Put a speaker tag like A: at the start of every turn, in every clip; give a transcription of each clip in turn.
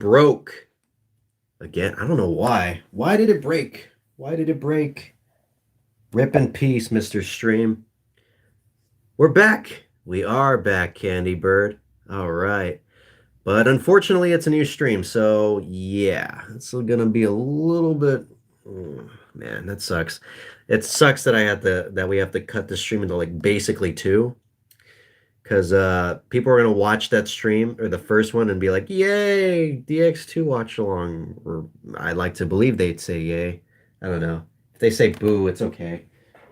A: broke again. I don't know why. Why did it break? Why did it break? Rip in peace, Mr. Stream. We're back. We are back, Candy Bird. All right. But unfortunately, it's a new stream, so yeah, it's gonna be a little bit. Man, that sucks. It sucks that we have to cut the stream into like basically two, because people are gonna watch that stream or the first one and be like, "Yay, DX2 watch along," or I like to believe they'd say "Yay." I don't know. If they say "Boo," it's okay.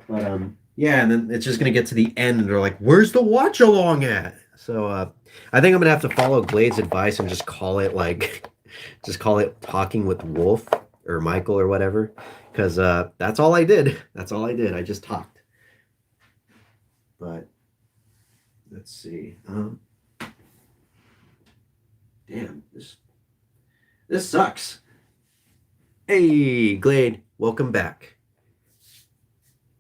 A: But yeah, and then it's just gonna get to the end, and they're like, "Where's the watch along at?" So I think I'm gonna have to follow Glade's advice and just call it like, just call it talking with Wolf or Michael or whatever, because that's all I did. That's all I did. I just talked. But let's see. Damn, this sucks. Hey, Glade, welcome back.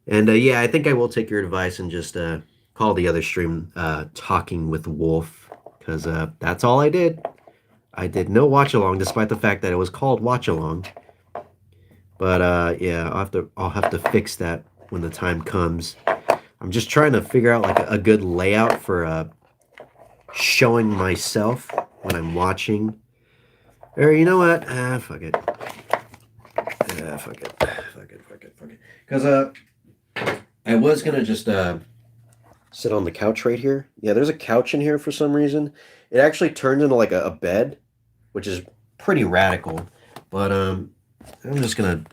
A: And yeah, I think I will take your advice and just call the other stream Talking with Wolf, because that's all I did. I did no watch along, despite the fact that it was called watch along. But yeah, I'll have to fix that when the time comes. I'm just trying to figure out like a good layout for showing myself when I'm watching. Or you know what? Fuck it. Fuck it. Because I was gonna just sit on the couch right here. Yeah, there's a couch in here for some reason. It actually turned into like a bed, which is pretty radical. But I'm just gonna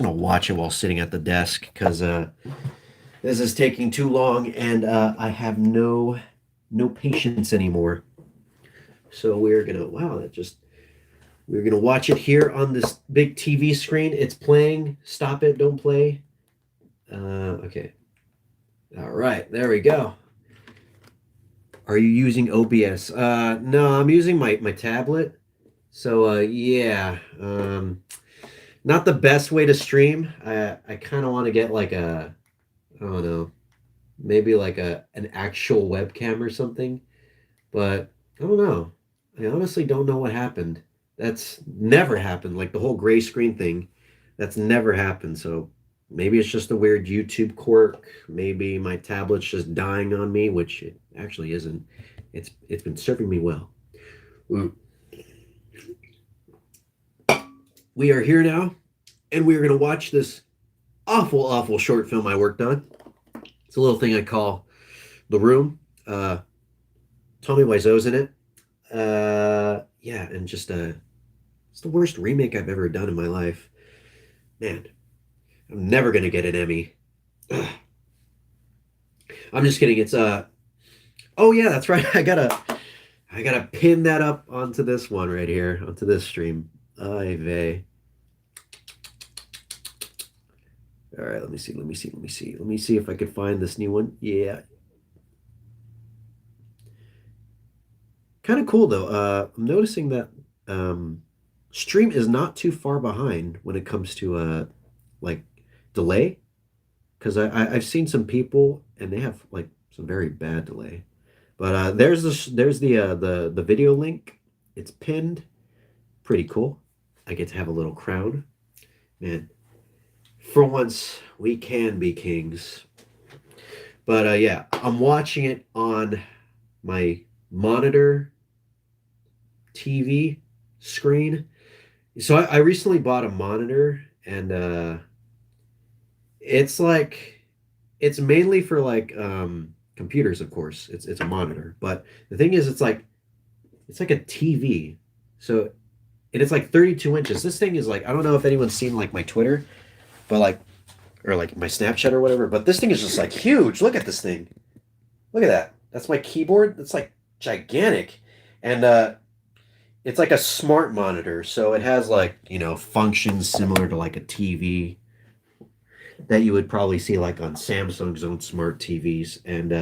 A: watch it while sitting at the desk, because this is taking too long, and I have no patience anymore. So we're gonna we're gonna watch it here on this big TV screen. It's playing. Stop it! Don't play. Okay. All right, there we go. Are you using OBS? No, I'm using my tablet. So yeah, not the best way to stream. I kind of want to get like I don't know, maybe like an actual webcam or something. But I don't know. I honestly don't know what happened. That's never happened. Like the whole gray screen thing, that's never happened. So maybe it's just a weird YouTube quirk. Maybe my tablet's just dying on me, which it actually isn't. It's been serving me well. We are here now, and we are going to watch this awful short film I worked on. It's a little thing I call The Room. Tommy Wiseau's in it. Yeah, and just it's the worst remake I've ever done in my life. Man, I'm never gonna get an Emmy. Ugh. I'm just kidding. It's oh yeah, that's right. I gotta pin that up onto this one right here, onto this stream. Ay vey. All right, let me see. Let me see if I can find this new one. Yeah. Kind of cool though. I'm noticing that stream is not too far behind when it comes to like delay, because I've seen some people and they have like some very bad delay. But there's the video link. It's pinned. Pretty cool. I get to have a little crown. Man, for once we can be kings. But yeah, I'm watching it on my monitor TV screen. So I recently bought a monitor, and it's like it's mainly for like computers, of course. It's a monitor, but the thing is, it's like a TV. So and it's like 32 inches. This thing is like, I don't know if anyone's seen like my Twitter, but like, or like my Snapchat or whatever. But this thing is just like huge. Look at this thing. Look at that. That's my keyboard. It's like gigantic, and it's like a smart monitor, so it has like, you know, functions similar to like a TV that you would probably see like on Samsung's own smart TVs. And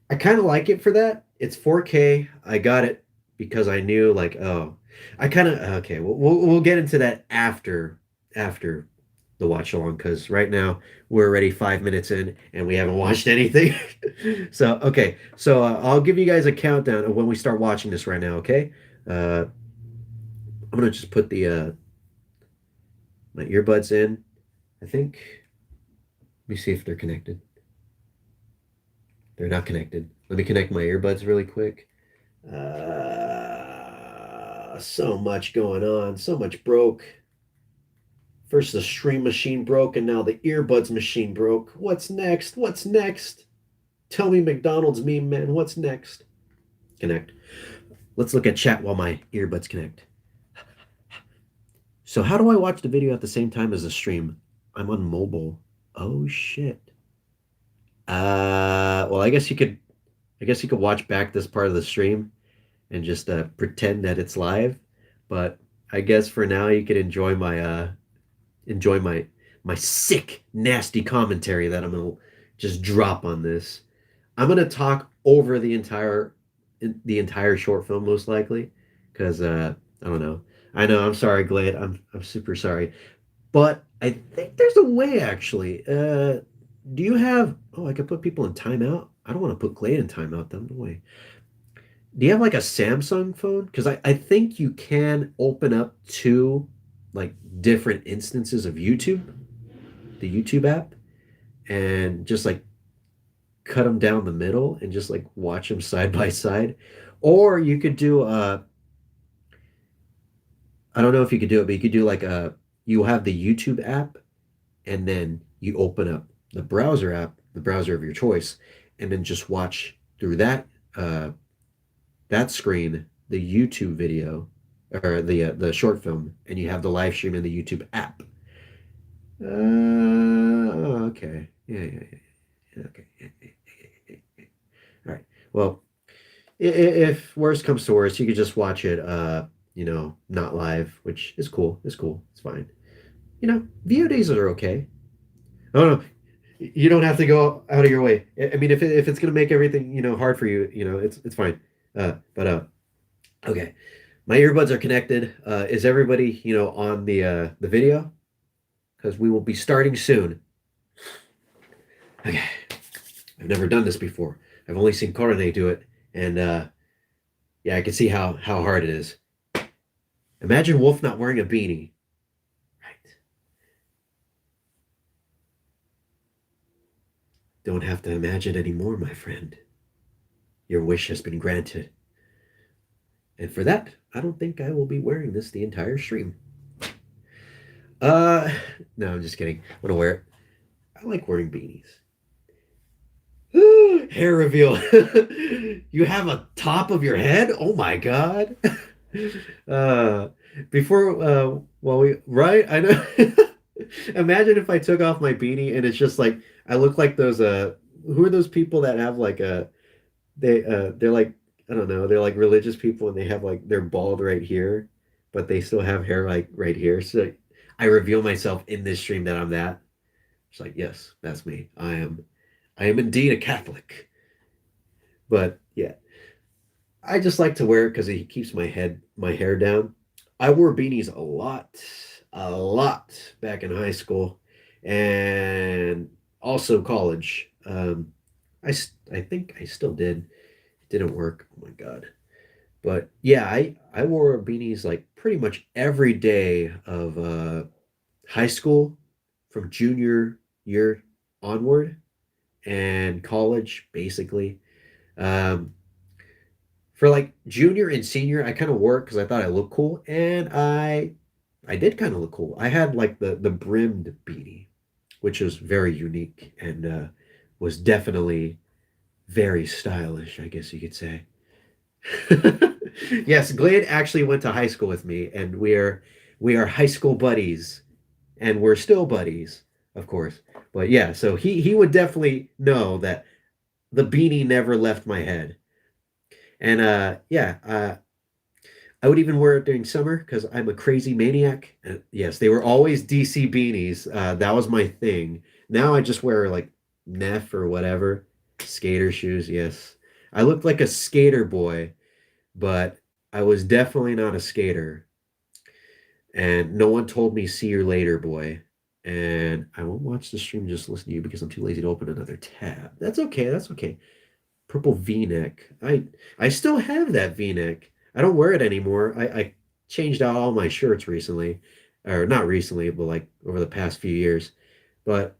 A: I kind of like it for that. It's 4K. I got it because I knew like, oh, I kind of okay. We'll get into that after the watch along, because right now we're already 5 minutes in and we haven't watched anything. So okay, so I'll give you guys a countdown of when we start watching this right now. Okay. Uh, gonna just put the my earbuds in. I think. Let me see if they're connected. They're not connected. Let me connect my earbuds really quick. So much going on. So much broke. First the stream machine broke, and now the earbuds machine broke. What's next? What's next? Tell me, McDonald's meme man, what's next? Connect. Let's look at chat while my earbuds connect. So how do I watch the video at the same time as the stream? I'm on mobile. Oh shit. Well, I guess you could watch back this part of the stream and just pretend that it's live. But I guess for now you could enjoy my sick, nasty commentary that I'm gonna just drop on this. I'm gonna talk over the entire short film most likely, because I don't know. I know I'm sorry, Glade. I'm super sorry, but I think there's a way actually. Do you have? Oh, I could put people in timeout. I don't want to put Glade in timeout. Though. No way. Do you have like a Samsung phone? Because I think you can open up two like different instances of YouTube, the YouTube app, and just like cut them down the middle and just like watch them side by side. Or you could do I don't know if you could do it, but you could do like you have the YouTube app and then you open up the browser app, the browser of your choice, and then just watch through that screen the YouTube video or the short film, and you have the live stream in the YouTube app. Okay. Yeah. Okay. All right. Well, if worse comes to worse, you could just watch it, not live, which is cool. It's cool. It's fine. VODs are okay. Oh no, you don't have to go out of your way. I mean, if it's gonna make everything hard for you, it's fine. But okay, my earbuds are connected. Is everybody on the video? Because we will be starting soon. Okay, I've never done this before. I've only seen Corone do it, and yeah, I can see how hard it is. Imagine Wolf not wearing a beanie. Right. Don't have to imagine anymore, my friend. Your wish has been granted. And for that, I don't think I will be wearing this the entire stream. No, I'm just kidding. I'm gonna wear it. I like wearing beanies. Hair reveal. You have a top of your head? Oh my god. Before well right, I know. Imagine if I took off my beanie and it's just like I look like those who are those people that have like they're like I don't know, they're like religious people and they have like they're bald right here, but they still have hair like right here. So I reveal myself in this stream that I'm that. It's like, yes, that's me. I am indeed a Catholic. But yeah, I just like to wear it because it keeps my hair down. I wore beanies a lot back in high school and also college. I think I still did. It didn't work. Oh my God. But yeah, I wore beanies like pretty much every day of high school from junior year onward and college basically. Um, for like junior and senior, I kind of wore it because I thought I looked cool, and I did kind of look cool. I had like the brimmed beanie, which was very unique and was definitely very stylish, I guess you could say. Yes, Glade actually went to high school with me, and we are high school buddies, and we're still buddies, of course. But yeah, so he would definitely know that the beanie never left my head. And yeah, I would even wear it during summer because I'm a crazy maniac. Yes, they were always DC beanies. That was my thing. Now I just wear like Neff or whatever, skater shoes. Yes, I looked like a skater boy, but I was definitely not a skater. And no one told me "see you later, boy." And I won't watch the stream, just listen to you because I'm too lazy to open another tab. That's okay. That's okay. Purple V-neck. I still have that V-neck. I don't wear it anymore. I changed out all my shirts recently, or not recently, but like over the past few years. But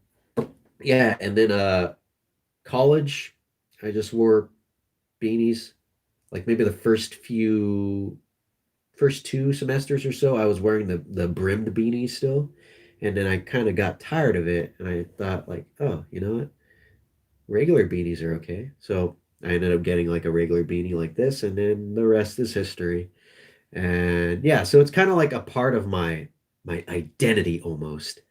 A: yeah, and then college, I just wore beanies. Like maybe the first two semesters or so, I was wearing the brimmed beanies still, and then I kind of got tired of it, and I thought like, oh, you know what, regular beanies are okay. So I ended up getting like a regular beanie like this, and then the rest is history. And yeah, so it's kind of like a part of my identity almost.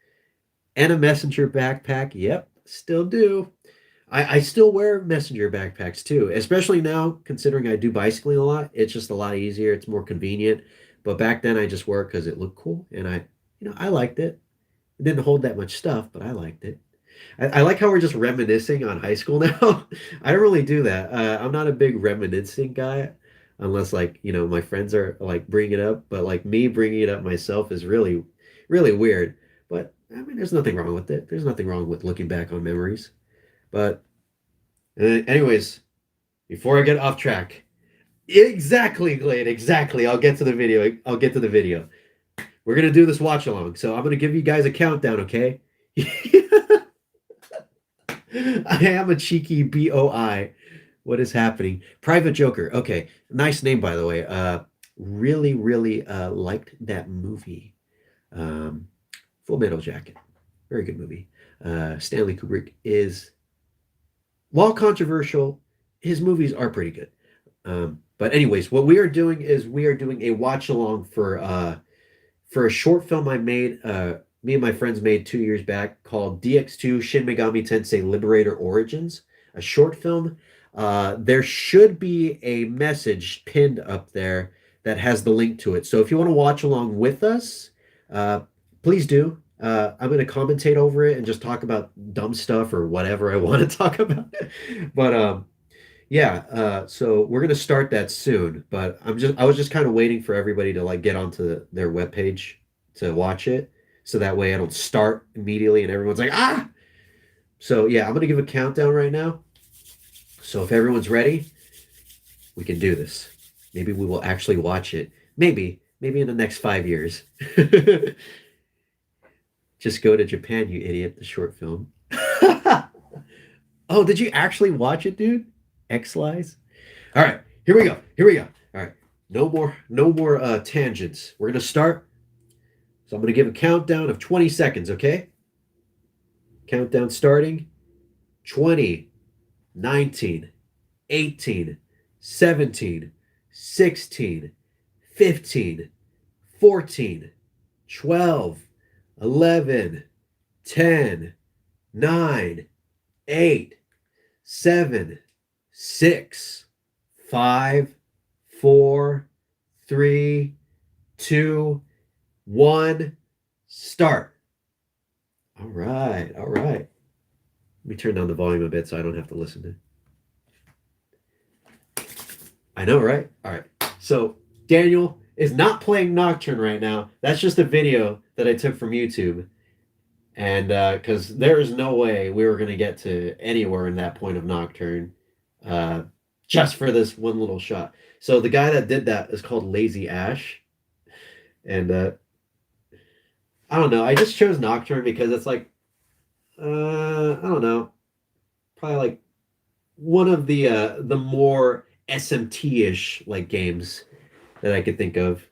A: And a messenger backpack. Yep, still do. I still wear messenger backpacks too, especially now considering I do bicycling a lot. It's just a lot easier. It's more convenient. But back then I just wore it because it looked cool, and I liked it. It didn't hold that much stuff, but I liked it. I like how we're just reminiscing on high school now. I don't really do that. I'm not a big reminiscing guy, unless like my friends are like bringing it up. But like me bringing it up myself is really, really weird. But I mean, there's nothing wrong with it. There's nothing wrong with looking back on memories. But anyways, before I get off track, exactly, Glade, exactly. I'll get to the video. I'll get to the video. We're gonna do this watch along, so I'm gonna give you guys a countdown, okay? I am a cheeky BOI. What is happening? Private Joker. Okay, nice name by the way. Really, really liked that movie. Um, Full Metal Jacket. Very good movie. Stanley Kubrick is, while controversial, his movies are pretty good. But anyways, what we are doing is we are doing a watch along for a short film I made. Me and my friends made 2 years back called Dx2 Shin Megami Tensei Liberator Origins, a short film. There should be a message pinned up there that has the link to it. So if you want to watch along with us, uh, please do. I'm going to commentate over it and just talk about dumb stuff or whatever I want to talk about. But yeah, so we're gonna start that soon, but I was just kind of waiting for everybody to like get onto their webpage to watch it, so that way I don't start immediately and everyone's like, ah! So yeah, I'm gonna give a countdown right now. So if everyone's ready, we can do this. Maybe we will actually watch it. Maybe in the next 5 years. Just go to Japan, you idiot, the short film. Oh, did you actually watch it, dude? X-Lies? All right, here we go. Here we go. All right, no more tangents. We're gonna start. So I'm gonna give a countdown of 20 seconds. Okay, countdown starting. 20, 19, 18, 17, 16, 15, 14, 12, 11, 10, 9, 8, 7, 6, 5, 4, 3, 2, 1, start. All right, all right. Let me turn down the volume a bit so I don't have to listen to. I know, right? All right. So Daniel is not playing Nocturne right now. That's just a video that I took from YouTube. And because there is no way we were going to get to anywhere in that point of Nocturne uh, just for this one little shot. So the guy that did that is called Lazy Ash. And I don't know. I just chose Nocturne because it's like, I don't know, probably like one of the more SMT-ish like games that I could think of.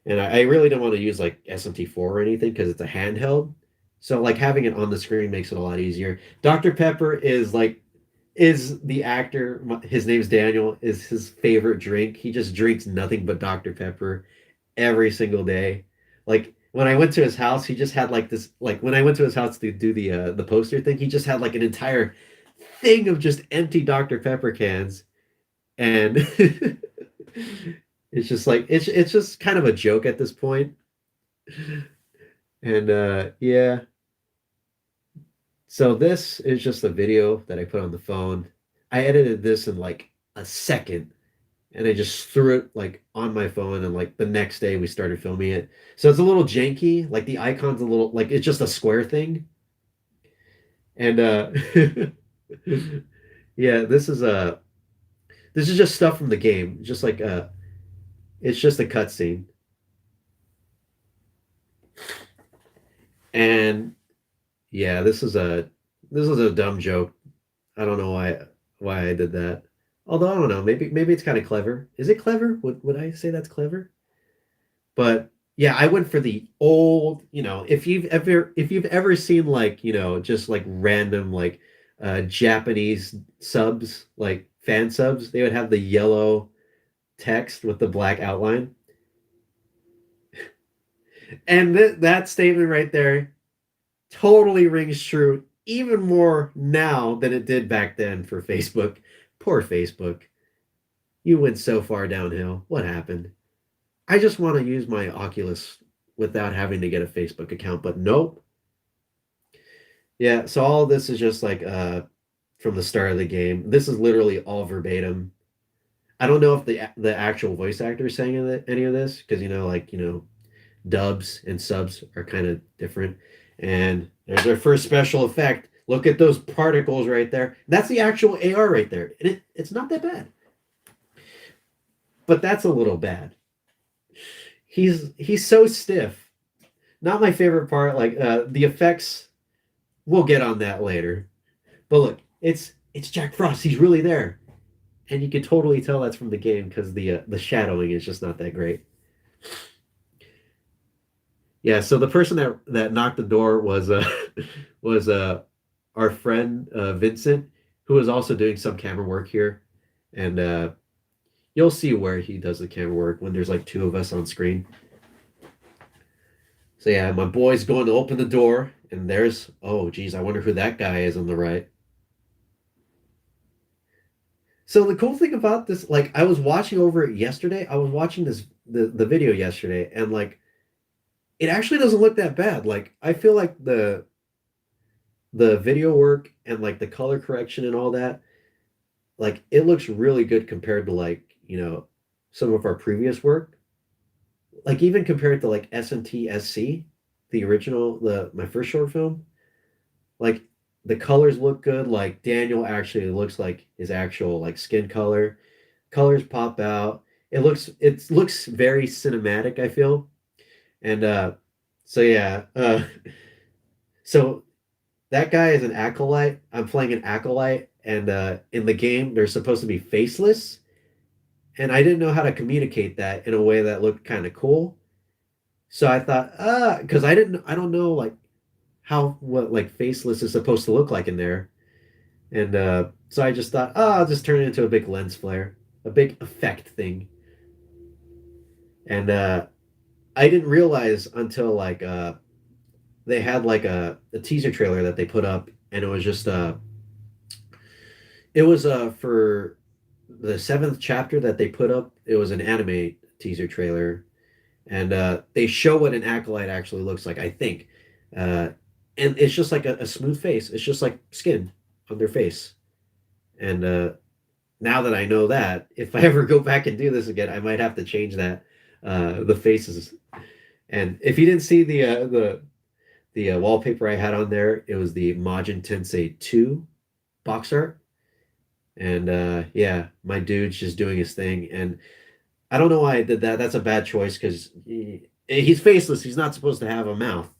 A: And I really don't want to use like SMT4 or anything because it's a handheld. So like having it on the screen makes it a lot easier. Dr. Pepper is the actor. His name's Daniel. Is his favorite drink. He just drinks nothing but Dr. Pepper every single day. Like when I went to his house, he just had like this. Like when I went to his house to do the poster thing, he just had like an entire thing of just empty Dr. Pepper cans, and it's just like it's just kind of a joke at this point. And yeah, so this is just a video that I put on the phone. I edited this in like a second, and I just threw it like on my phone, and like the next day we started filming it. So it's a little janky, like the icon's a little like it's just a square thing. And yeah, this is just stuff from the game. Just like it's just a cutscene. And yeah, this is a dumb joke. I don't know why I did that. Although I don't know, maybe it's kind of clever. Is it clever? Would I say that's clever? But yeah, I went for the old, if you've ever seen like, just like random like Japanese subs, like fan subs, they would have the yellow text with the black outline. And that statement right there totally rings true even more now than it did back then for Facebook. Poor Facebook. You went so far downhill. What happened? I just want to use my Oculus without having to get a Facebook account, but nope. Yeah, so all of this is just like from the start of the game. This is literally all verbatim. I don't know if the actual voice actor is saying any of this because dubs and subs are kind of different. And there's our first special effect. Look at those particles right there. That's the actual AR right there. And it's not that bad. But that's a little bad. He's so stiff. Not my favorite part. Like the effects, we'll get on that later. But look, it's Jack Frost. He's really there, and you can totally tell that's from the game because the shadowing is just not that great. Yeah. So the person that knocked the door was was our friend Vincent, who was also doing some camera work here, and you'll see where he does the camera work when there's like two of us on screen. So yeah, my boy's going to open the door, and there's oh geez, I wonder who that guy is on the right. So the cool thing about this, like I was watching over it yesterday. I was watching the video yesterday, and like it actually doesn't look that bad. Like I feel like the video work and like the color correction and all that, like it looks really good compared to like some of our previous work. Like even compared to like SMT SC, the original, the my first short film. Like the colors look good. Like Daniel actually looks like his actual like skin color. Colors pop out. It looks very cinematic, I feel. And so yeah, so that guy is an acolyte. I'm playing an acolyte, and in the game they're supposed to be faceless, and I didn't know how to communicate that in a way that looked kind of cool. So I thought, because I don't know like how what like faceless is supposed to look like in there. And so I just thought, oh, I'll just turn it into a big lens flare, a big effect thing. And I didn't realize until like they had like a teaser trailer that they put up, and it was just it was for the seventh chapter that they put up. It was an anime teaser trailer, and they show what an acolyte actually looks like. I think, uh, and it's just like a smooth face. It's just like skin on their face, and now that I know that, if I ever go back and do this again, I might have to change that the faces. And if you didn't see the wallpaper I had on there, it was the Majin Tensei 2 box art. And yeah, my dude's just doing his thing. And I don't know why I did that. That's a bad choice because he's faceless. He's not supposed to have a mouth.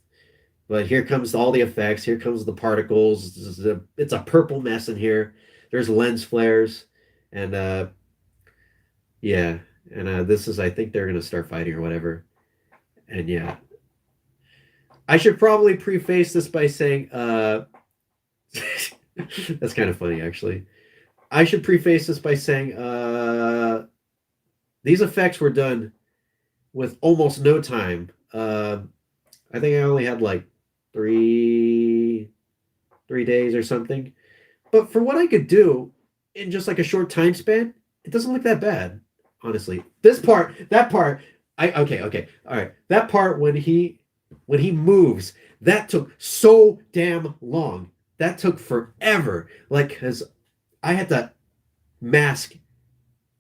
A: But here comes all the effects. Here comes the particles. It's a purple mess in here. There's lens flares. And yeah. And this is, I think they're going to start fighting or whatever. And yeah. I should probably preface this by saying, that's kind of funny, actually. I should preface this by saying, these effects were done with almost no time. I think I only had like three 3 days or something. But for what I could do in just like a short time span, it doesn't look that bad, honestly. That part, okay, all right. That part when he moves, that took so damn long. That took forever. Like, because I had to mask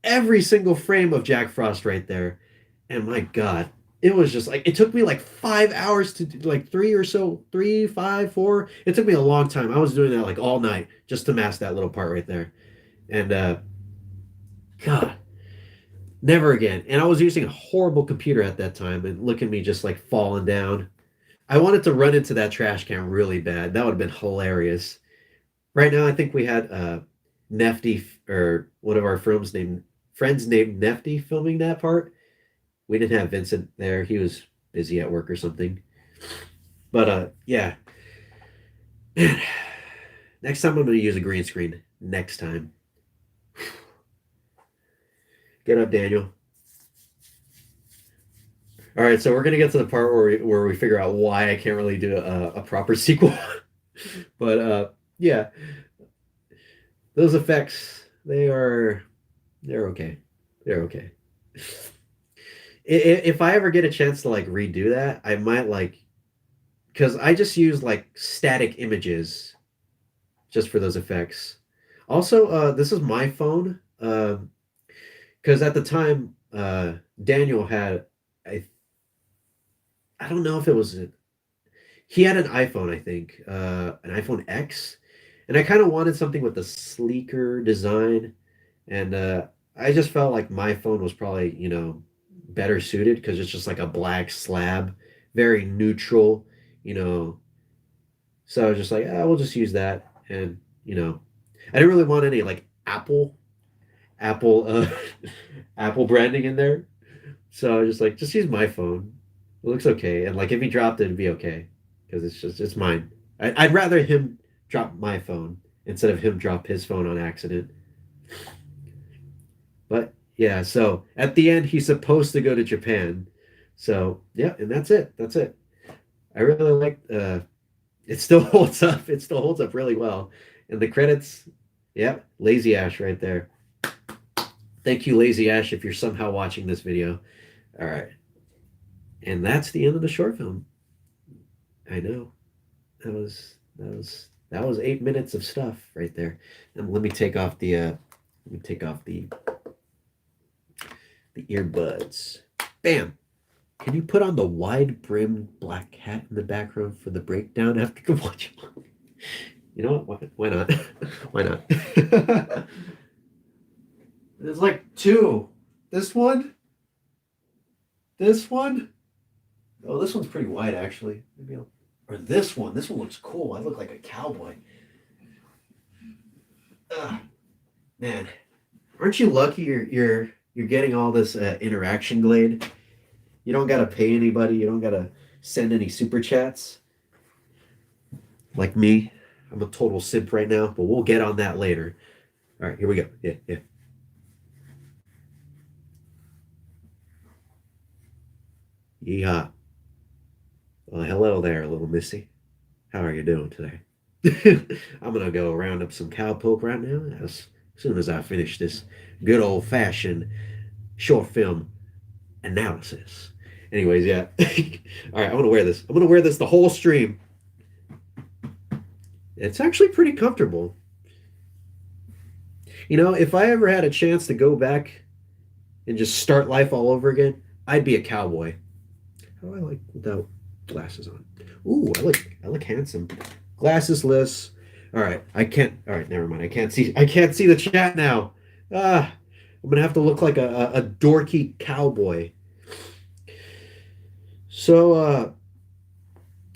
A: every single frame of Jack Frost right there. And my God, it was just like, it took me like 5 hours to do, like three or so, three, five, four. It took me a long time. I was doing that like all night just to mask that little part right there. And God, never again. And I was using a horrible computer at that time, and look at me just like falling down. I wanted to run into that trash can really bad. That would have been hilarious. Right now, I think we had Nefty or one of our friends named Nefty filming that part. We didn't have Vincent there. He was busy at work or something. But yeah. Man, next time I'm going to use a green screen. Next time. Get up, Daniel. All right, so we're going to get to the part where we figure out why I can't really do a proper sequel. But yeah, those effects, they're okay. They're okay. If I ever get a chance to like redo that, I might like because I just use like static images just for those effects. Also, this is my phone because at the time Daniel had I I don't know if it was he had an iPhone, I think, an iPhone X, and I kind of wanted something with a sleeker design, and I just felt like my phone was probably better suited because it's just like a black slab, very neutral, you know. So I was just like, we'll just use that, and I didn't really want any like Apple Apple branding in there. So I was just like, just use my phone. It looks okay, and like if he dropped it, it'd be okay because it's mine. I'd rather him drop my phone instead of him drop his phone on accident. But yeah, so at the end, he's supposed to go to Japan. So yeah, and that's it. That's it. I really like. It still holds up. It still holds up really well. And the credits, yeah, Lazy Ash right there. Thank you, Lazy Ash, if you're somehow watching this video. All right, and that's the end of the short film. I know that was 8 minutes of stuff right there. And let me take off the earbuds. Bam. Can you put on the wide brimmed black hat in the background for the breakdown after the watch? You know what? Why not? Why not? There's like two. This one. This one. Oh, this one's pretty wide actually. Maybe or this one. This one looks cool. I look like a cowboy. Ugh, man, aren't you lucky you're getting all this interaction glade? You don't gotta pay anybody. You don't gotta send any super chats. Like me, I'm a total simp right now, but we'll get on that later. All right, here we go. Yeah, yeah. Yeehaw. Well, hello there, little missy. How are you doing today? I'm gonna go round up some cowpoke right now as soon as I finish this good old fashioned short film analysis. Anyways, yeah. All right, I'm gonna wear this. I'm gonna wear this the whole stream. It's actually pretty comfortable. If I ever had a chance to go back and just start life all over again, I'd be a cowboy. How do I like without glasses on? Ooh, I look handsome. Glassesless. All right, I can't. All right, never mind. I can't see the chat now. I'm gonna have to look like a dorky cowboy. So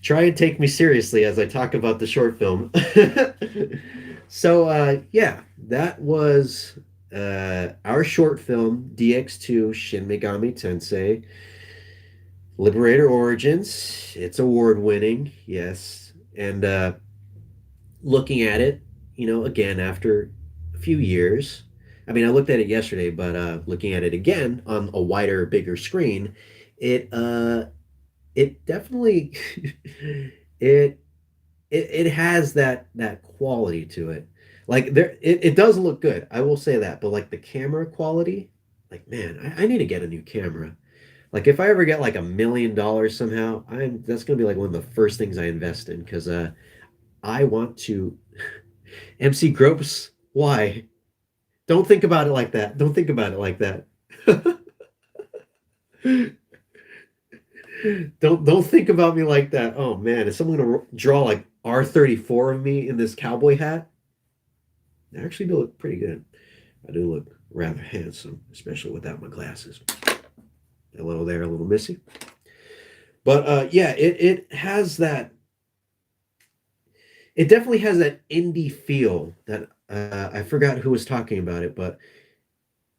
A: try and take me seriously as I talk about the short film. So yeah, that was our short film DX2 Shin Megami Tensei Liberator Origins. It's award winning, yes. And looking at it, again after a few years. I mean, I looked at it yesterday, but looking at it again on a wider, bigger screen, it definitely it it has that quality to it. Like it does look good. I will say that, but like the camera quality, like man, I need to get a new camera. Like if I ever get like $1 million somehow, I'm that's gonna be like one of the first things I invest in because I want to MC Gropes. Why? Don't think about it like that. Don't think about it like that. Don't think about me like that. Oh man, is someone gonna draw like R34 of me in this cowboy hat? I actually do look pretty good. I do look rather handsome, especially without my glasses. Hello there, little missy. But yeah, it has that. It definitely has that indie feel that I forgot who was talking about it, but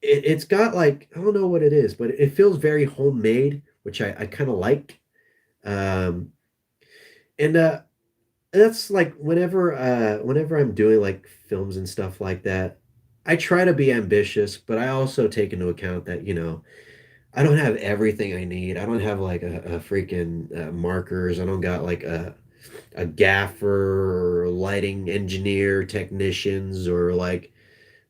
A: it's got like I don't know what it is, but it feels very homemade, which I kind of like. Um, and that's like whenever I'm doing like films and stuff like that, I try to be ambitious, but I also take into account that I don't have everything I need. I don't have like a freaking markers. I don't got like a gaffer or lighting engineer technicians or like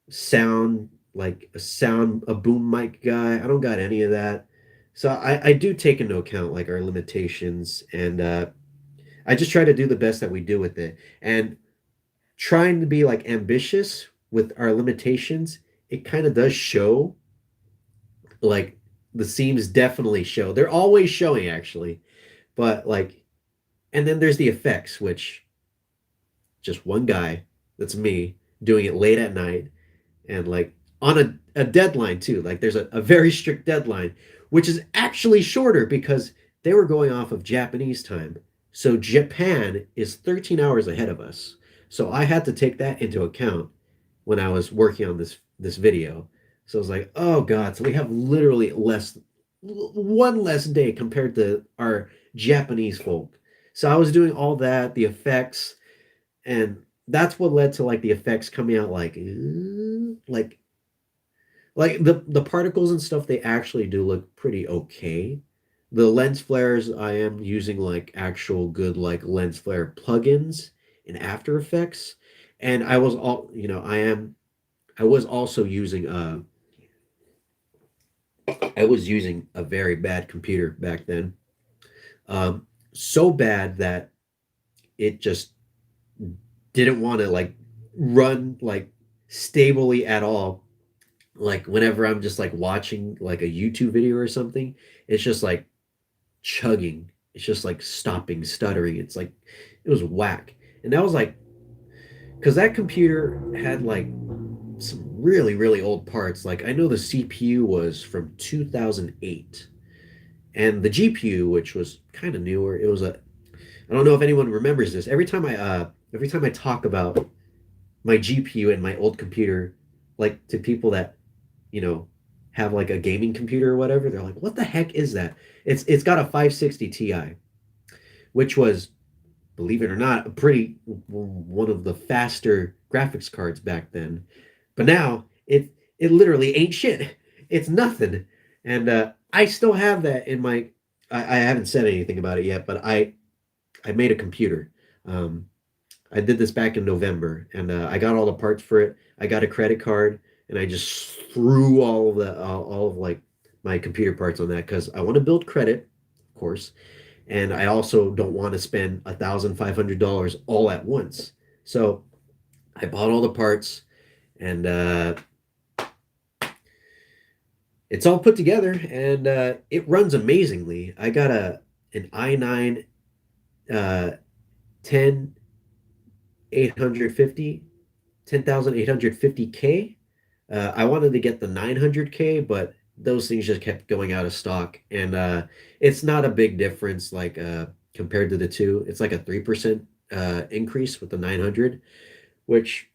A: sound like a boom mic guy. I don't got any of that. So I do take into account like our limitations, and I just try to do the best that we do with it. And trying to be like ambitious with our limitations, it kind of does show. Like the seams definitely show. They're always showing actually, but like, and then there's the effects, which just one guy, that's me, doing it late at night and like on a deadline too. Like there's a very strict deadline, which is actually shorter because they were going off of Japanese time. So Japan is 13 hours ahead of us. So I had to take that into account when I was working on this video. So I was like, oh God, so we have literally one less day compared to our Japanese folk. So I was doing all that, the effects, and that's what led to like the effects coming out like the particles and stuff, they actually do look pretty okay. The lens flares, I am using like actual good like lens flare plugins in After Effects. And I was all, I was also using I was using a very bad computer back then. So bad that it just didn't want to like run like stably at all. Like whenever I'm just like watching like a YouTube video or something, it's just like chugging. It's just like stopping, stuttering. It's like it was whack. And that was like because that computer had like some really, really old parts. Like I know the CPU was from 2008 and the GPU, which was kind of newer, it was a I don't know if anyone remembers this. Every time I talk about my GPU and my old computer, like to people that you know, have like a gaming computer or whatever, they're like, "What the heck is that?" It's got a 560 Ti, which was, believe it or not, a pretty one of the faster graphics cards back then. But now it literally ain't shit. It's nothing, and I still have that in my. I haven't said anything about it yet, but I made a computer. Um, I did this back in November, and I got all the parts for it. I got a credit card, and I just threw all of like my computer parts on that because I want to build credit, of course, and I also don't want to spend $1,500 all at once. So I bought all the parts, and it's all put together, and it runs amazingly. I got an i9 uh, 10 850 10,850K. I wanted to get the 900K, but those things just kept going out of stock. And it's not a big difference, like compared to the two. It's like a 3% increase with the 900, which,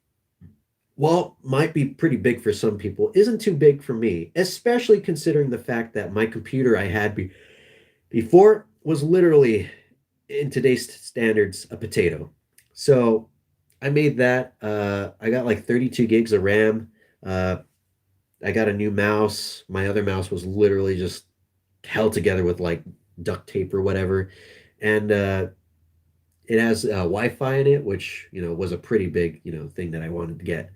A: while might be pretty big for some people, isn't too big for me, especially considering the fact that my computer I had before was literally, in today's standards, a potato. So I made that. I got like 32 gigs of RAM. Uh, I got a new mouse. My other mouse was literally just held together with like duct tape or whatever. And it has Wi-Fi in it, which, was a pretty big, thing that I wanted to get.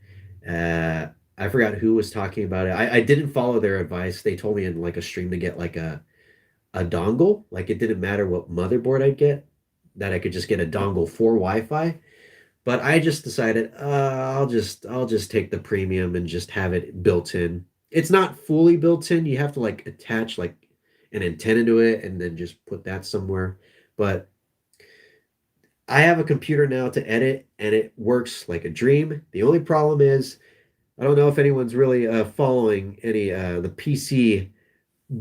A: I forgot who was talking about it. I didn't follow their advice. They told me in like a stream to get like a dongle. Like it didn't matter what motherboard I'd get, that I could just get a dongle for Wi-Fi. But I just decided I'll just take the premium and just have it built in. It's not fully built in. You have to like attach like an antenna to it and then just put that somewhere. But I have a computer now to edit and it works like a dream. The only problem is I don't know if anyone's really following any the PC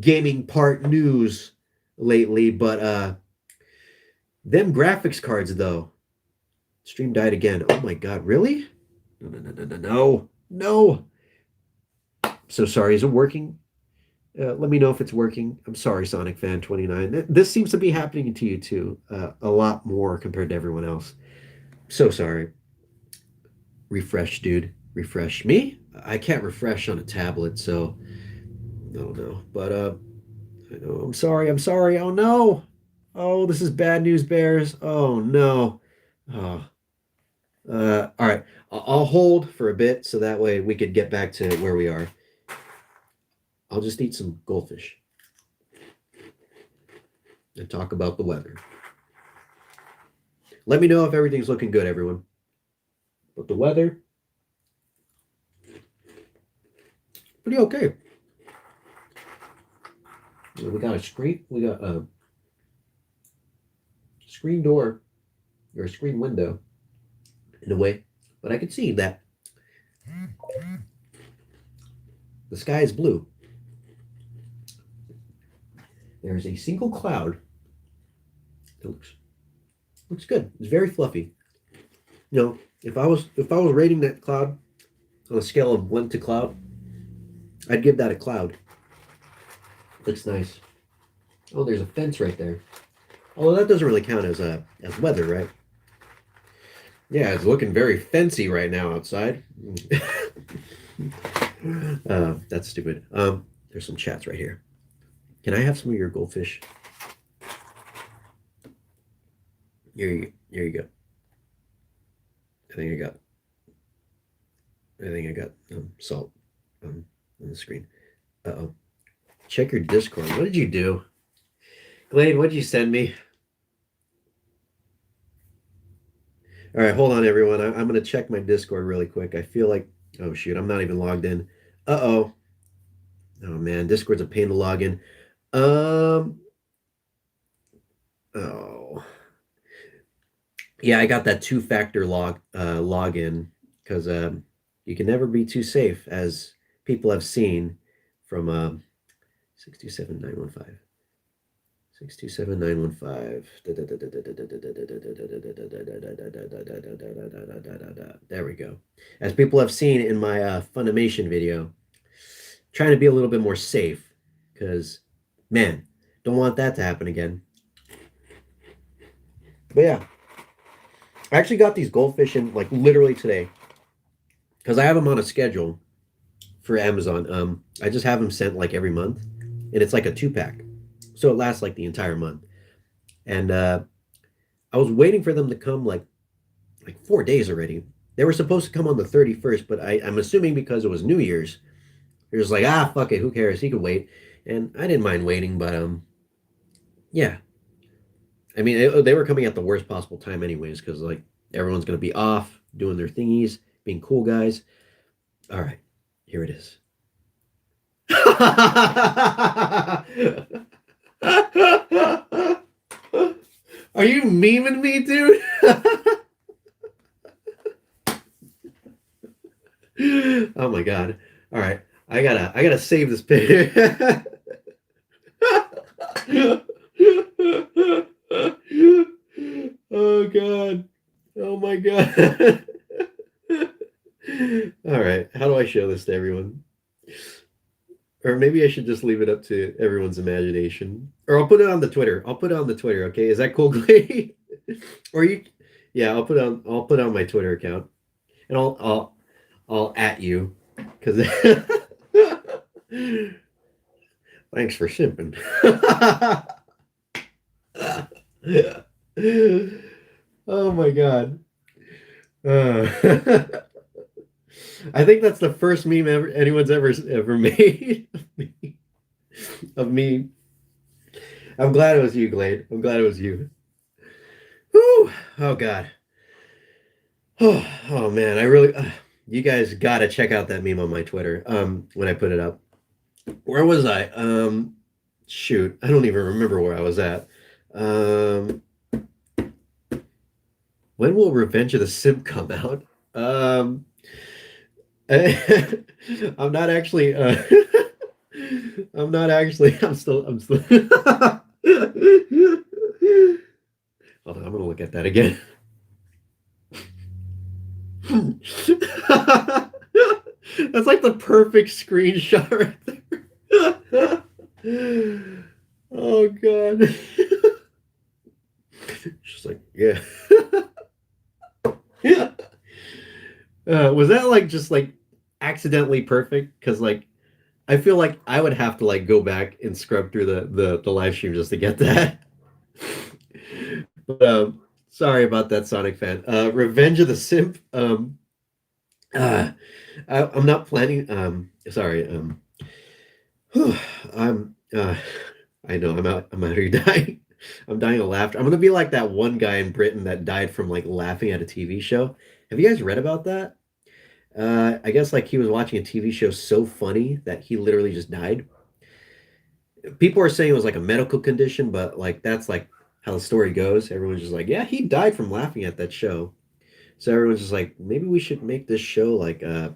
A: gaming part news lately, but them graphics cards though. Stream died again. Oh my god, really? No. So sorry, is it working? Let me know if it's working. I'm sorry, Sonic Fan 29. This seems to be happening to you too, a lot more compared to everyone else. So sorry. Refresh, dude. Refresh me. I can't refresh on a tablet, so I don't know. But I know. I'm sorry. I'm sorry. Oh no. Oh, this is bad news, Bears. Oh no. Oh. All right. I'll hold for a bit so that way we could get back to where we are. I'll just eat some goldfish and talk about the weather. Let me know if everything's looking good, everyone. But the weather, pretty okay. We got a screen. We got a screen door or a screen window in a way, but I can see that the sky is blue. There's a single cloud. It looks good. It's very fluffy. You know, if I was rating that cloud on a scale of 1 to cloud, I'd give that a cloud. Looks nice. Oh, there's a fence right there. Although that doesn't really count as weather, right? Yeah, it's looking very fancy right now outside. That's stupid. There's some chats right here. Can I have some of your goldfish? Here you go. I think I got salt on the screen. Uh-oh. Check your Discord. What did you do? Glade, what did you send me? All right, hold on, everyone. I'm going to check my Discord really quick. I feel like, oh, shoot, I'm not even logged in. Uh-oh. Oh, man, Discord's a pain to log in. Oh. Yeah, I got that two-factor login because you can never be too safe, as people have seen from 627915. 627915. There we go. As people have seen in my Funimation video, trying to be a little bit more safe because, man, don't want that to happen again. But yeah, I actually got these goldfish in like literally today because I have them on a schedule for Amazon. I just have them sent like every month, and it's like a 2-pack. So it lasts like the entire month. And I was waiting for them to come like 4 days already. They were supposed to come on the 31st, but I'm assuming because it was New Year's, they're just like, fuck it, who cares? He could wait. And I didn't mind waiting, but yeah. I mean, they were coming at the worst possible time anyways, because like everyone's going to be off, doing their thingies, being cool guys. All right, here it is. Are you memeing me, dude? Oh my god. All right. I gotta save this picture. Oh god. Oh my god. All right. How do I show this to everyone? Or maybe I should just leave it up to everyone's imagination. Or I'll put it on the Twitter. I'll put it on the Twitter, okay? Is that cool, Clay? Or you yeah, I'll put it on my Twitter account. And I'll at you. Cause thanks for simping. Oh my god. I think that's the first meme anyone's ever made of me. I'm glad it was you, Glade. I'm glad it was you. Whew. Oh god. Oh man, I really you guys gotta check out that meme on my Twitter when I put it up. Where was I? Shoot, I don't even remember where I was at. When will Revenge of the Simp come out? I'm not actually I'm still Hold on, I'm gonna look at that again. That's like the perfect screenshot right there. Oh god. She's like, yeah. Yeah. Was that like just like accidentally perfect? Because like I feel like I would have to like go back and scrub through the live stream just to get that. But sorry about that, Sonic fan. Revenge of the Simp. Uh, I'm not planning. Sorry. Whew, I'm. I know I'm out here dying. I'm dying of laughter. I'm gonna be like that one guy in Britain that died from like laughing at a TV show. Have you guys read about that? I guess like he was watching a TV show so funny that he literally just died. People are saying it was like a medical condition, but like that's like how the story goes. Everyone's just like, yeah, he died from laughing at that show. So everyone's just like, maybe we should make this show like a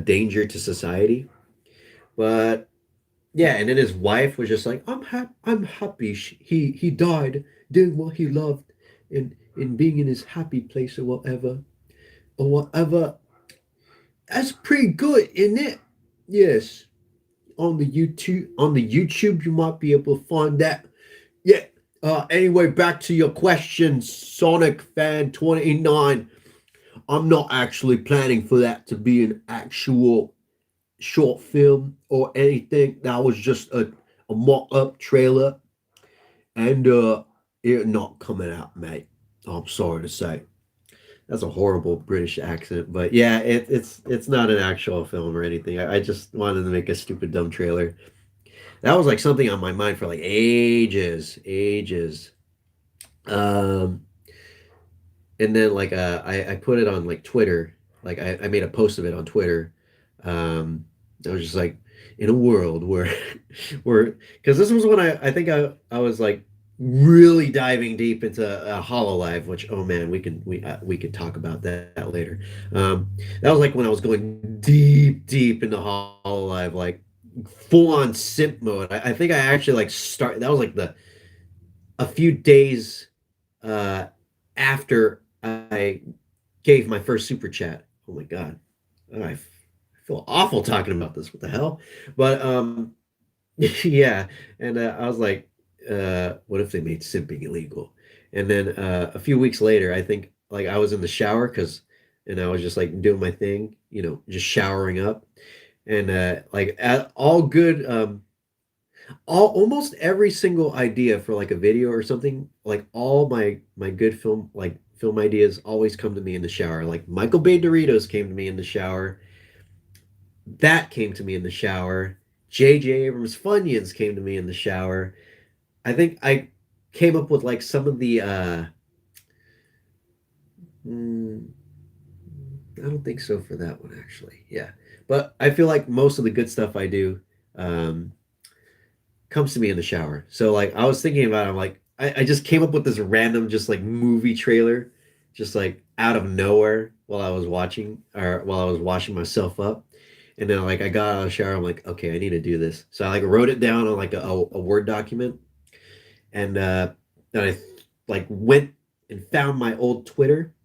A: danger to society. But yeah, and then his wife was just like, I'm happy he died doing what he loved in being in his happy place or whatever. That's pretty good, isn't it? Yes. On the YouTube you might be able to find that. Yeah. Anyway, back to your question, Sonic Fan 29. I'm not actually planning for that to be an actual short film or anything. That was just a mock-up trailer, and it not coming out, mate. I'm sorry to say. That's a horrible British accent, but yeah, it's not an actual film or anything. I just wanted to make a stupid dumb trailer. That was like something on my mind for like ages, ages. Um, and then like I put it on like Twitter. Like I made a post of it on Twitter. I was just like, in a world where where because this was when I think I was like really diving deep into Hololive, which oh man, we could talk about that later. Um, that was like when I was going deep into Hololive, like full on simp mode. I think I actually like start. That was like the a few days uh, after I gave my first super chat. Oh my god, I feel awful talking about this. What the hell? But yeah, and I was like, what if they made simping illegal? And then a few weeks later, I think like I was in the shower and I was just like doing my thing, just showering up, and like all good all almost every single idea for like a video or something, like all my good film ideas always come to me in the shower. Like Michael Bay Doritos came to me in the shower. That came to me in the shower. J.J. Abrams Funyuns came to me in the shower. I think I came up with like some of the mm, I don't think so for that one actually. Yeah. But I feel like most of the good stuff I do um comes to me in the shower. So like I was thinking about it, I'm like I just came up with this random just like movie trailer just like out of nowhere while I was watching or while I was washing myself up. And then like I got out of the shower, I'm like, okay, I need to do this. So I like wrote it down on like a Word document, and then I like went and found my old Twitter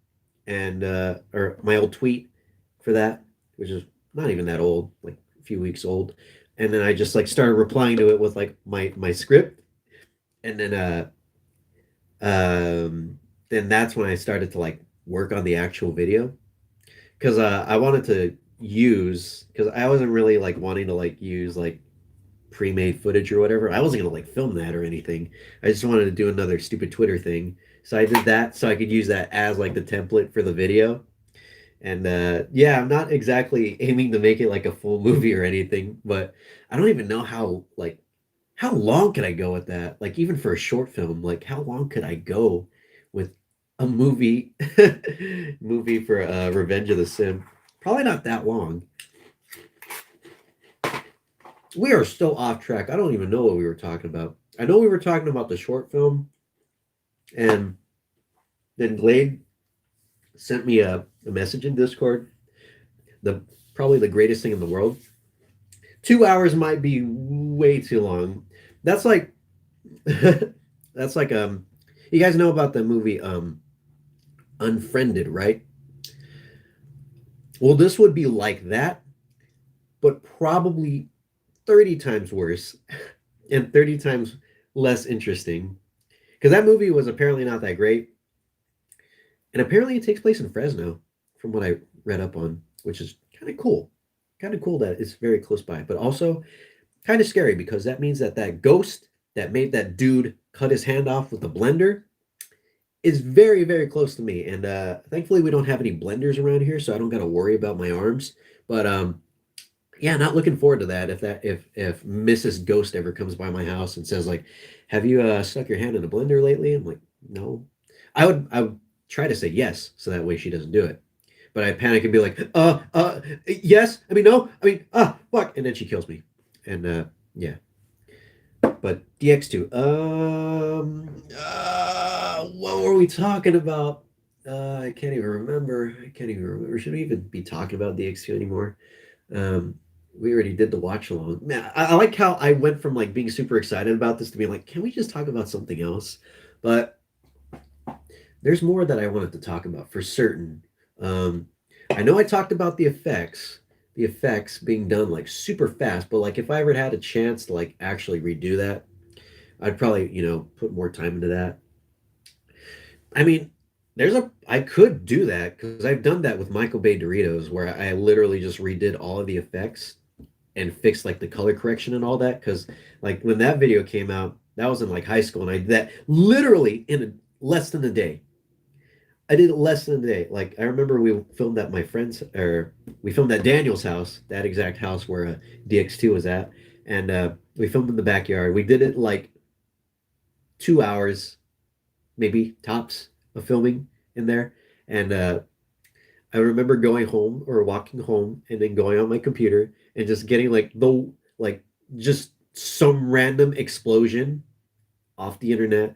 A: and or my old tweet for that, which is not even that old, like a few weeks old. And then I just like started replying to it with like my script, and then that's when I started to like work on the actual video because I wanted to use because I wasn't really like wanting to like use like pre-made footage or whatever. I wasn't gonna like film that or anything. I just wanted to do another stupid Twitter thing. So I did that so I could use that as like the template for the video. And yeah, I'm not exactly aiming to make it like a full movie or anything, but I don't even know how long could I go with that? Like even for a short film, like how long could I go with a movie movie for Revenge of the Sim? Probably not that long. We are still off track. I don't even know what we were talking about. I know we were talking about the short film, and then Glade sent me a message in Discord. The Probably the greatest thing in the world. 2 hours might be way too long. That's like That's like you guys know about the movie Unfriended, right? Well, this would be like that, but probably 30 times worse and 30 times less interesting. Because that movie was apparently not that great. And apparently it takes place in Fresno, from what I read up on, which is kind of cool. Kind of cool that it's very close by, but also kind of scary because that means that that ghost that made that dude cut his hand off with the blender is very, very close to me. And thankfully, we don't have any blenders around here, so I don't got to worry about my arms. But yeah, not looking forward to that. If Mrs. Ghost ever comes by my house and says like, "Have you stuck your hand in a blender lately?" I'm like, "No." I would try to say yes, so that way she doesn't do it. But I panic and be like, yes. I mean, no. I mean, fuck." And then she kills me. And yeah. But DX2. What were we talking about? I can't even remember. I can't even remember. Should we even be talking about DX2 anymore? Um, we already did the watch along. Man, I like how I went from like being super excited about this to being like, can we just talk about something else? But there's more that I wanted to talk about for certain. Um, I know I talked about the effects being done like super fast, but like if I ever had a chance to like actually redo that, I'd probably, put more time into that. I mean, I could do that because I've done that with Michael Bay Doritos where I literally just redid all of the effects and fixed like the color correction and all that. Because like when that video came out, that was in like high school and I did that literally in less than a day. I did it less than a day. Like I remember we filmed at my friend's, or we filmed at Daniel's house, that exact house where DX2 was at, and we filmed in the backyard. We did it like 2 hours, maybe tops of filming in there, and I remember going home or walking home and then going on my computer and just getting like just some random explosion off the internet.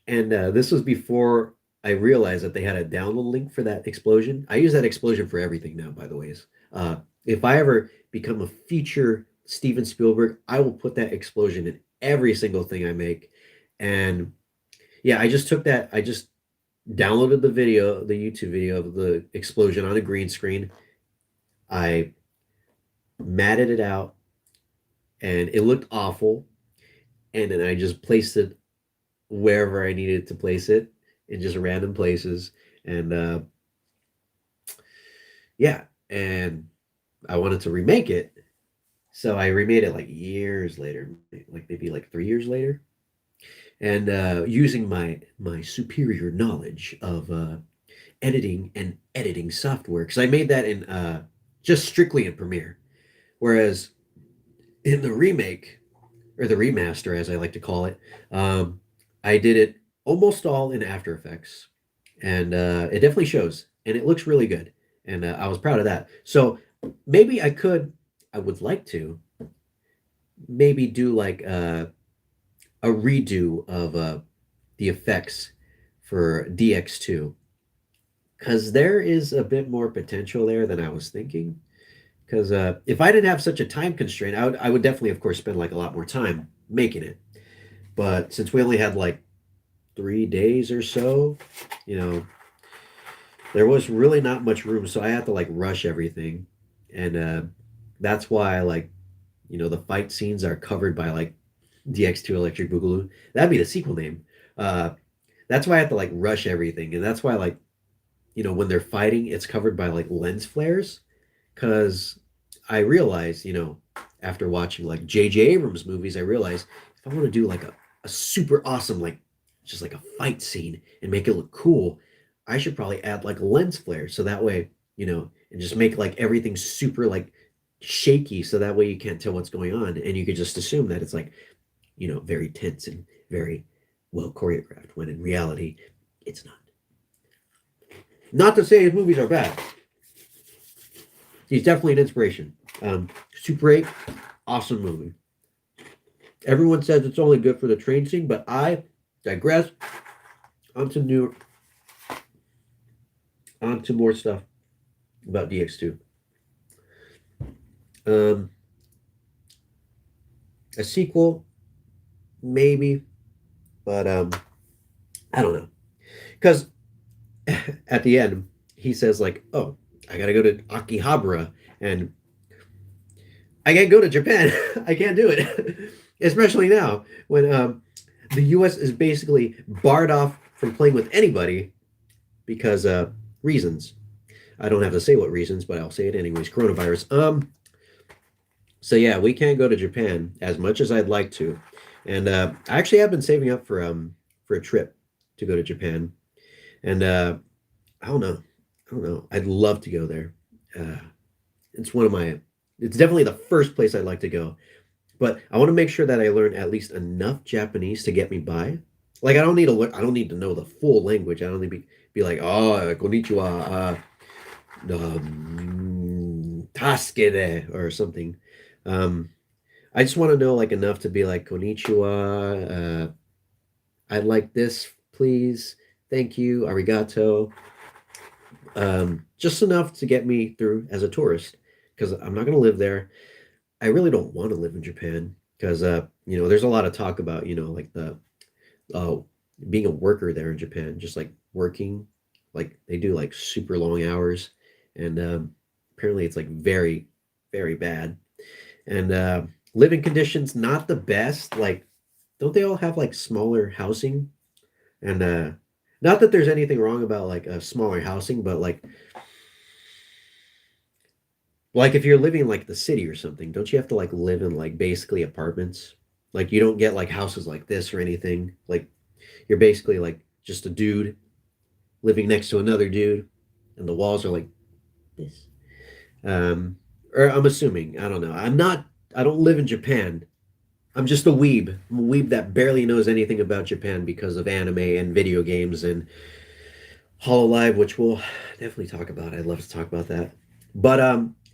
A: And this was before I realized that they had a download link for that explosion. I use that explosion for everything now, by the ways. If I ever become a feature Steven Spielberg, I will put that explosion in every single thing I make. And yeah, I just downloaded the video, the YouTube video of the explosion on a green screen. I matted it out and it looked awful. And then I just placed it wherever I needed to place it in just random places. And yeah, and I wanted to remake it. So I remade it like years later, like maybe like 3 years later. And using my superior knowledge of editing and editing software, because I made that in just strictly in Premiere. Whereas in the remake, or the remaster, as I like to call it, I did it almost all in After Effects, and it definitely shows, and it looks really good, and I was proud of that. So maybe I would like to maybe do like a redo of the effects for DX2 because there is a bit more potential there than I was thinking. Because if I didn't have such a time constraint, I would definitely, of course, spend like a lot more time making it. But since we only had like 3 days or so, you know, there was really not much room. So I had to like rush everything. And that's why, like, the fight scenes are covered by like DX2 Electric Boogaloo. That'd be the sequel name. Uh, that's why I have to like rush everything. And that's why, like, when they're fighting, it's covered by like lens flares. Because I realized, after watching like J.J. Abrams movies, I realized if I want to do like a super awesome, like just like a fight scene and make it look cool, I should probably add like a lens flare. So that way, and just make like everything super like shaky. So that way you can't tell what's going on. And you could just assume that it's like, very tense and very well choreographed when in reality, it's not. Not to say his movies are bad. He's definitely an inspiration. Super 8, awesome movie. Everyone says it's only good for the train scene, but I digress. Onto new, onto more stuff about DX2. Um, a sequel, maybe. But I don't know. Because at the end, he says, like, oh, I got to go to Akihabara and I can't go to Japan. I can't do it. Especially now when the US is basically barred off from playing with anybody because reasons. I don't have to say what reasons, but I'll say it anyways. Coronavirus. So yeah, we can't go to Japan as much as I'd like to, and I actually have been saving up for a trip to go to Japan, and I don't know, I don't know. I'd love to go there. Uh, it's one of my. It's definitely the first place I'd like to go, but I want to make sure that I learn at least enough Japanese to get me by. Like I don't need to learn. I don't need to know the full language. I don't need to be like, oh, konnichiwa, tasukede or something. Um, I just want to know like enough to be like konnichiwa. I'd like this, please. Thank you, arigato. Just enough to get me through as a tourist because I'm not going to live there. I really don't want to live in Japan because there's a lot of talk about like the uh, being a worker there in Japan, just like working, like they do like super long hours, and apparently it's like very, very bad, and living conditions not the best. Like, don't they all have like smaller housing? And not that there's anything wrong about like a smaller housing, but like if you're living in like the city or something, don't you have to like live in like basically apartments? Like you don't get like houses like this or anything. Like you're basically like just a dude living next to another dude, and the walls are like this. Um, or I'm assuming. I don't know. I'm not. I don't live in Japan. I'm just a weeb. I'm a weeb that barely knows anything about Japan because of anime and video games and Hololive, which we'll definitely talk about. I'd love to talk about that. But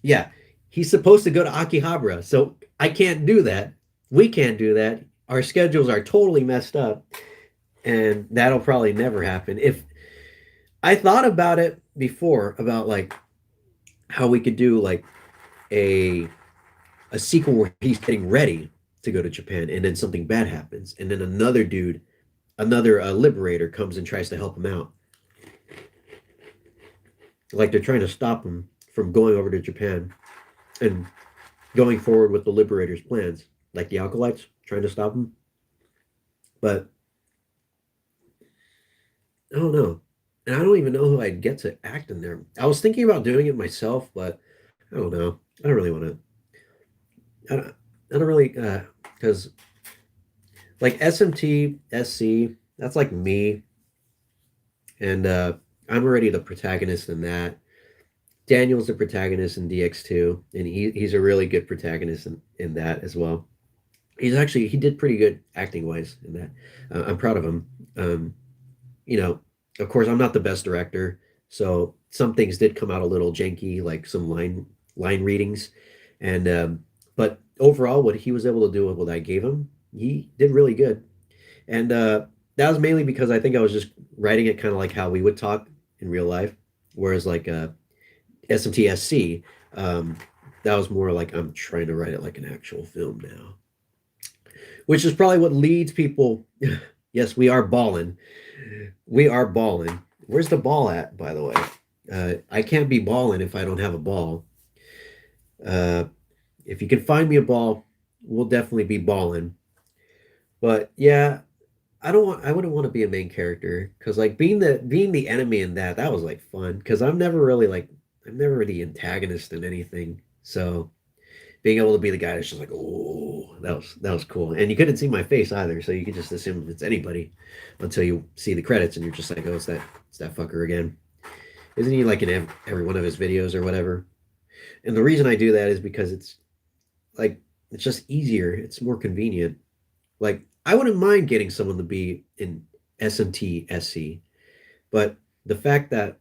A: yeah, he's supposed to go to Akihabara, so I can't do that. We can't do that. Our schedules are totally messed up, and that'll probably never happen. If I thought about it before, about like how we could do like a a sequel where he's getting ready to go to Japan, and then something bad happens, and then another dude, another liberator comes and tries to help him out. Like they're trying to stop him from going over to Japan and going forward with the Liberator's plans, like the Alkalites trying to stop him. But I don't know. And I don't even know who I'd get to act in there. I was thinking about doing it myself, but I don't know. I don't really want to. I don't really, because like SMT, SC, that's like me. And I'm already the protagonist in that. Daniel's the protagonist in DX2, and he's a really good protagonist in that as well. He did pretty good acting wise in that. I'm proud of him. You know, of course, I'm not the best director, so some things did come out a little janky, like some line readings, and but overall, what he was able to do with what I gave him, he did really good. And that was mainly because I think I was just writing it kind of like how we would talk in real life, whereas like SMTSC, that was more like I'm trying to write it like an actual film now, which is probably what leads people. Yes, we are balling. We are balling. Where's the ball at, by the way? I can't be balling if I don't have a ball. Uh, if you can find me a ball, we'll definitely be balling. But yeah, I don't want. I wouldn't want to be a main character because like being the enemy in that was like fun because I'm never the antagonist in anything. So being able to be the guy that's just like, oh, that was cool. And you couldn't see my face either, so you could just assume it's anybody until you see the credits and you're just like, oh, it's that fucker again. Isn't he like in every one of his videos or whatever? And the reason I do that is because like it's just easier. It's more convenient. Like I wouldn't mind getting someone to be in SMT SC, but the fact that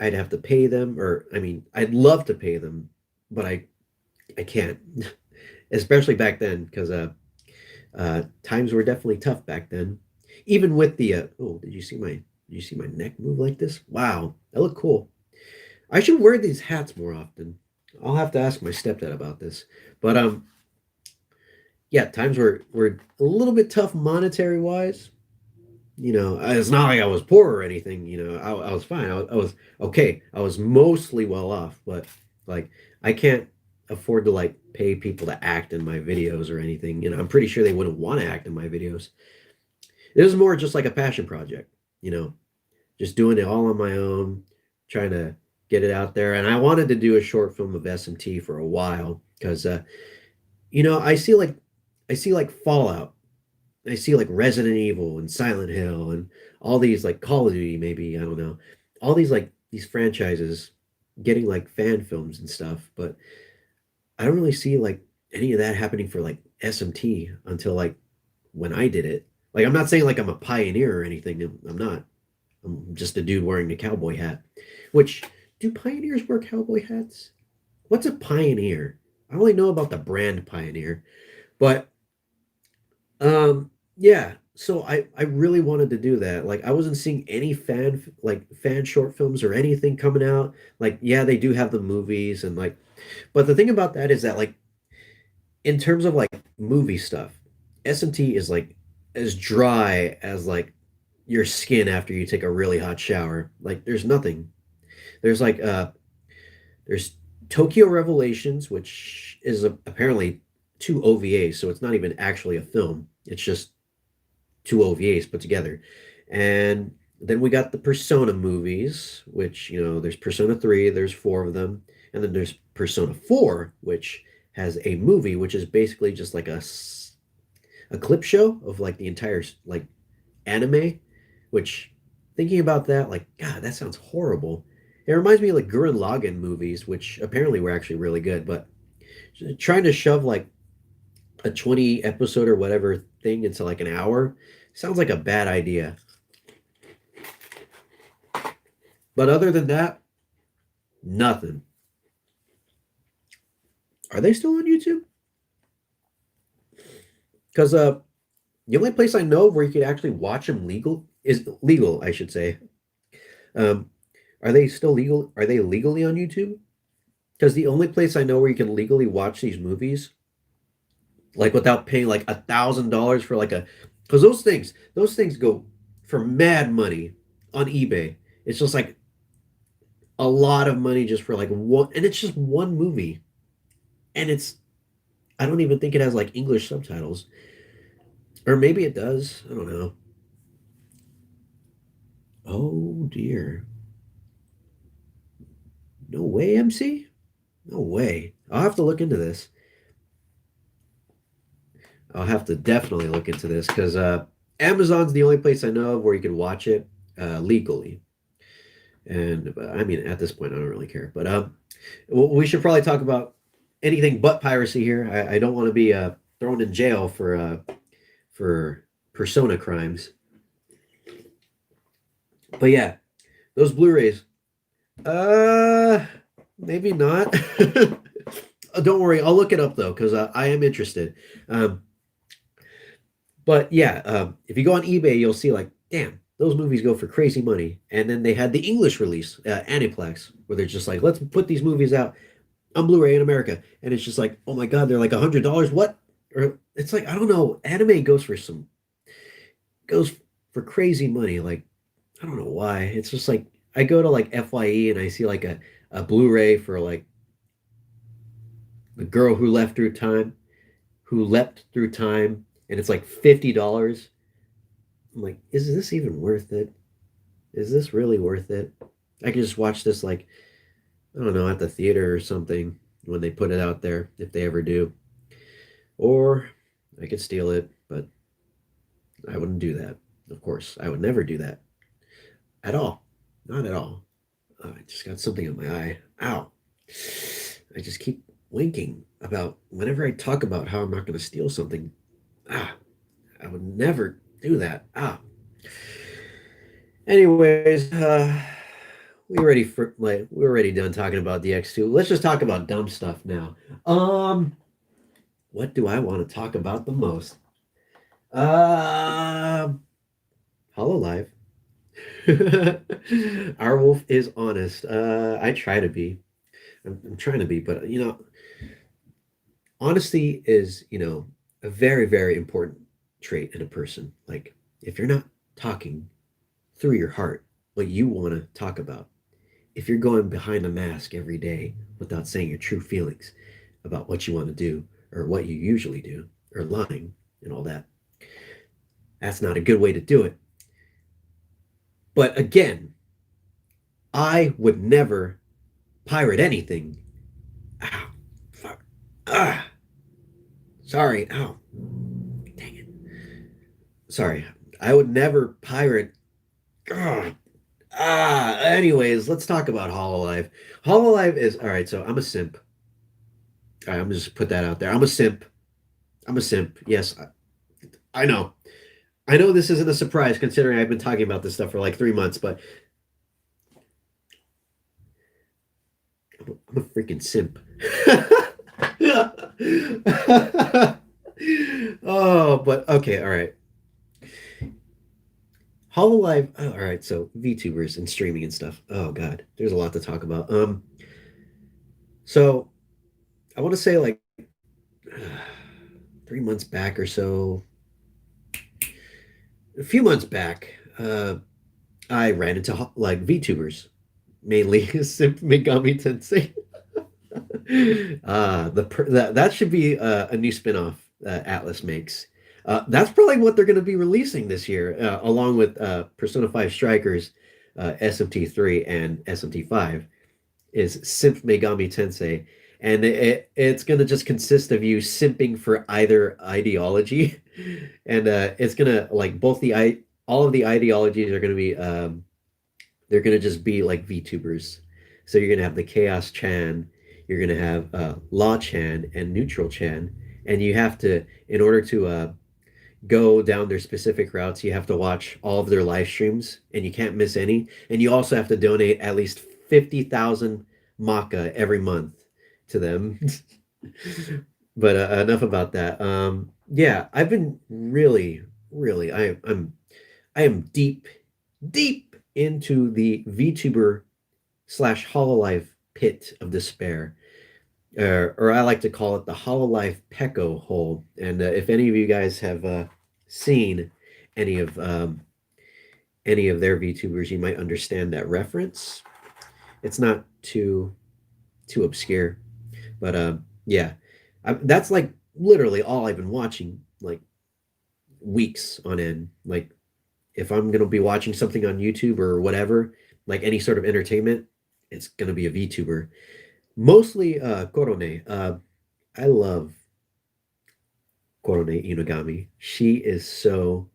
A: I'd have to pay them, or I mean, I'd love to pay them, but I can't, especially back then because times were definitely tough back then. Even with the oh, did you see my neck move like this? Wow, that looked cool. I should wear these hats more often. I'll have to ask my stepdad about this. But yeah, times were a little bit tough monetary wise, It's not like I was poor or anything. I was fine. I was okay. I was mostly well off, but like I can't afford to like pay people to act in my videos or anything. I'm pretty sure they wouldn't want to act in my videos. It was more just like a passion project, you know, just doing it all on my own, trying to get it out there. And I wanted to do a short film of SMT for a while because, I see like Fallout. I see like Resident Evil and Silent Hill and all these like Call of Duty, maybe, I don't know, all these franchises getting like fan films and stuff. But I don't really see like any of that happening for like SMT until like when I did it. Like, I'm not saying like I'm a pioneer or anything. I'm not. I'm just a dude wearing a cowboy hat. Which, do pioneers wear cowboy hats? What's a pioneer? I only know about the brand Pioneer. But yeah, so I really wanted to do that. Like, I wasn't seeing any fan short films or anything coming out. Like, yeah, they do have the movies and like, but the thing about that is that like in terms of like movie stuff, SMT is like as dry as like your skin after you take a really hot shower. Like, there's nothing. There's like there's Tokyo Revelations, which is apparently two OVAs, so it's not even actually a film. It's just two OVAs put together. And then we got the Persona movies, which, there's Persona 3, there's four of them. And then there's Persona 4, which has a movie, which is basically just like a clip show of like the entire like anime, which thinking about that, like, God, that sounds horrible. It reminds me of like Gurren Lagann movies, which apparently were actually really good, but trying to shove like a 20 episode or whatever thing into like an hour sounds like a bad idea. But other than that, nothing. Are they still on YouTube? Because the only place I know where you could actually watch them legal, I should say. Um, are they still legal? Are they legally on YouTube? Because the only place I know where you can legally watch these movies, like without paying like $1,000 for like because those things go for mad money on eBay. It's just like a lot of money just for like one, and it's just one movie, and I don't even think it has like English subtitles, or maybe it does. I don't know. Oh dear, no way, MC, no way. I'll have to look into this. I'll have to definitely look into this because Amazon's the only place I know of where you can watch it legally. And I mean, at this point, I don't really care. But we should probably talk about anything but piracy here. I don't want to be thrown in jail for persona crimes. But yeah, those Blu-rays. Uh, maybe not. Don't worry, I'll look it up though because I am interested. Um, but yeah, if you go on eBay, you'll see like, damn, those movies go for crazy money. And then they had the English release, Aniplex, where they're just like, let's put these movies out on Blu-ray in America, and it's just like, oh my God, they're like $100. What? Or it's like, I don't know. Anime goes for crazy money. Like, I don't know why. It's just like I go to like FYE and I see like a Blu-ray for like the girl who leapt through time, and it's like $50. I'm like, is this even worth it? Is this really worth it? I can just watch this like, I don't know, at the theater or something when they put it out there, if they ever do. Or I could steal it, but I wouldn't do that. Of course, I would never do that at all. Not at all. I just got something in my eye. Ow. I just keep winking about whenever I talk about how I'm not going to steal something. Ah, I would never do that. Ah. Anyways, we're already done talking about Dx2. Let's just talk about dumb stuff now. What do I want to talk about the most? Um, Hololive. Our wolf is honest. I try to be. I'm trying to be, but honesty is, a very, very important trait in a person. Like, if you're not talking through your heart what you want to talk about, if you're going behind a mask every day without saying your true feelings about what you want to do or what you usually do or lying and all that, that's not a good way to do it. But again, I would never pirate anything. Ow, fuck. Ah, sorry. Ow, dang it. Sorry. I would never pirate. Ugh. Anyways, let's talk about Hololive. Hololive is all right. So I'm a simp. All right, I'm just put that out there. I'm a simp. I'm a simp. Yes, I know. I know this isn't a surprise considering I've been talking about this stuff for like 3 months, but I'm a freaking simp. Oh, but okay, all right. Hololive, oh, all right, so VTubers and streaming and stuff. Oh God, there's a lot to talk about. So I want to say like 3 months back or so, a few months back, I ran into like VTubers, mainly Simp Megami Tensei. That should be a new spinoff Atlas makes. That's probably what they're going to be releasing this year, along with Persona 5 Strikers, SMT3 and SMT5, is Simp Megami Tensei. And it's going to just consist of you simping for either ideology. And it's going to, like, all of the ideologies are going to be, they're going to just be like VTubers. So you're going to have the Chaos Chan, you're going to have Law Chan and Neutral Chan. And you have to, in order to go down their specific routes, you have to watch all of their live streams and you can't miss any. And you also have to donate at least 50,000 Maka every month to them. But enough about that. Yeah, I've been really, I am deep into the VTuber slash Hololive pit of despair. Or I like to call it the Hololive Pecco hole. And if any of you guys have seen any of um, any of their VTubers, you might understand that reference. It's not too obscure, but yeah, that's like literally all I've been watching, like weeks on end. Like if I'm gonna be watching something on YouTube or whatever, like any sort of entertainment, it's gonna be a VTuber. Mostly Korone. I love Korone Inugami. She is so.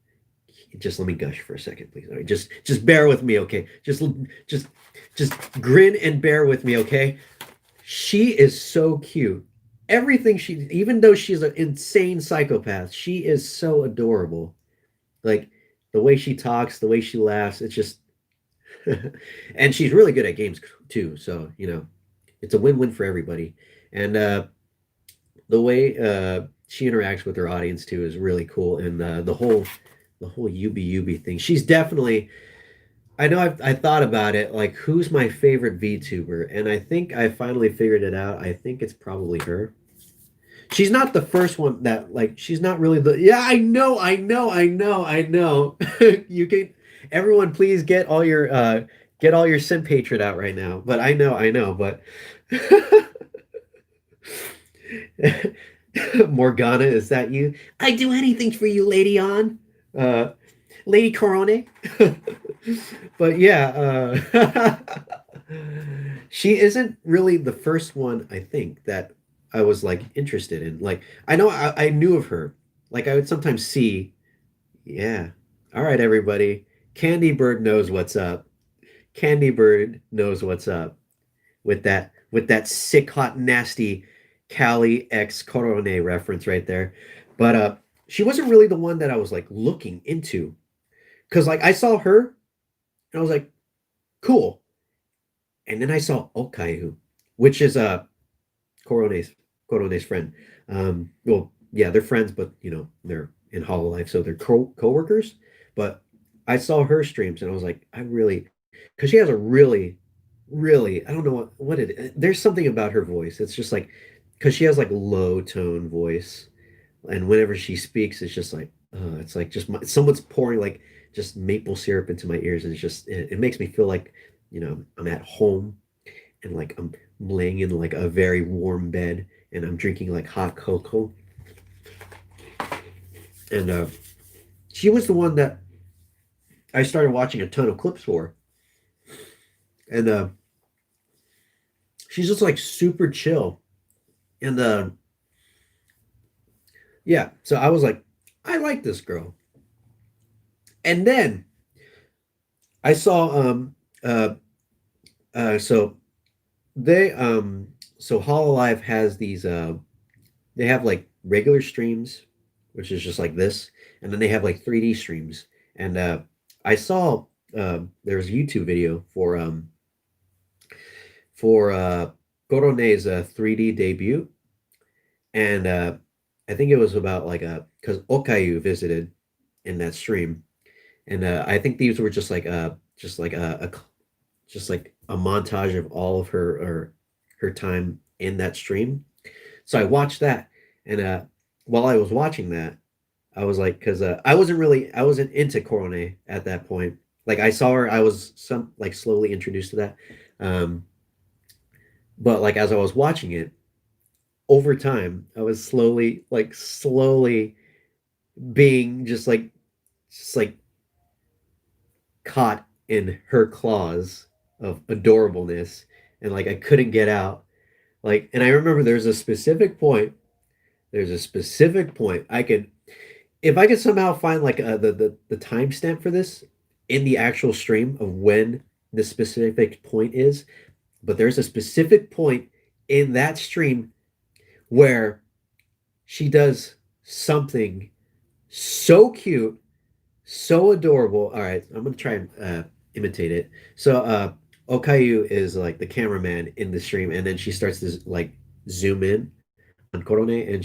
A: Just let me gush for a second, please. All right, just bear with me, okay? Just just grin and bear with me, okay? She is so cute. Everything she, even though she's an insane psychopath, she is so adorable. Like the way she talks, the way she laughs, it's just, and she's really good at games too. So it's a win-win for everybody. And the way she interacts with her audience too is really cool. And the whole Yubi Yubi thing. She's definitely. I know I thought about it. Like, who's my favorite VTuber? And I think I finally figured it out. I think it's probably her. She's not the first one that like. She's not really the. Yeah, I know. You can. Everyone, please get all your simp hatred out right now. But I know. But Morgana, is that you? I do anything for you, Lady On. Uh, Lady Corone. But yeah, she isn't really the first one, I think, that I was like interested in. Like, I know I knew of her. Like, I would sometimes see, yeah, all right, everybody. Candy Bird knows what's up. Candy Bird knows what's up with that sick, hot, nasty Cali X Corone reference right there. But she wasn't really the one that I was like looking into. Because like I saw her and I was like, cool. And then I saw Okayu, which is Corone's Corone's friend. Well, yeah, they're friends, but they're in Hololive, so they're co-workers. But I saw her streams and I was like, I really, because she has a really, I don't know what there's something about her voice. It's just like, because she has like low tone voice, and whenever she speaks, it's just like, it's like just someone's pouring like just maple syrup into my ears, and it makes me feel like, I'm at home, and like I'm laying in like a very warm bed, and I'm drinking like hot cocoa. And she was the one that I started watching a ton of clips for. And she's just like super chill. And yeah, so I was like, I like this girl. And then I saw uh so they so Hololive has these they have like regular streams, which is just like this, and then they have like 3D streams. And I saw there was a YouTube video for Korone's 3D debut, and I think it was about like a because Okayu visited in that stream, and I think these were just like just like a montage of all of her time in that stream. So I watched that, and while I was watching that, I was like, because I wasn't into Korone at that point. Like I saw her, I was some like slowly introduced to that, um, but like as I was watching it over time, I was slowly being just like caught in her claws of adorableness, and like I couldn't get out. Like, and I remember there's a specific point I could, if I could somehow find like the timestamp for this in the actual stream of when the specific point is, but there's a specific point in that stream where she does something so cute, so adorable. All right, I'm gonna try and imitate it. So Okayu is like the cameraman in the stream, and then she starts to like zoom in on Korone, and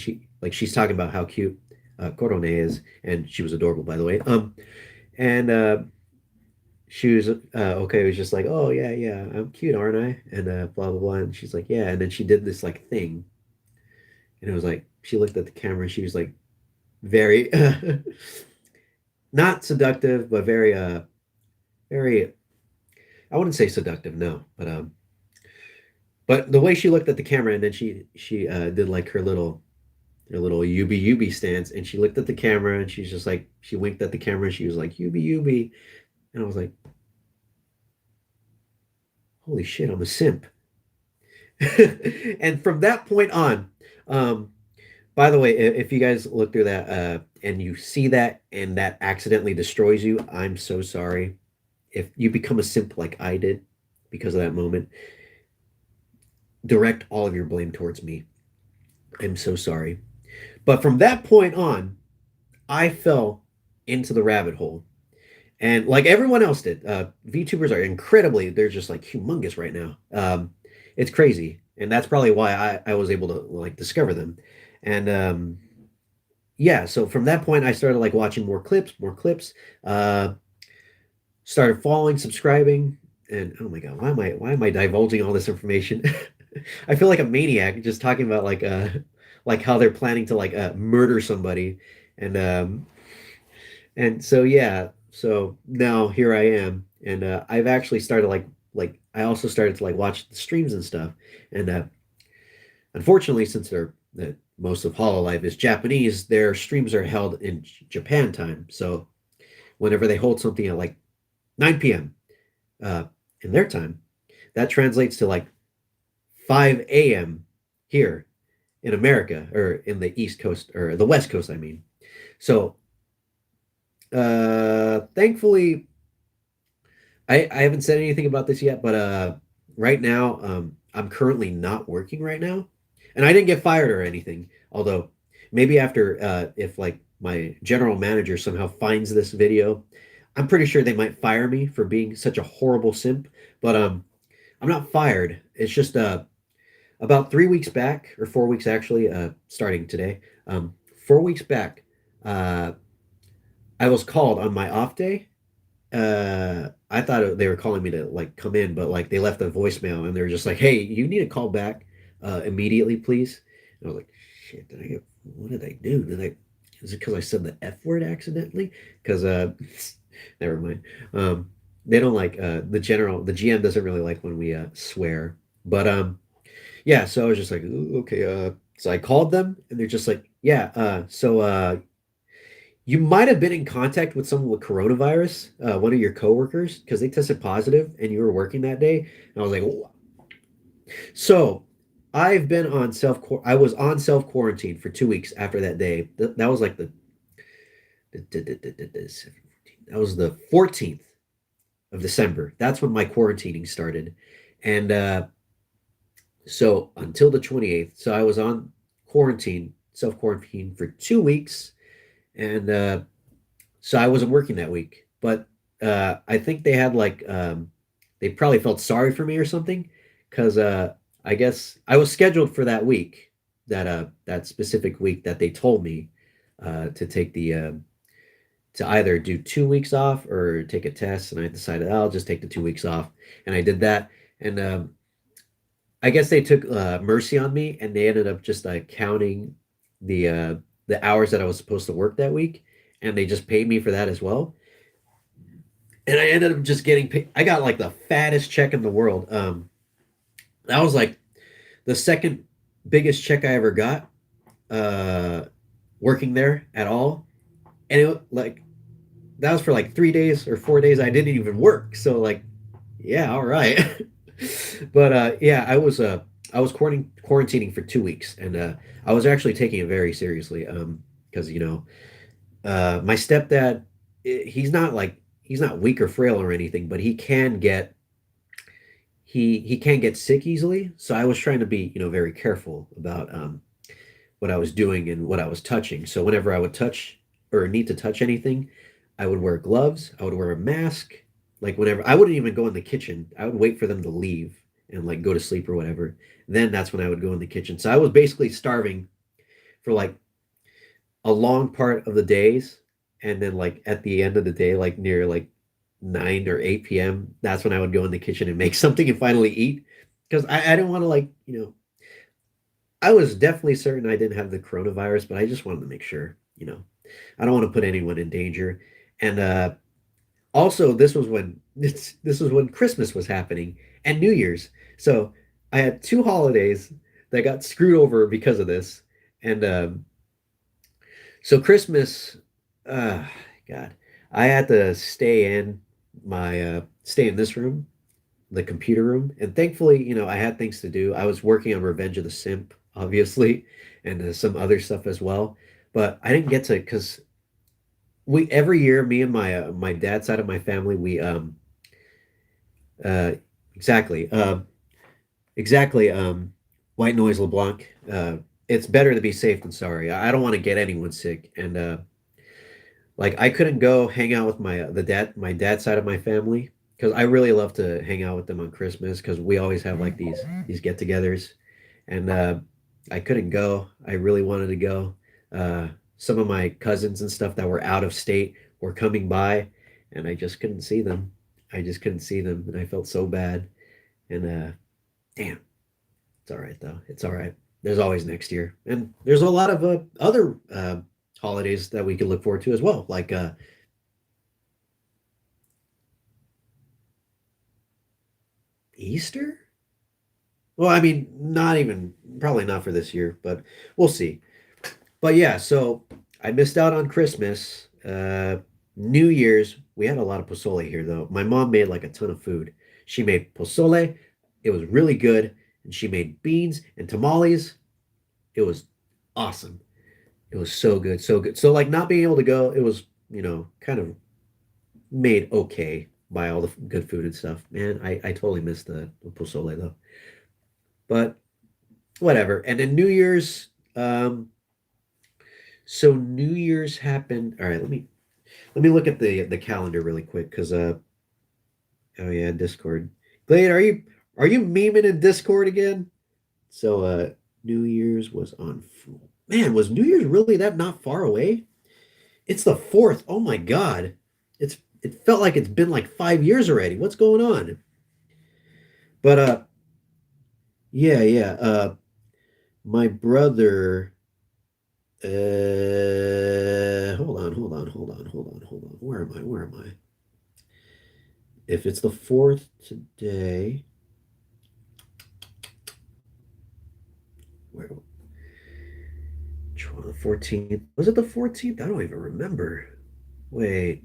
A: she's talking about how cute Korone is, and she was adorable, by the way. And she was okay. It was just like, oh yeah, yeah, I'm cute, aren't I? And blah blah blah. And she's like, yeah. And then she did this like thing, and it was like she looked at the camera, and she was like very not seductive, but very. I wouldn't say seductive, no, but the way she looked at the camera, and then she did like her little Yubi Yubi stance, and she looked at the camera, and she's just like she winked at the camera, and she was like Yubi Yubi, and I was like, holy shit, I'm a simp. And from that point on, um, by the way, if you guys look through that and you see that and that accidentally destroys you, I'm so sorry. If you become a simp like I did because of that moment, direct all of your blame towards me. I'm so sorry. But from that point on, I fell into the rabbit hole. And like everyone else did, VTubers are incredibly, they're just like humongous right now. It's crazy. And that's probably why I was able to like discover them. And yeah, so from that point, I started like watching more clips, uh, started following, subscribing, and oh my God, why am I divulging all this information? I feel like a maniac just talking about like how they're planning to like murder somebody. And and so yeah, so now here I am, and I've actually started like I also started to like watch the streams and stuff. And unfortunately, since most of Hololive is Japanese, their streams are held in Japan time. So whenever they hold something at like 9 p.m. Uh, in their time, that translates to like 5 a.m. here in America, or in the East Coast, or the West Coast, I mean. So thankfully, I haven't said anything about this yet, but right now, I'm currently not working right now, and I didn't get fired or anything. Although maybe after, if like my general manager somehow finds this video, I'm pretty sure they might fire me for being such a horrible simp. But I'm not fired. It's just about 3 weeks back, or 4 weeks actually, starting today. 4 weeks back, uh, I was called on my off day. I thought they were calling me to like come in, but like they left a voicemail, and they were just like, "Hey, you need to call back immediately, please." And I was like, "Shit, did I get? What did I do? Did I? Is it because I said the F word accidentally?" Because Never mind. Um, they don't like the GM doesn't really like when we swear. But yeah, so I was just like, "Ooh, okay, so I called them and they're just like, yeah, you might have been in contact with someone with coronavirus, one of your coworkers, because they tested positive and you were working that day. And I was like, "Wha-" So I was on self quarantine for 2 weeks after that day. That was like that was the 14th of December. That's when my quarantining started. And so until the 28th, so I was on self quarantine for 2 weeks. And so I wasn't working that week. But I think they had they probably felt sorry for me or something because I guess I was scheduled for that week, that specific week that they told me to take to either do 2 weeks off or take a test, and I decided I'll just take the 2 weeks off, and I did that, and I guess they took mercy on me, and they ended up just counting the hours that I was supposed to work that week, and they just paid me for that as well, and I ended up just getting paid. I got like the fattest check in the world. That was like the second biggest check I ever got uh, working there at all, and like that was for like 3 days or 4 days I didn't even work. So like, yeah, all right. But yeah, I was quarantining for 2 weeks, and I was actually taking it very seriously. Because my stepdad, he's not weak or frail or anything, but he can get sick easily. So I was trying to be very careful about what I was doing and what I was touching. So whenever I would touch or need to touch anything, I would wear gloves, I would wear a mask. Like whenever I wouldn't even go in the kitchen, I would wait for them to leave and like go to sleep or whatever. Then that's when I would go in the kitchen. So I was basically starving for like a long part of the days. And then like at the end of the day, like near like 9 or 8 p.m., that's when I would go in the kitchen and make something and finally eat. Because I didn't want to I was definitely certain I didn't have the coronavirus, but I just wanted to make sure. I don't want to put anyone in danger. And also, this was when Christmas was happening and New Year's. So I had two holidays that got screwed over because of this. And so Christmas, uh, God, I had to stay in this room, the computer room, and thankfully, I had things to do. I was working on Revenge of the Simp, obviously, and some other stuff as well. But I didn't get to because we every year, me and my dad's side of my family, we uh exactly exactly white noise LeBlanc. It's better to be safe than sorry. I don't want to get anyone sick, and like I couldn't go hang out with my dad's side of my family because I really love to hang out with them on Christmas because we always have like these get-togethers, and I couldn't go. I really wanted to go. Some of my cousins and stuff that were out of state were coming by, and I just couldn't see them. I just couldn't see them, and I felt so bad. And damn, it's all right though. It's all right. There's always next year, and there's a lot of other holidays that we can look forward to as well, like Easter. Well, I mean, not even probably not for this year, but we'll see. But yeah, so I missed out on Christmas. New Year's, we had a lot of pozole here though. My mom made like a ton of food. She made pozole. It was really good, and she made beans and tamales. It was awesome. It was so good, so good. So like not being able to go, it was, kind of made okay by all the good food and stuff. Man, I totally missed the pozole though. But whatever. And then New Year's, so New Year's happened. All right, let me look at the calendar really quick because oh yeah, Discord. Glade, are you memeing in Discord again? So New Year's was on man, was New Year's really that not far away? It's the fourth. Oh my God. It felt like it's been like 5 years already. What's going on? But yeah, yeah. My brother hold on. Where am I? If it's the 4th today, where, the 14th? Was it the 14th? I don't even remember. Wait,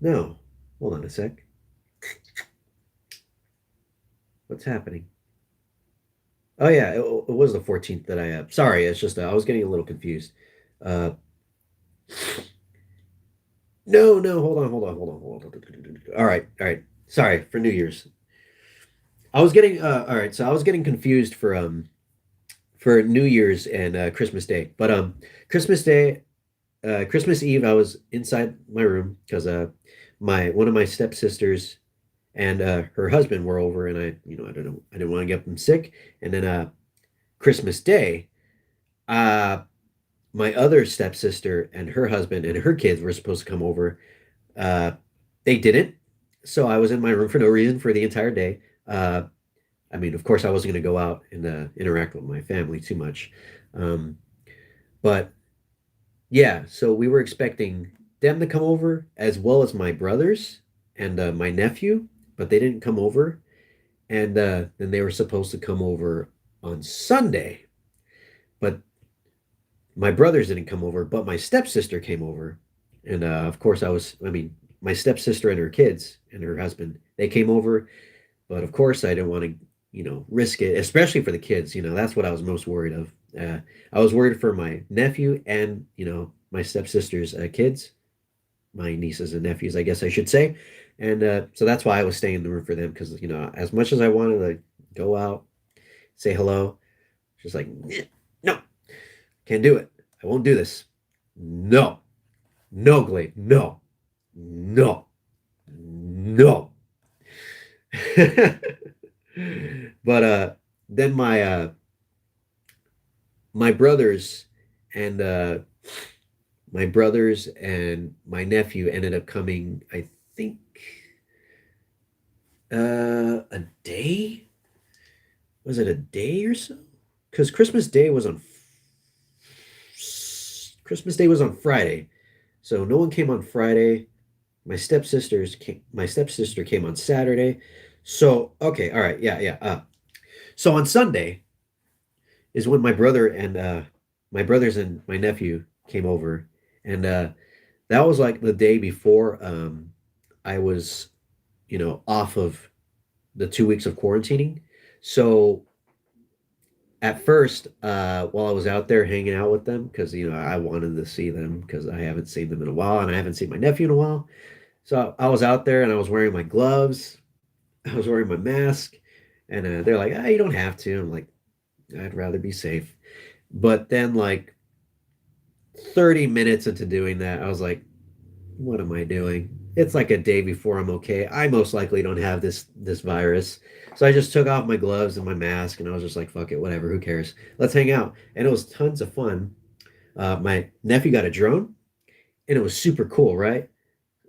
A: no. Hold on a sec. What's happening? Oh yeah, it was the 14th that I sorry, it's just I was getting a little confused. Uh no, no, hold on. All right. Sorry, for New Year's. I was getting all right, so I was getting confused for New Year's and Christmas Day. But Christmas Day, Christmas Eve I was inside my room because my one of my stepsisters and her husband were over, and I don't know, I didn't want to get them sick. And then Christmas Day, uh my other stepsister and her husband and her kids were supposed to come over. Uh, they didn't. So I was in my room for no reason for the entire day. I mean, of course, I wasn't going to go out and interact with my family too much. Um, but yeah, so we were expecting them to come over as well as my brothers and my nephew, but they didn't come over. And then they were supposed to come over on Sunday, but my brothers didn't come over, but my stepsister came over. And of course, I mean, my stepsister and her kids and her husband, they came over. But of course, I didn't want to, risk it, especially for the kids. That's what I was most worried of. I was worried for my nephew and, my stepsister's kids, my nieces and nephews, I guess I should say. And so that's why I was staying in the room for them because, as much as I wanted to go out, say hello, just like, no, can't do it. I won't do this. No, no, Glade. No, no, no. But then my brothers and my brothers and my nephew ended up coming, I think, a day. Was it a day or so? Because Christmas Day was on Friday, so no one came on Friday. My stepsister came on Saturday. So okay, all right, yeah, yeah. So on Sunday is when my brothers and my nephew came over, and that was like the day before I was, off of the 2 weeks of quarantining. So at first, while I was out there hanging out with them, because I wanted to see them because I haven't seen them in a while, and I haven't seen my nephew in a while. So I was out there and I was wearing my gloves, I was wearing my mask, and they're like, "Ah, you don't have to." I'm like, "I'd rather be safe." But then, like 30 minutes into doing that, I was like, "What am I doing? It's like a day before I'm okay. I most likely don't have this virus." So I just took off my gloves and my mask, and I was just like, "Fuck it, whatever. Who cares? Let's hang out." And it was tons of fun. My nephew got a drone, and it was super cool, right?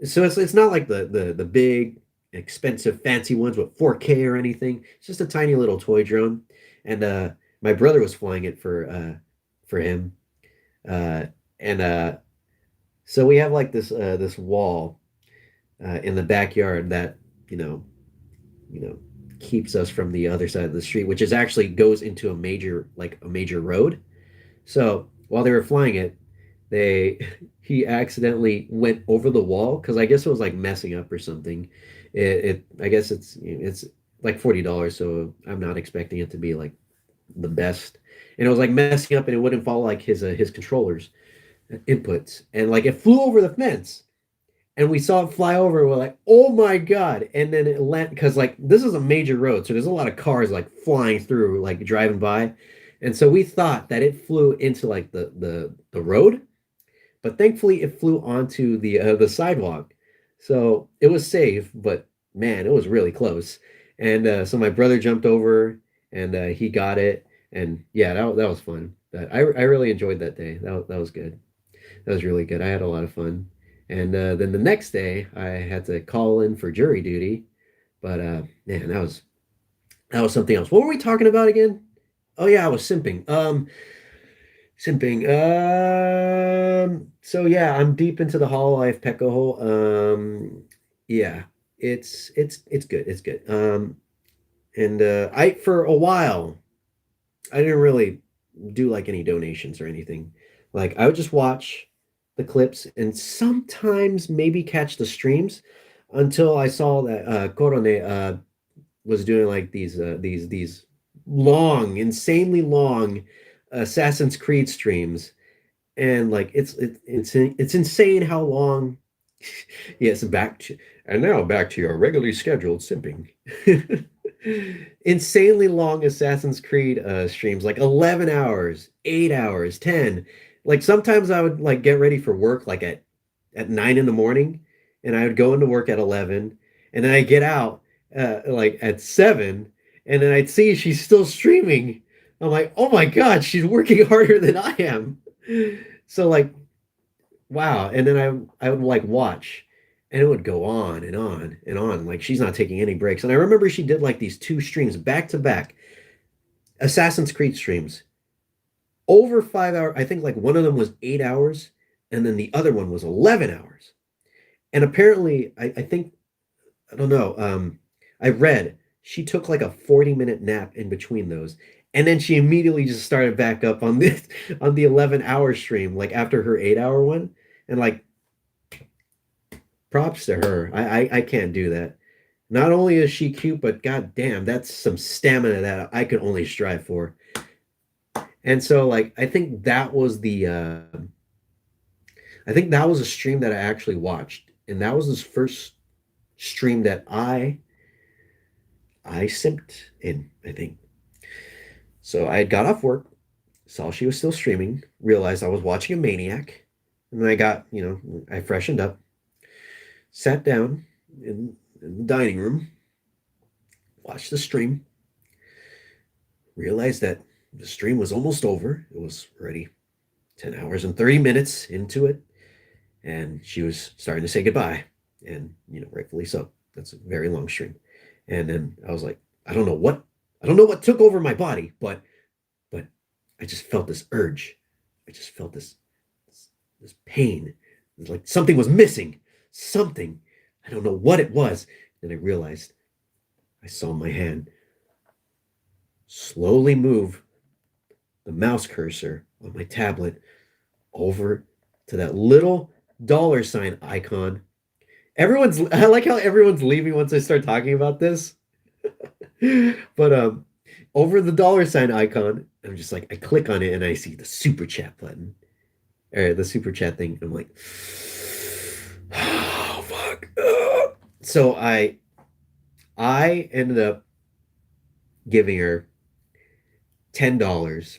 A: So it's not like the big expensive fancy ones with 4K or anything. It's just a tiny little toy drone, and my brother was flying it for him, uh, and so we have like this wall in the backyard that you know you know keeps us from the other side of the street, which is actually goes into a major road. So while they were flying it, they he accidentally went over the wall because I guess it was like messing up or something. It I guess it's like $40, so I'm not expecting it to be like the best. And it was like messing up, and it wouldn't follow like his controllers inputs, and like it flew over the fence. And we saw it fly over. We're like, "Oh my god!" And then it landed because like this is a major road, so there's a lot of cars like flying through, like driving by, and so we thought that it flew into like the road, but thankfully it flew onto the sidewalk, so it was safe. But man, it was really close. And so my brother jumped over and he got it, and yeah, that was fun. I really enjoyed that day. That was good. That was really good. I had a lot of fun. And then the next day, I had to call in for jury duty. But man, that was something else. What were we talking about again? Oh yeah, I was simping. Simping. So yeah, I'm deep into the Hololive Pecco hole. Yeah, it's good. It's good. And I for a while I didn't really do like any donations or anything. Like I would just watch the clips and sometimes maybe catch the streams until I saw that Korone was doing like these long, insanely long Assassin's Creed streams, and like it's insane how long. Yes, back to and now back to your regularly scheduled simping. Insanely long Assassin's Creed streams, like 11 hours, 8 hours, 10. Like sometimes I would like get ready for work like at 9 in the morning, and I would go into work at 11, and then I get out like at 7, and then I'd see she's still streaming. I'm like, "Oh my God, she's working harder than I am." So like, wow. And then I would like watch, and it would go on and on and on. Like she's not taking any breaks. And I remember she did like these two streams back to back, Assassin's Creed streams, over 5 hours. I think like one of them was 8 hours, and then the other one was 11 hours. And apparently, I think, I don't know, I read she took like a 40-minute nap in between those. And then she immediately just started back up on this on the 11-hour stream, like after her 8 hour one. And like props to her. I can't do that. Not only is she cute, but god damn, that's some stamina that I could only strive for. And so like I think that was a stream that I actually watched. And that was his first stream that I simped in, I think. So I had got off work, saw she was still streaming, realized I was watching a maniac, and then I got, I freshened up, sat down in the dining room, watched the stream, realized that the stream was almost over. It was already 10 hours and 30 minutes into it, and she was starting to say goodbye. And, rightfully so. That's a very long stream. And then I was like, I don't know what took over my body, but I just felt this urge. I just felt this pain. It was like something was missing. Something. I don't know what it was. And I realized I saw my hand slowly move the mouse cursor on my tablet over to that little dollar sign icon. I like how everyone's leaving once I start talking about this. But over the dollar sign icon, I'm just like I click on it and I see the super chat button or the super chat thing. I'm like, oh fuck. So I ended up giving her $10.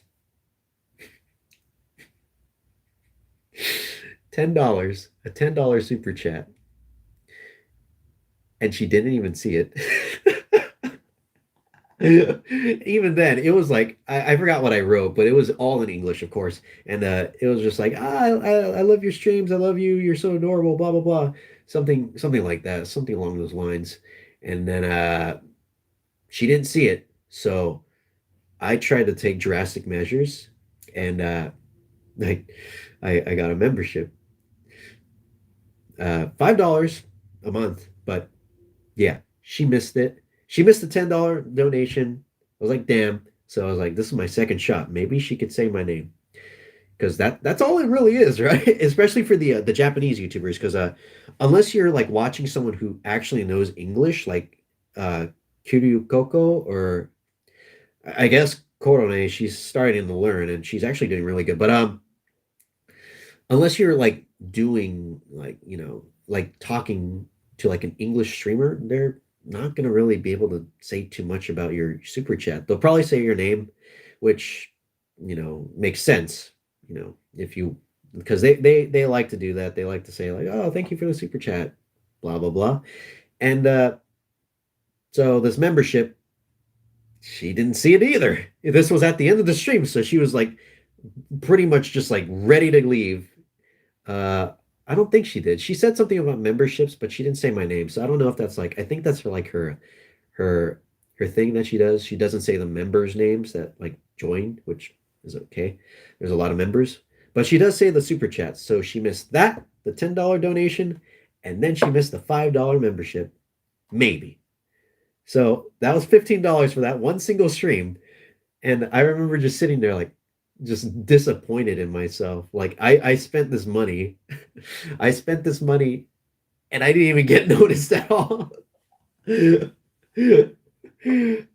A: $10, a $10 super chat. And she didn't even see it. Even then, it was like I forgot what I wrote, but it was all in English, of course. And it was just like, I love your streams, I love you, you're so adorable, blah blah blah, something like that, something along those lines. And then she didn't see it, so I tried to take drastic measures, and I I got a membership, $5 a month, but yeah, she missed it. She missed the $10 donation. I was like, damn. So I was like, this is my second shot. Maybe she could say my name because that's all it really is, right? Especially for the Japanese YouTubers, because unless you're like watching someone who actually knows English, like Kiryu Koko or I guess Korone, she's starting to learn and she's actually doing really good. But unless you're like doing like like talking to like an English streamer, they're not going to really be able to say too much about your super chat. They'll probably say your name, which makes sense. If you because they like to do that. They like to say like, oh, thank you for the super chat, blah blah blah. And so this membership, she didn't see it either. This was at the end of the stream, so she was like pretty much just like ready to leave. Uh, I don't think she did. She said something about memberships, but she didn't say my name. So I don't know if that's like I think that's her like her her thing that she does. She doesn't say the members' names that like join, which is okay. There's a lot of members, but she does say the super chats. So she missed that, the $10 donation, And then she missed the $5 membership, maybe. So that was $15 for that one single stream. And I remember just sitting there like just disappointed in myself. Like I spent this money. I spent this money and I didn't even get noticed at all.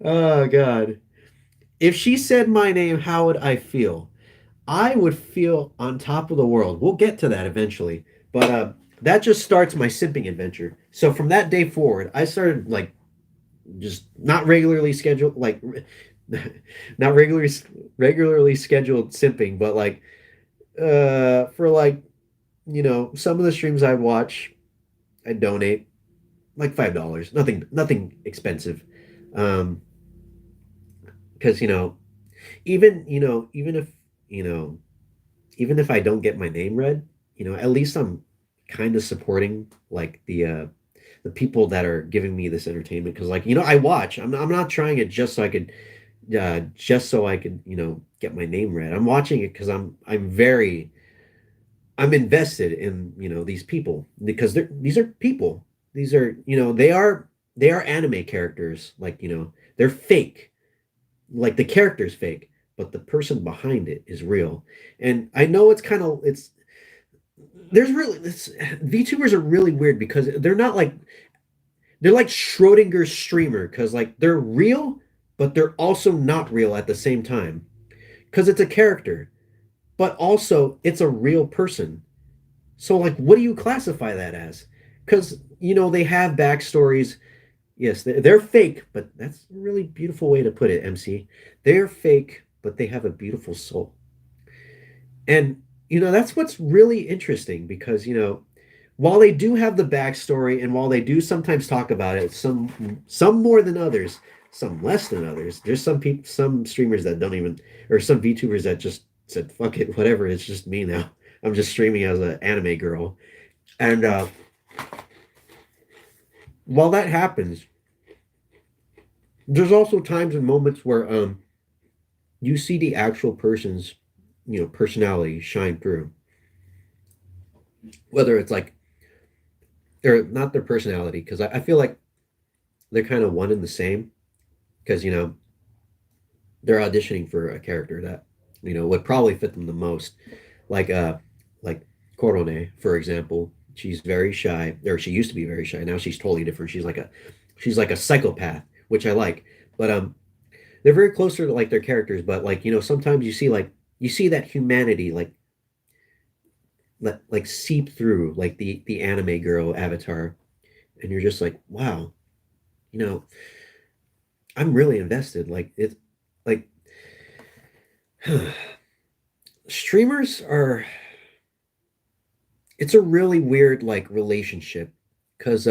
A: Oh God. If she said my name, how would I feel? I would feel on top of the world. We'll get to that eventually. But that just starts my simping adventure. So from that day forward, I started like just not regularly scheduled, like not regularly scheduled simping, but like for like some of the streams I watch, I donate like $5. Nothing expensive. Um, because even if you know even if I don't get my name read, at least I'm kind of supporting like the people that are giving me this entertainment because like I watch. I'm not trying it just so I could get my name read. I'm watching it because I'm invested in these people because these are people. These are they are anime characters. Like they're fake. Like the character's fake, but the person behind it is real. And I know it's there's really VTubers are really weird because they're like Schrodinger's streamer because like they're real, but they're also not real at the same time because it's a character, but also it's a real person. So like, what do you classify that as? Because they have backstories. Yes, they're fake, but that's a really beautiful way to put it, MC. They're fake, but they have a beautiful soul. And that's what's really interesting because while they do have the backstory and while they do sometimes talk about it, some more than others, some less than others. There's some streamers that don't even, or some VTubers that just said, "Fuck it, whatever. It's just me now. I'm just streaming as an anime girl." And while that happens, there's also times and moments where you see the actual person's personality shine through, whether it's like they're not their personality because I feel like they're kind of one and the same because they're auditioning for a character that would probably fit them the most, like like Korone, for example. She's very shy, or she used to be very shy. Now she's totally different. She's like a psychopath, which I like. But they're very close to like their characters, but like sometimes you see that humanity like seep through like the anime girl avatar, and you're just like, wow, you know, I'm really invested. Like it's like streamers are. It's a really weird like relationship because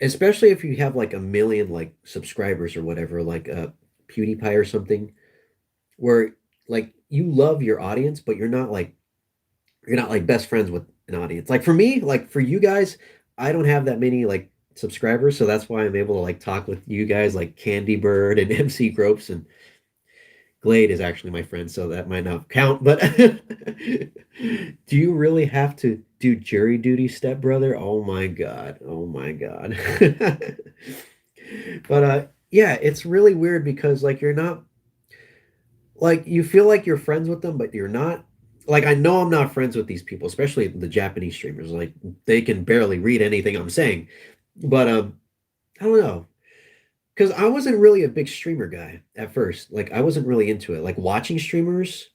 A: especially if you have like a million like subscribers or whatever, like PewDiePie or something, where like you love your audience, but you're not like best friends with an audience. Like for me, like for you guys, I don't have that many like subscribers, so that's why I'm able to like talk with you guys like Candy Bird and MC Gropes, and Glade is actually my friend, so that might not count. But do you really have to do jury duty, stepbrother? Oh my God. Oh my God. But yeah, it's really weird because like you're not like you feel like you're friends with them, but you're not. Like I know I'm not friends with these people, especially the Japanese streamers. Like they can barely read anything I'm saying. But I don't know. Because I wasn't really a big streamer guy at first. Like I wasn't really into it. Like watching streamers,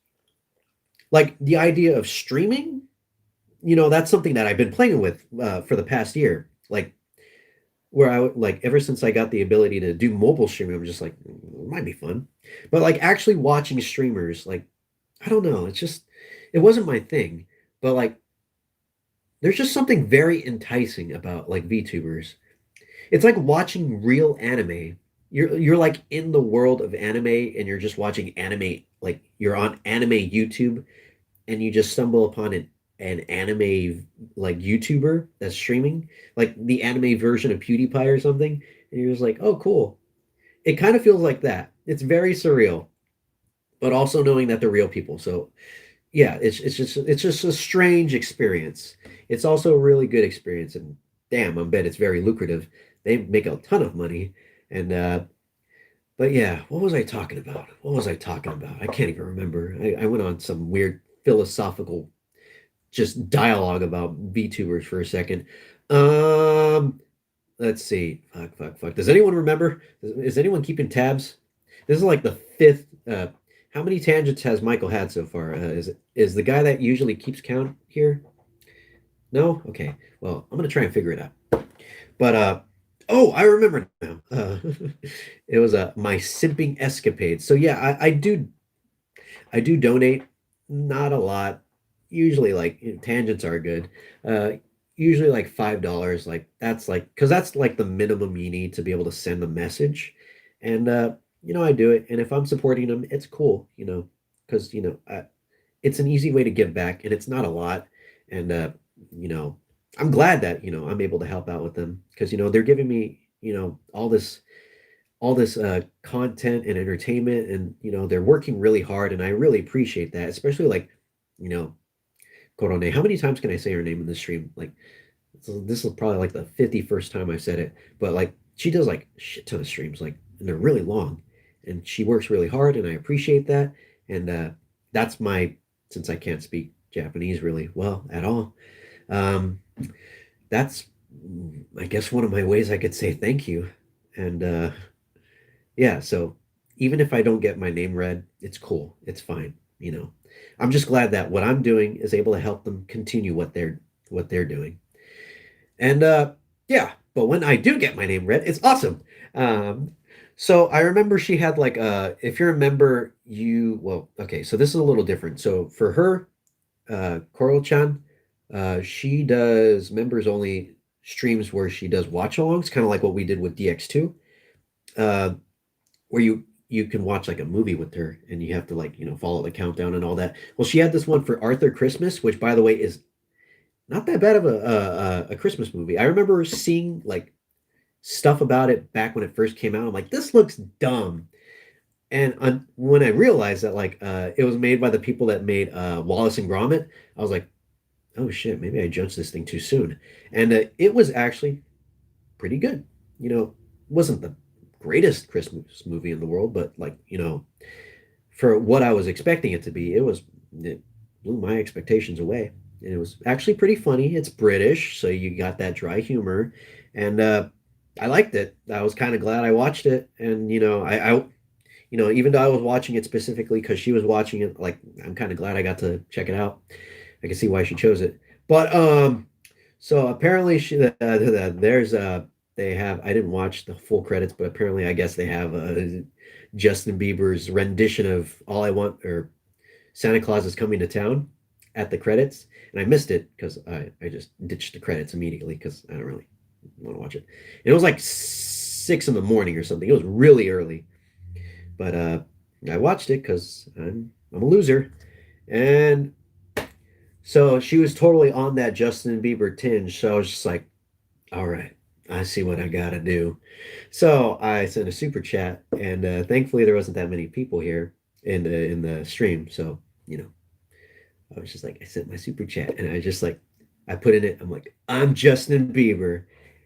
A: like the idea of streaming, that's something that I've been playing with for the past year. Like where like ever since I got the ability to do mobile streaming, I'm just like, it might be fun. But like actually watching streamers, like I don't know, it wasn't my thing. But like there's just something very enticing about like VTubers. It's like watching real anime. You're like in the world of anime and you're just watching anime, like you're on anime YouTube and you just stumble upon an anime like YouTuber that's streaming, like the anime version of PewDiePie or something, and you're just like, oh cool. It kind of feels like that. It's very surreal, but also knowing that they're real people. So, yeah, it's just a strange experience. It's also a really good experience, and damn, I bet it's very lucrative. They make a ton of money, and but yeah, what was I talking about? What was I talking about? I can't even remember. I went on some weird philosophical just dialogue about VTubers for a second. Um, let's see. Fuck. Does anyone remember? Is anyone keeping tabs? This is like the fifth. How many tangents has Michael had so far? Is the guy that usually keeps count here? No? Okay. Well, I'm gonna try and figure it out. But oh, I remember now. It was my simping escapade. So yeah, I do donate, not a lot. Usually, like tangents are good. Uh, Usually like $5. Like that's like because that's like the minimum you need to be able to send a message, and I do it. And if I'm supporting them, it's cool, because it's an easy way to give back, and it's not a lot. And you know, I'm glad that I'm able to help out with them because they're giving me all this content and entertainment, and they're working really hard, and I really appreciate that, especially like you know Korone. How many times can I say her name in this stream? Like, so this is probably like the 51st time I've said it, but like she does like a shit ton of streams, like, and they're really long, and she works really hard, and I appreciate that. And that's my since I can't speak Japanese really well at all. um that's, I guess, one of my ways I could say thank you. And yeah, so even if I don't get my name read, it's cool. It's fine. I'm just glad that what I'm doing is able to help them continue what they're doing. And yeah, but when I do get my name read, it's awesome. Um, so I remember she had like if you remember well, okay, so this is a little different. So for her, Coral-chan, she does members only streams where she does watch alongs, kind of like what we did with DX2. Uh, where you can watch like a movie with her, and you have to like follow the countdown and all that. Well, she had this one for Arthur Christmas, which by the way is not that bad of a Christmas movie. I remember seeing like stuff about it back when it first came out. I'm like, this looks dumb. And when I realized that like it was made by the people that made Wallace and Gromit, I was like, oh shit, maybe I judged this thing too soon. And it was actually pretty good. Wasn't the greatest Christmas movie in the world, but like, for what I was expecting it to be, it blew my expectations away. And it was actually pretty funny. It's British, so you got that dry humor. And I liked it. I was kind of glad I watched it. And even though I was watching it specifically because she was watching it, like I'm kind of glad I got to check it out. I can see why she chose it. But so apparently there's they have, I didn't watch the full credits, but apparently I guess they have Justin Bieber's rendition of All I Want, or Santa Claus is Coming to Town, at the credits, and I missed it because I just ditched the credits immediately because I don't really want to watch it. And it was like 6 in the morning or something. It was really early, but I watched it because I'm a loser. And so she was totally on that Justin Bieber tinge. So I was just like, all right, I see what I gotta do. So I sent a super chat, and thankfully there wasn't that many people here in the stream. So I was just like, I sent my super chat, and I put in it. I'm like, I'm Justin Bieber,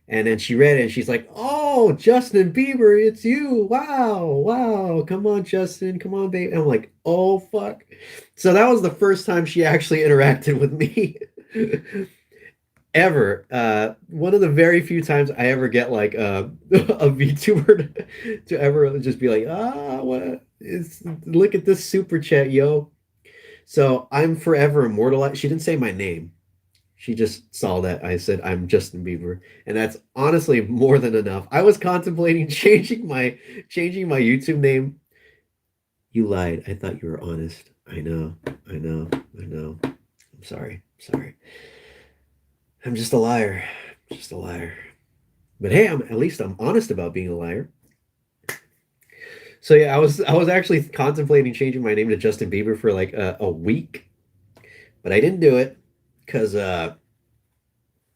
A: and then she read it, and she's like, oh, Justin Bieber, it's you! Wow, wow, come on, Justin, come on, baby. And I'm like, oh fuck. So that was the first time she actually interacted with me. Ever. One of the very few times I ever get like a VTuber to ever just be like, what is, look at this super chat, yo. So I'm forever immortalized. She didn't say my name. She just saw that I said I'm Justin Bieber, and that's honestly more than enough. I was contemplating changing my YouTube name. You lied. I thought you were honest. I know. I know. I know. I'm sorry. Sorry. I'm just a liar. Just a liar. But hey, at least I'm honest about being a liar. So yeah, I was actually contemplating changing my name to Justin Bieber for like a week, but I didn't do it because I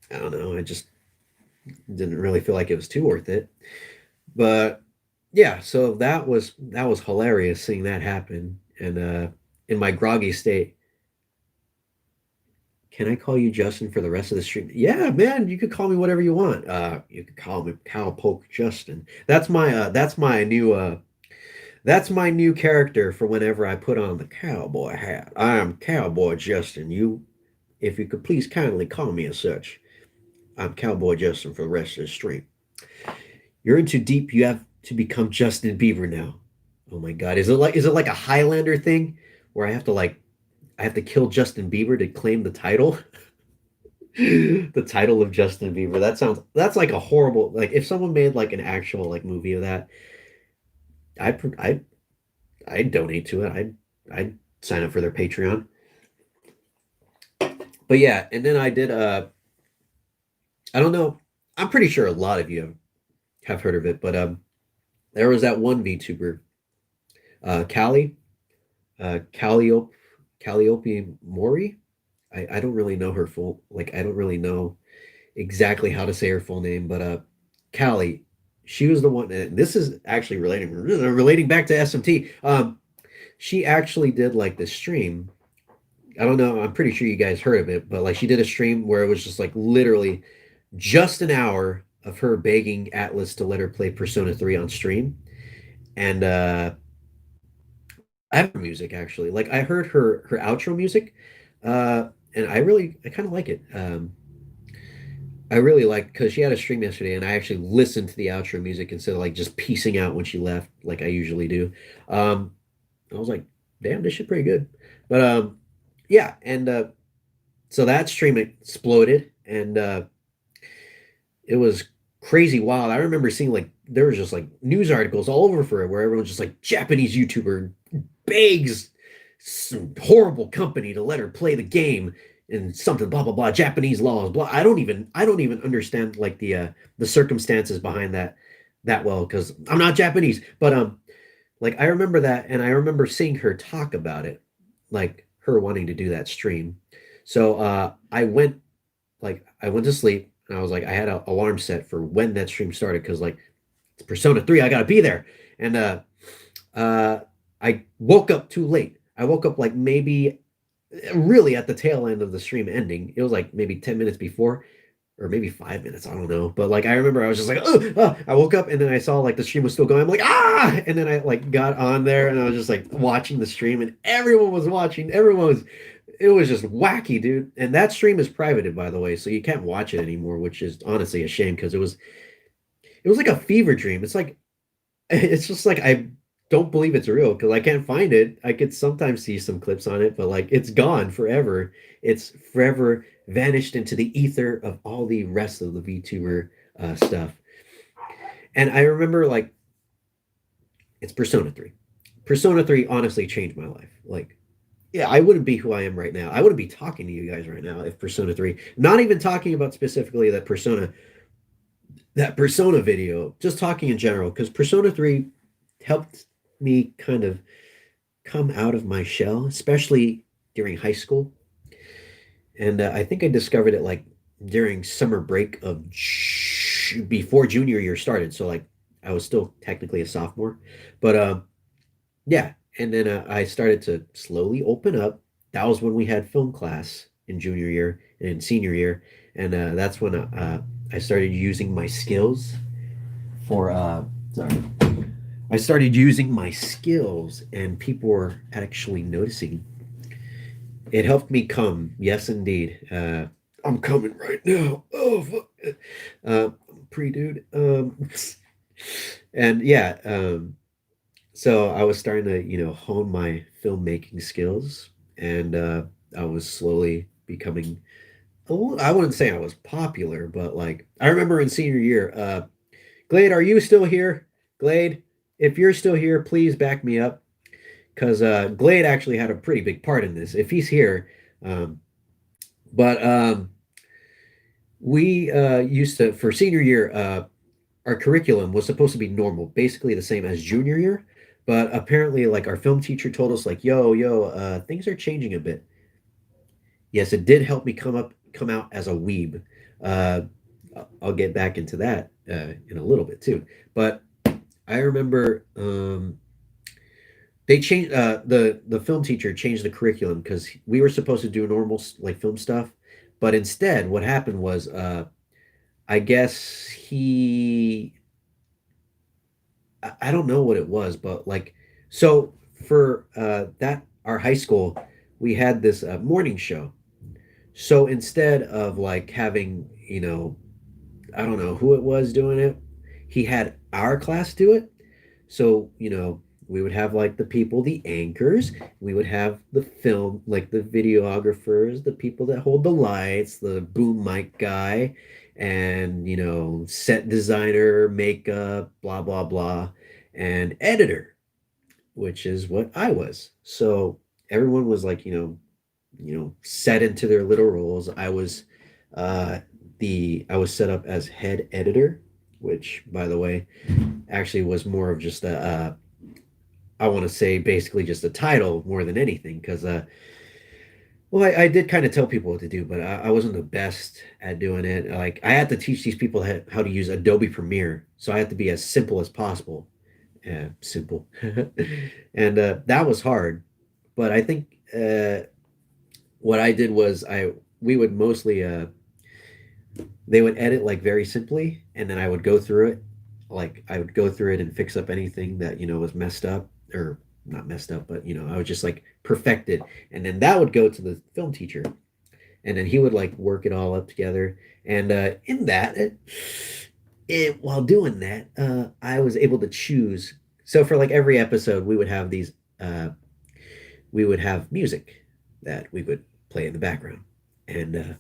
A: don't know, I just didn't really feel like it was too worth it. But yeah, so that was hilarious seeing that happen, and in my groggy state, Can I call you Justin for the rest of the stream? Yeah, man, you could call me whatever you want. You could call me Cowpoke Justin. That's my new character for whenever I put on the cowboy hat. I am Cowboy Justin. If you could please kindly call me as such. I'm Cowboy Justin for the rest of the stream. You're in too deep. You have to become Justin Bieber now. Oh my God, is it like a Highlander thing where I have to kill Justin Bieber to claim the title? The title of Justin Bieber. That's like a horrible, like if someone made like an actual like movie of that, I'd donate to it. I'd sign up for their Patreon. But yeah, and then I did I don't know. I'm pretty sure a lot of you have heard of it, but there was that one VTuber, Callie, Calliope Calliope Mori. I don't really know her full, like I don't really know exactly how to say her full name, but Callie, she was the one. And this is actually relating back to SMT. She actually did like this stream. I don't know. I'm pretty sure you guys heard of it, but like she did a stream where it was just like literally just an hour of her begging Atlas to let her play Persona 3 on stream. And I have her music actually. Like I heard her outro music, and I kind of like it. I really like because she had a stream yesterday, and I actually listened to the outro music instead of like just piecing out when she left, like I usually do. I was like, damn, this shit pretty good. But yeah, and so that stream exploded, and it was crazy wild. I remember seeing like there was just like news articles all over for it where everyone's just like Japanese YouTuber begs some horrible company to let her play the game and something blah blah blah Japanese laws blah. I don't even understand like the circumstances behind that well because I'm not Japanese, but like I remember that and I remember seeing her talk about it, like her wanting to do that stream. So I went to sleep and I was like I had an alarm set for when that stream started because like it's Persona 3, I gotta be there. And uh I woke up too late. I woke up like maybe really at the tail end of the stream ending. It was like maybe 10 minutes before or maybe 5 minutes. I don't know. But like I remember I was just like, oh, I woke up and then I saw like the stream was still going. I'm like, ah, and then I like got on there and I was just like watching the stream and everyone was watching. It was just wacky, dude. And that stream is privated, by the way, so you can't watch it anymore, which is honestly a shame because it was like a fever dream. It's like it's just like I don't believe it's real because I can't find it. I could sometimes see some clips on it, but like it's gone forever. It's forever vanished into the ether of all the rest of the VTuber stuff. And I remember like it's Persona 3. Persona 3 honestly changed my life. Like, yeah, I wouldn't be who I am right now. I wouldn't be talking to you guys right now if Persona 3, not even talking about specifically that Persona video, just talking in general, because Persona 3 helped me kind of come out of my shell, especially during high school. And I think I discovered it like during summer break of before junior year started. So like I was still technically a sophomore, but yeah. And then I started to slowly open up. That was when we had film class in junior year and in senior year, and that's when I started using my skills for sorry. I started using my skills, and people were actually noticing. It helped me come. Yes, indeed. I'm coming right now. Oh, fuck. Pre dude. And yeah. So I was starting to, hone my filmmaking skills, and I was slowly becoming. I wouldn't say I was popular, but like I remember in senior year. Glade, are you still here? Glade, if you're still here, please back me up because Glade actually had a pretty big part in this. If he's here, um, but we used to for senior year. Our curriculum was supposed to be normal, basically the same as junior year. But apparently, like our film teacher told us, like, yo, things are changing a bit. Yes, it did help me come out as a weeb. Uh, I'll get back into that in a little bit too. But I remember they changed the film teacher changed the curriculum because we were supposed to do normal like film stuff, But instead, what happened was, I guess I don't know what it was, but like, so for that, our high school, we had this morning show. So instead of like having, I don't know who it was doing it, he had our class do it. So, we would have like the people, the anchors, we would have the film, like the videographers, the people that hold the lights, the boom mic guy, and, set designer, makeup, blah, blah, blah, and editor, which is what I was. So everyone was like, set into their little roles. Uh, I was set up as head editor, which, by the way, actually was more of just I want to say basically just a title more than anything because well, I did kind of tell people what to do, but I wasn't the best at doing it. Like I had to teach these people how to use Adobe Premiere, so I had to be as simple as possible. Simple, and that was hard. But I think what I did was I we would mostly they would edit like very simply, and then I would go through it. Like I would go through it and fix up anything that was messed up or not messed up, but I would just like perfect it, and then that would go to the film teacher, and then he would like work it all up together. And in that, while doing that, I was able to choose. So for like every episode, uh, we would have music that we would play in the background, and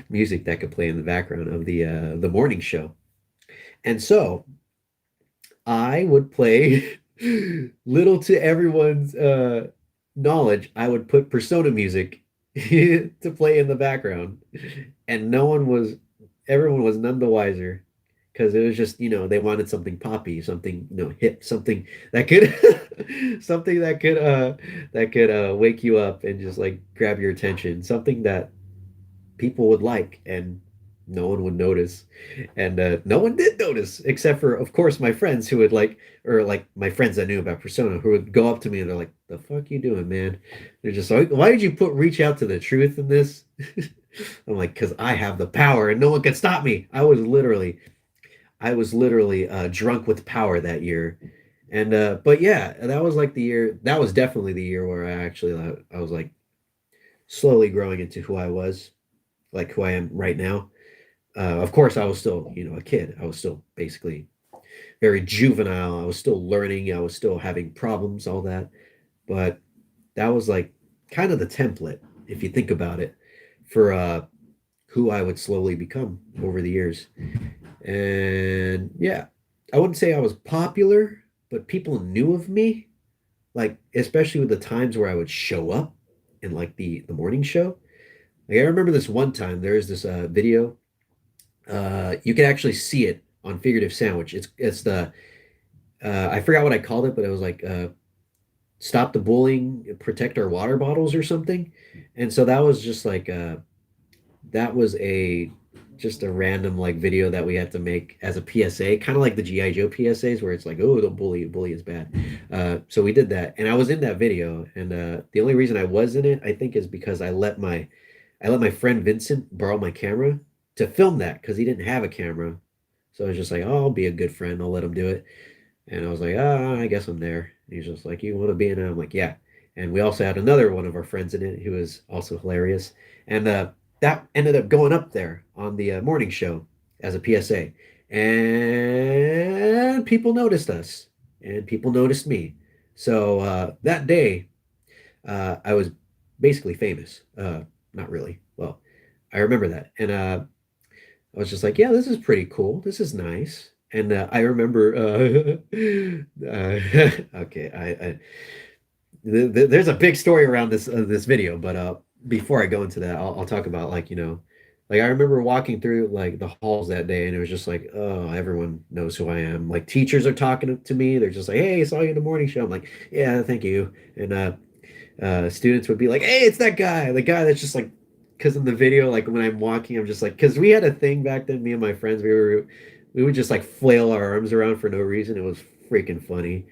A: music that could play in the background of the morning show. And so I would play little to everyone's knowledge. I would put Persona music to play in the background, and everyone was none the wiser because it was just they wanted something poppy, something hip, something that could something that could wake you up and just like grab your attention, something that people would like, and no one would notice. And no one did notice, except for, of course, my friends who would like, or like my friends that knew about Persona, who would go up to me and they're like, "The fuck you doing, man?" They're just like, "Why did you put reach out to the truth in this?" I'm like, "Because I have the power and no one can stop me." I was literally drunk with power that year. And but yeah, that was like the year. That was definitely the year where I was like slowly growing into who I was, like who I am right now. Of course, I was still, a kid. I was still basically very juvenile. I was still learning. I was still having problems, all that. But that was like kind of the template, if you think about it, for who I would slowly become over the years. And yeah, I wouldn't say I was popular, but people knew of me, like especially with the times where I would show up in like the morning show. Like I remember this one time. There's this video. You can actually see it on Figurative Sandwich. It's the I forgot what I called it, but it was like stop the bullying, protect our water bottles or something. And so that was just like that was a just a random like video that we had to make as a PSA, kind of like the GI Joe PSAs where it's like, oh, don't bully, bully is bad. So we did that, and I was in that video, and the only reason I was in it, I think, is because I let my friend Vincent borrow my camera to film that because he didn't have a camera. So I was just like, oh, I'll be a good friend. I'll let him do it. And I was like, ah, I guess I'm there. And he's just like, you want to be in it? I'm like, yeah. And we also had another one of our friends in it who was also hilarious. And that ended up going up there on the morning show as a PSA. And people noticed us, and people noticed me. So that day, I was basically famous. Not really. Well, I remember that. And I was just like, yeah, this is pretty cool. This is nice. And I remember, okay, there's a big story around this video, but before I go into that, I'll talk about like like I remember walking through like the halls that day, and it was just like, oh, everyone knows who I am. Like teachers are talking to me. They're just like, hey, I saw you in the morning show. I'm like, yeah, thank you. And students would be like, "Hey, it's that guy, the guy that's just like," because in the video, like when I'm walking, I'm just like, because we had a thing back then, me and my friends, we would just like flail our arms around for no reason. It was freaking funny.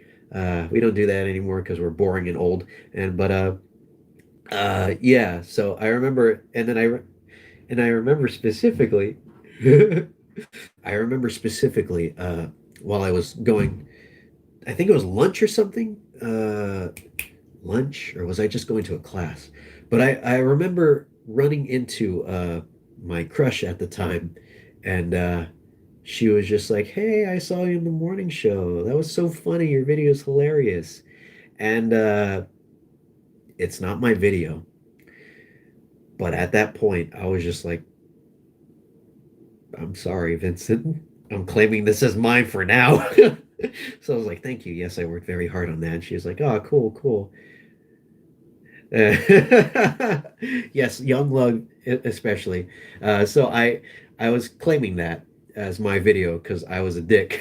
A: We don't do that anymore because we're boring and old. And but Yeah, so I remember, and I remember specifically, I remember specifically, while I was going, I think it was lunch or something, lunch, or was I just going to a class? But I remember running into my crush at the time, and she was just like, "Hey, I saw you in the morning show. That was so funny. Your video is hilarious." And it's not my video, but at that point, I was just like, "I'm sorry, Vincent. I'm claiming this as mine for now." So I was like, "Thank you. Yes, I worked very hard on that." And she was like, "Oh, cool, cool." Yes, young love especially. So I was claiming that as my video because I was a dick.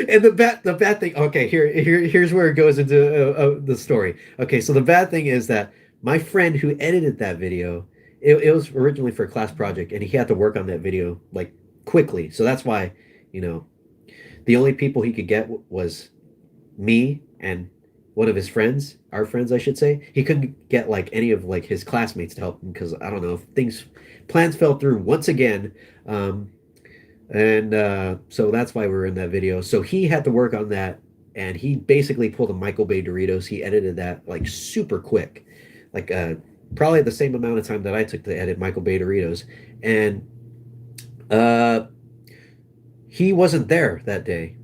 A: And the bad thing. Okay, here's where it goes into the story. Okay, so the bad thing is that my friend who edited that video, it was originally for a class project, and he had to work on that video like quickly. So that's why, you know, the only people he could get was me and one of his friends, our friends, I should say. He couldn't get like any of like his classmates to help him because I don't know, things plans fell through once again. Um, and so that's why we were in that video. So he had to work on that, and he basically pulled a Michael Bay Doritos. He edited that like super quick, like probably the same amount of time that I took to edit Michael Bay Doritos. And uh, he wasn't there that day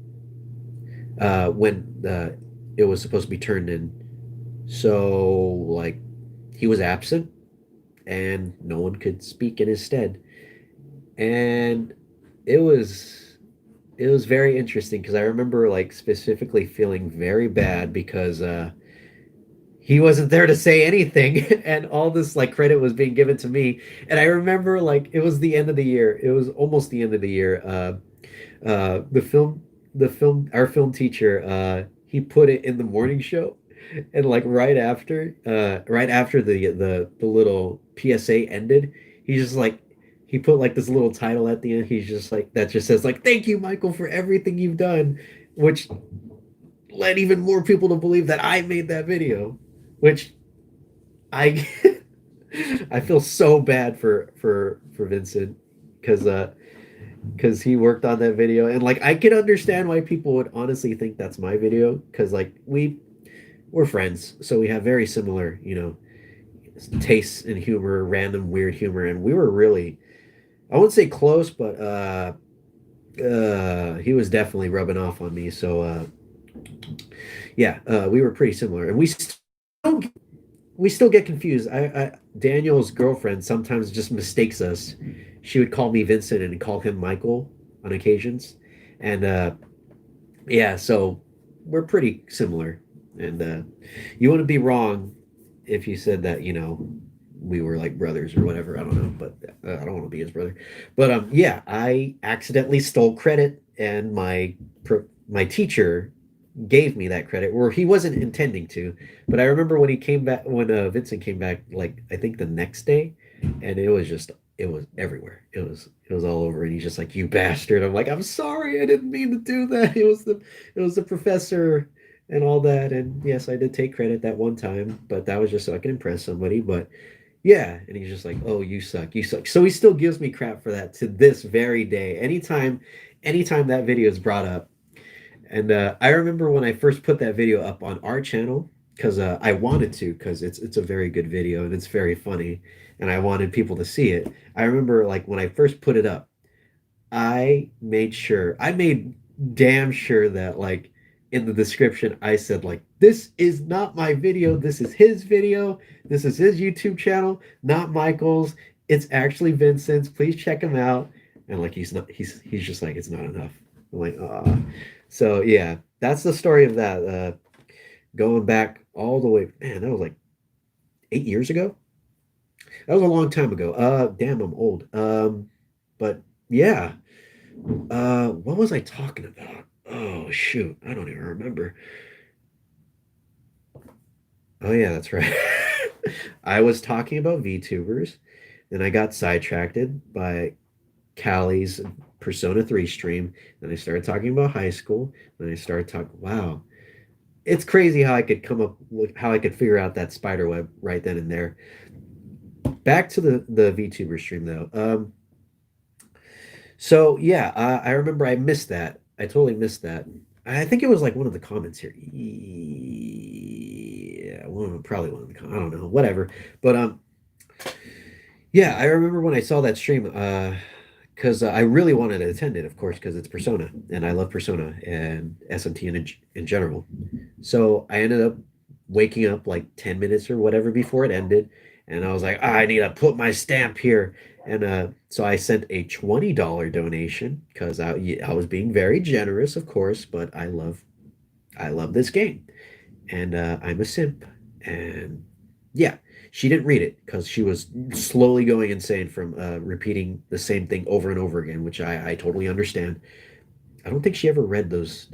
A: when it was supposed to be turned in. So, like, he was absent and no one could speak in his stead. And it was it was very interesting because I remember like specifically feeling very bad because he wasn't there to say anything and all this like credit was being given to me. And I remember like it was the end of the year. It was almost the end of the year. The film our film teacher he put it in the morning show, and like right after the little PSA ended, he just like he put like this little title at the end. He's just like that just says like thank you Michael for everything you've done, which led even more people to believe that I made that video, which I I feel so bad for Vincent because he worked on that video, and like I can understand why people would honestly think that's my video because like we're friends, so we have very similar, tastes in humor, random weird humor, and we were really, I wouldn't say close, but he was definitely rubbing off on me. So yeah, we were pretty similar, and we still get confused. Daniel's girlfriend sometimes just mistakes us. She would call me Vincent and call him Michael on occasions, and yeah, so we're pretty similar. And you wouldn't be wrong if you said that, we were like brothers or whatever. I don't know, but I don't want to be his brother. But yeah, I accidentally stole credit, and my teacher gave me that credit, or he wasn't intending to. But I remember when he came back, when Vincent came back, like I think the next day, and it was everywhere. It was all over, and he's just like, "You bastard!" I'm like, "I'm sorry, I didn't mean to do that. It was the professor." And all that, and yes, I did take credit that one time, but that was just so I can impress somebody. But yeah, and he's just like, "Oh, you suck, you suck." So he still gives me crap for that to this very day. Anytime that video is brought up, and I remember when I first put that video up on our channel because I wanted to, because it's a very good video and it's very funny, and I wanted people to see it. I remember like when I first put it up, I made damn sure that like in the description I said like this is not my video, this is his video, this is his YouTube channel, not Michael's. It's actually Vincent's. Please check him out. And like he's just like it's not enough. I'm like, so yeah, that's the story of that. Going back all the way, man, that was like 8 years ago. That was a long time ago. Damn, I'm old. But yeah. What was I talking about? Oh shoot, I don't even remember. Oh yeah, that's right. I was talking about VTubers, then I got sidetracked by Callie's Persona 3 stream. Then I started talking about high school. Then I started talking. Wow, it's crazy how I could come up with how I could figure out that spider web right then and there. Back to the VTuber stream though. So yeah, I remember I missed that. I totally missed that. I think it was like one of the comments here. Yeah, probably one of the I don't know, whatever. But yeah, I remember when I saw that stream. Because I really wanted to attend it, of course, because it's Persona, and I love Persona and SMT in general. So I ended up waking up like 10 minutes or whatever before it ended, and I was like, "Ah, I need to put my stamp here." And so I sent a $20 donation because I was being very generous, of course, but I love this game, and I'm a simp, and yeah, she didn't read it because she was slowly going insane from repeating the same thing over and over again, which I totally understand. I don't think she ever read those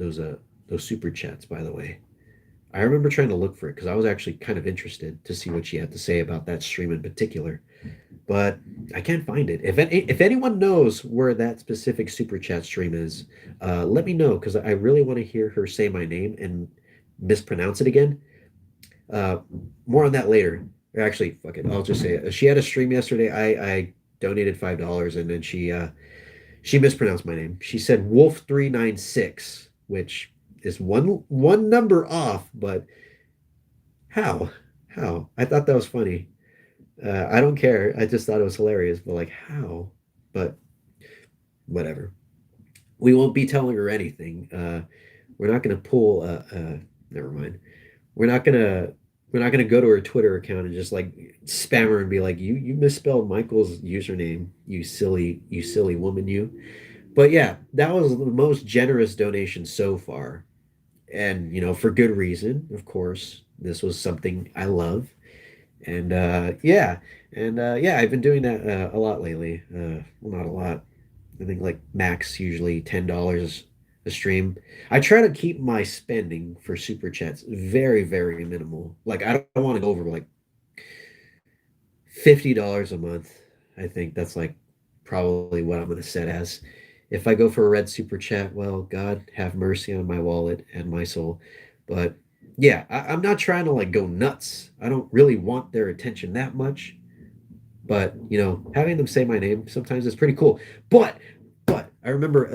A: super chats, by the way. I remember trying to look for it because I was actually kind of interested to see what she had to say about that stream in particular, but I can't find it. If anyone knows where that specific super chat stream is, let me know because I really want to hear her say my name and mispronounce it again. Uh, More on that later. Or actually, fuck it. I'll just say it. She had a stream yesterday. I donated $5, and then she mispronounced my name. She said Wolf396, which is one number off. But how? How? I thought that was funny. I don't care. I just thought it was hilarious. But like, how? But whatever. We won't be telling her anything. We're not gonna pull. Never mind. We're not gonna we're not gonna go to her Twitter account and just like spam her and be like, you misspelled Michael's username, you silly woman, you. But yeah, that was the most generous donation so far, and for good reason, of course. This was something I love, and yeah, and yeah, I've been doing that a lot lately. Well, not a lot. I think like max usually $10 a stream. I try to keep my spending for super chats very, very minimal. Like I don't want to go over like $50 a month. I think that's like probably what I'm gonna set as. If I go for a red super chat, well, God have mercy on my wallet and my soul. But yeah, I'm not trying to like go nuts. I don't really want their attention that much. But having them say my name sometimes is pretty cool. But I remember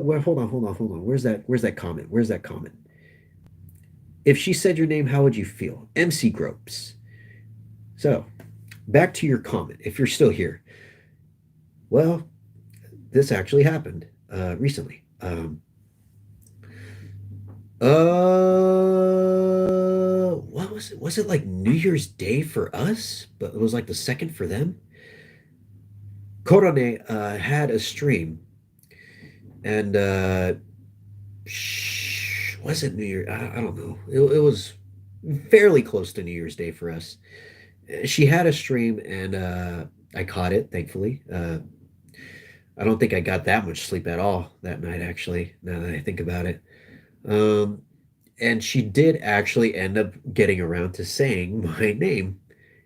A: well, hold on. Where's that comment? Where's that comment? If she said your name, how would you feel? MC Gropes. So back to your comment, if you're still here. Well, this actually happened recently. What was it? Was it like New Year's Day for us? But it was like the second for them? Korone had a stream, and was it New Year? I don't know. It was fairly close to New Year's Day for us. She had a stream, and I caught it, thankfully. I don't think I got that much sleep at all that night, actually, now that I think about it. Um, and she did actually end up getting around to saying my name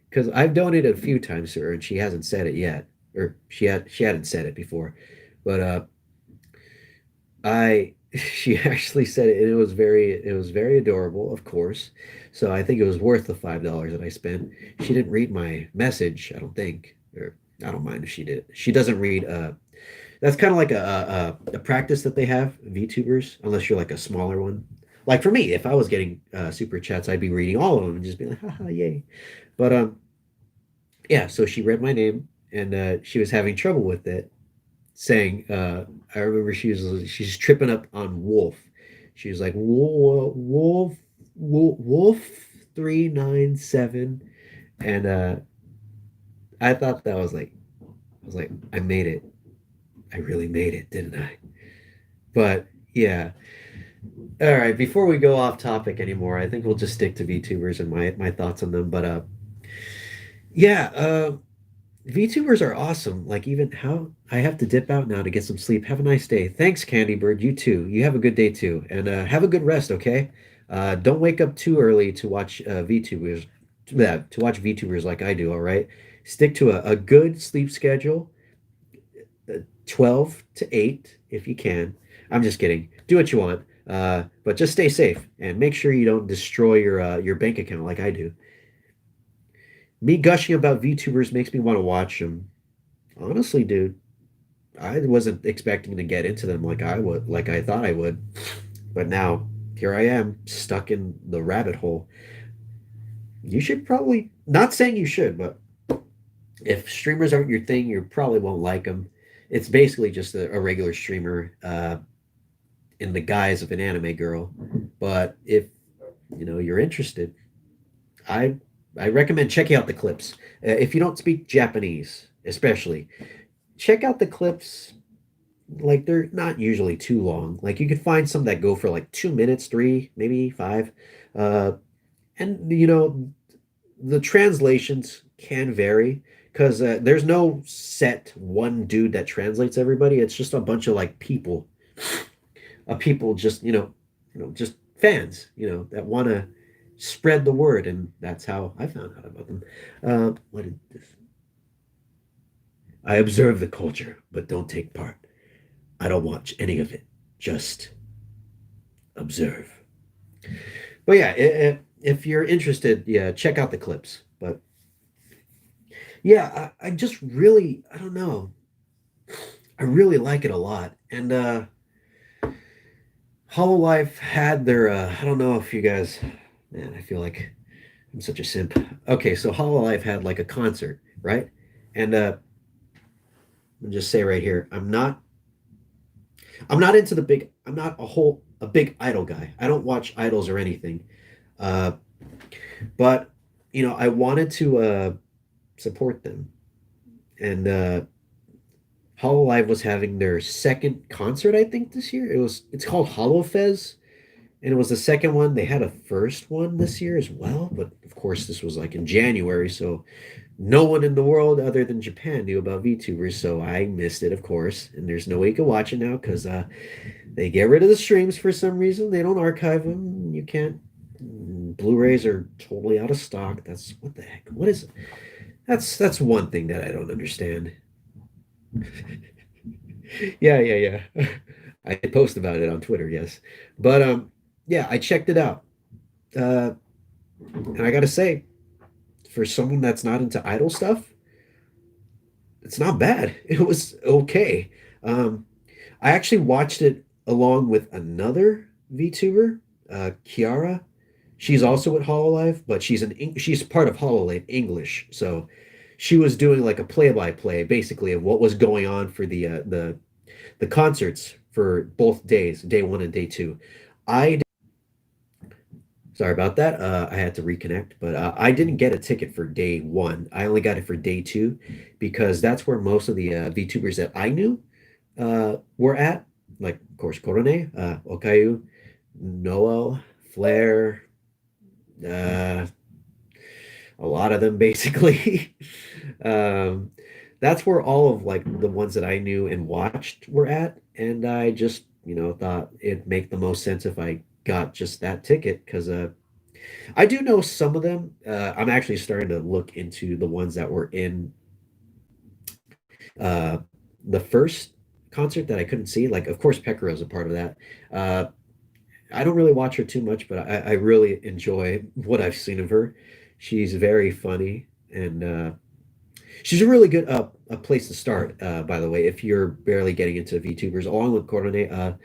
A: because I've donated a few times to her, and she hasn't said it yet, or she hadn't said it before, but I she actually said it, and it was very adorable, of course. So I think it was worth the $5 that I spent. She didn't read my message, I don't think, or I don't mind if she did. She doesn't read. That's kind of like a practice that they have, VTubers, unless you're like a smaller one. Like for me, if I was getting super chats, I'd be reading all of them and just be like, haha, yay. But yeah, so she read my name, and she was having trouble with it, saying, I remember she's tripping up on wolf. She was like wolf 397, and I thought that was like I was like I made it. I really made it, didn't I? But yeah. All right, before we go off topic anymore, I think we'll just stick to VTubers and my thoughts on them. But yeah, VTubers are awesome. Like even how I have to dip out now to get some sleep. Have a nice day. Thanks, Candy Bird. You too. You have a good day too, and have a good rest. Okay. Don't wake up too early to watch VTubers. Yeah, to watch VTubers like I do. All right. Stick to a good sleep schedule. 12 to 8 if you can. I'm just kidding. Do what you want. But just stay safe and make sure you don't destroy your bank account like I do. Me gushing about VTubers makes me want to watch them. Honestly, dude, I wasn't expecting to get into them like I thought I would. But now here I am, stuck in the rabbit hole. You should probably, not saying you should, but if streamers aren't your thing, you probably won't like them. It's basically just a regular streamer in the guise of an anime girl. But if you're interested, I I recommend checking out the clips. If you don't speak Japanese, especially, check out the clips. Like they're not usually too long. Like you could find some that go for like 2 minutes, three, maybe five. Uh, and the translations can vary because there's no set one dude that translates everybody. It's just a bunch of like people just just fans, that want to spread the word, and that's how I found out about them. What did this? I observe the culture, but don't take part. I don't watch any of it. Just observe. But yeah, if you're interested, yeah, check out the clips. But yeah, I just really, I don't know. I really like it a lot. And Hololive had their, I don't know if you guys, man, I feel like I'm such a simp. Okay, so Hololive had like a concert, right? And I'll just say right here, I'm not into the big, I'm not a big idol guy. I don't watch idols or anything. Uh, but I wanted to support them. And Hololive was having their second concert, I think, this year. It's called HoloFest, and it was the second one. They had a first one this year as well, but of course this was like in January, so no one in the world other than Japan knew about VTubers, so I missed it, of course. And there's no way you can watch it now because they get rid of the streams for some reason. They don't archive them. You can't. Blu-rays are totally out of stock. That's what the heck? What is it? That's one thing that I don't understand. Yeah, yeah, yeah. I post about it on Twitter, yes. But yeah, I checked it out. Uh, and I gotta say, for someone that's not into idol stuff, it's not bad. It was okay. Um, I actually watched it along with another VTuber, Kiara. She's also at Hololive, but she's part of Hololive English. So she was doing like a play-by-play, basically, of what was going on for the concerts for both days, day one and day two. I Sorry about that. I had to reconnect, but I didn't get a ticket for day one. I only got it for day two because that's where most of the VTubers that I knew were at. Like, of course, Korone, Okayu, Noel, Flair, uh, a lot of them basically. um, that's where all of like the ones that I knew and watched were at, and I just thought it'd make the most sense if I got just that ticket because I do know some of them. I'm actually starting to look into the ones that were in uh, the first concert that I couldn't see. Like, of course, Pekara's a part of that. Uh, I don't really watch her too much, but I really enjoy what I've seen of her. She's very funny, and she's a really good a place to start. By the way, if you're barely getting into VTubers, along with Korone,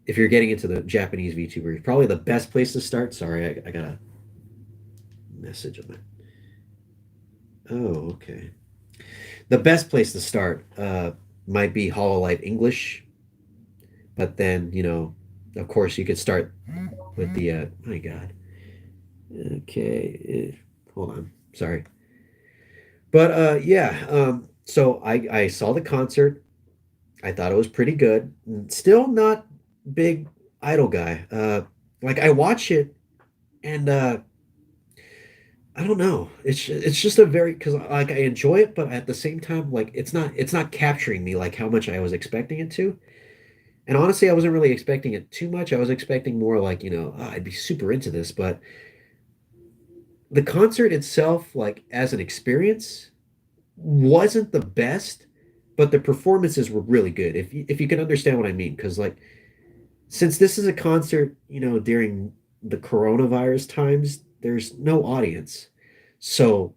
A: if you're getting into the Japanese VTubers, probably the best place to start. Sorry, I got a message on it. Oh, okay. The best place to start might be Hololive English, but then of course, you could start with the my God. Okay, hold on. Sorry, but yeah. So I saw the concert. I thought it was pretty good. Still not big idol guy. Like I watch it and I don't know. It's just a very because like I enjoy it, but at the same time, like it's not capturing me like how much I was expecting it to. And honestly, I wasn't really expecting it too much. I was expecting more like I'd be super into this, but the concert itself, like as an experience, wasn't the best, but the performances were really good. If you can understand what I mean, because like since this is a concert, during the coronavirus times, there's no audience. So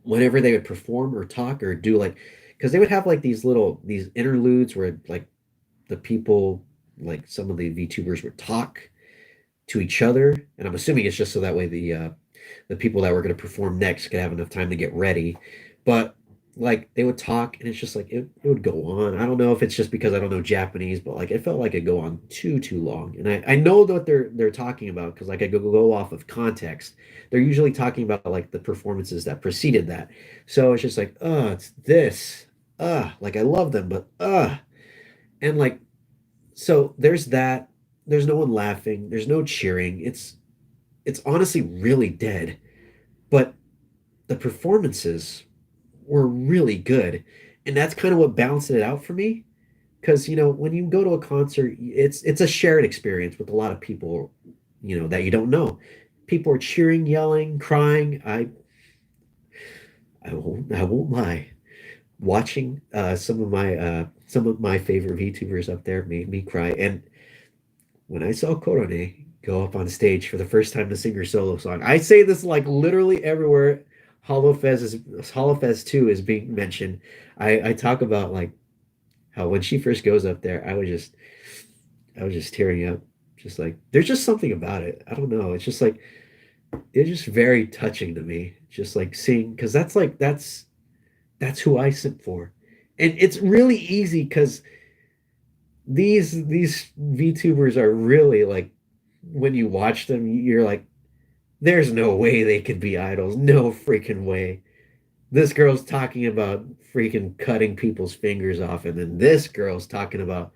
A: whenever they would perform or talk or do like, because they would have like these interludes where like the people, like some of the VTubers would talk to each other, and I'm assuming it's just so that way the people that were going to perform next could have enough time to get ready. But like they would talk, and it's just like it would go on. I don't know if it's just because I don't know Japanese, but like it felt like it'd go on too long. And I know what they're talking about because like I go off of context. They're usually talking about like the performances that preceded that. So it's just like, it's this. Like I love them, but and like so there's that. There's no one laughing. There's no cheering. It's honestly really dead. But the performances were really good. And that's kind of what balanced it out for me. Because, when you go to a concert, it's a shared experience with a lot of people, that you don't know. People are cheering, yelling, crying. I won't lie. Watching some of my favorite VTubers up there made me cry. And when I saw Korone go up on stage for the first time to sing her solo song, I say this like literally everywhere Holofest 2 is being mentioned. I talk about like how when she first goes up there, I was just tearing up. Just like there's just something about it. I don't know. It's just very touching to me. Just like seeing because that's who I simp for. And it's really easy because these VTubers are really like when you watch them, you're like, there's no way they could be idols. No freaking way. This girl's talking about freaking cutting people's fingers off, and then this girl's talking about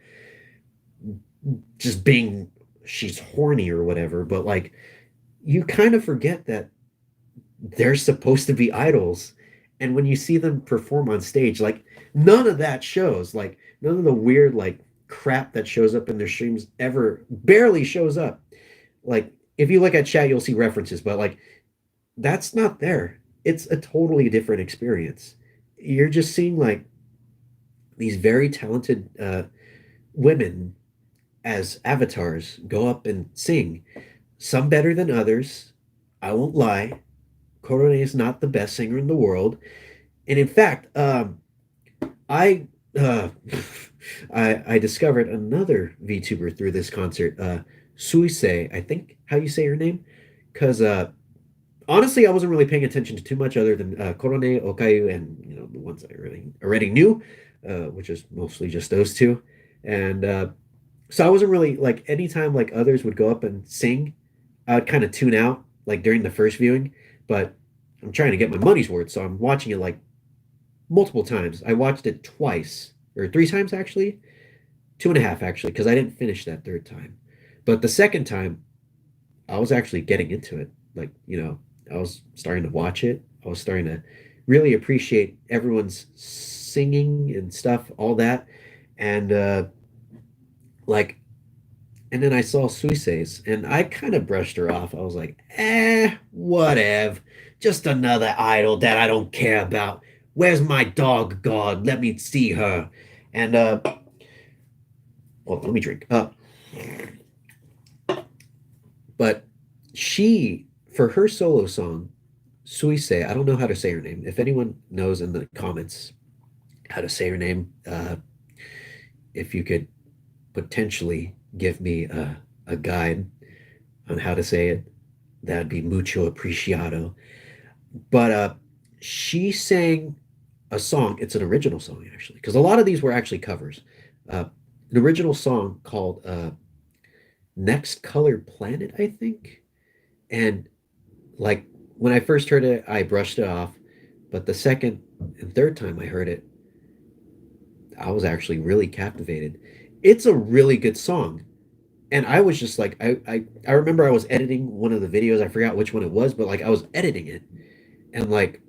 A: just being she's horny or whatever. But like you kind of forget that they're supposed to be idols. And when you see them perform on stage, like none of that shows. Like none of the weird like crap that shows up in their streams ever barely shows up. Like if you look at chat, you'll see references, but like that's not there. It's a totally different experience. You're just seeing like these very talented women as avatars go up and sing. Some better than others. I won't lie. Korone is not the best singer in the world, and in fact, I uh, I discovered another VTuber through this concert, Suise, I think how you say her name, because honestly, I wasn't really paying attention to too much other than Korone, Okayu, and the ones I really already knew, which is mostly just those two, and so I wasn't really like anytime like others would go up and sing, I would kind of tune out like during the first viewing, but I'm trying to get my money's worth, so I'm watching it like multiple times. I watched it twice or three times actually, two and a half actually, because I didn't finish that third time. But the second time, I was actually getting into it. Like, I was starting to watch it. I was starting to really appreciate everyone's singing and stuff, all that. And like, and then I saw Suise's and I kind of brushed her off. I was like, whatever. Just another idol that I don't care about. Where's my dog god? Let me see her. And well, let me drink. But she, for her solo song, Suise, I don't know how to say her name. If anyone knows in the comments how to say her name, if you could potentially give me a guide on how to say it, that'd be mucho apreciado. But she sang a song. It's an original song actually, because a lot of these were actually covers. An original song called "Next Colored Planet," I think. And like when I first heard it, I brushed it off. But the second and third time I heard it, I was actually really captivated. It's a really good song. And I was just like, I remember I was editing one of the videos. I forgot which one it was, but like I was editing it. And like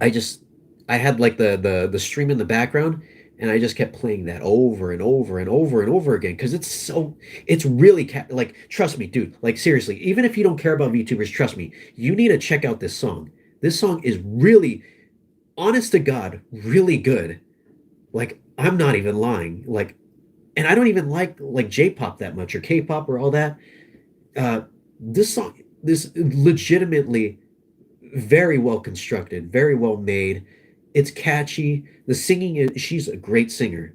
A: I just I had like the stream in the background and I just kept playing that over and over and over and over again because it's really like trust me dude, like seriously, even if you don't care about VTubers, trust me, you need to check out this song. This song is really honest to God really good. Like, I'm not even lying. Like, and I don't even like J-pop that much or K-pop or all that. Uh, this song, this legitimately very well constructed, very well made. It's catchy. The singing is, she's a great singer.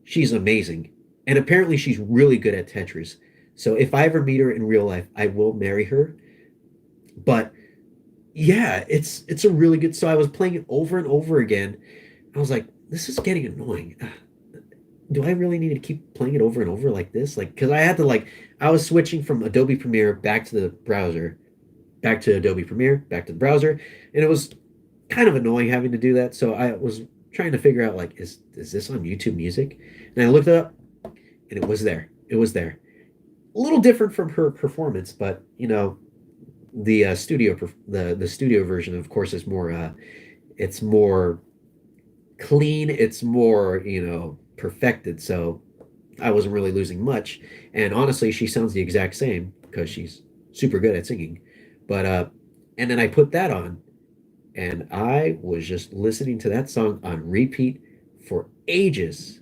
A: She's amazing. And apparently she's really good at Tetris. So if I ever meet her in real life, I will marry her. But yeah, it's a really good. So I was playing it over and over again. I was like, this is getting annoying. Do I really need to keep playing it over and over like this? Like, because I had to like, I was switching from Adobe Premiere back to the browser, back to Adobe Premiere, back to the browser, and it was kind of annoying having to do that. So I was trying to figure out like, is this on YouTube Music? And I looked it up, and it was there. It was there. A little different from her performance, but the the studio version, of course, is more it's more clean. It's more perfected. So I wasn't really losing much. And honestly, she sounds the exact same because she's super good at singing. But and then I put that on, and I was just listening to that song on repeat for ages.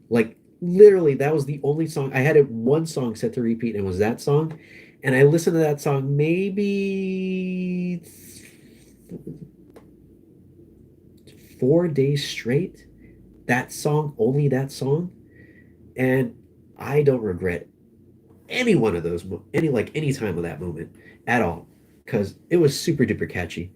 A: Like literally, that was the only song I had. It one song set to repeat, and it was that song. And I listened to that song maybe 4 days straight. That song, only that song, and I don't regret any one of those, any time of that moment at all, because it was super duper catchy.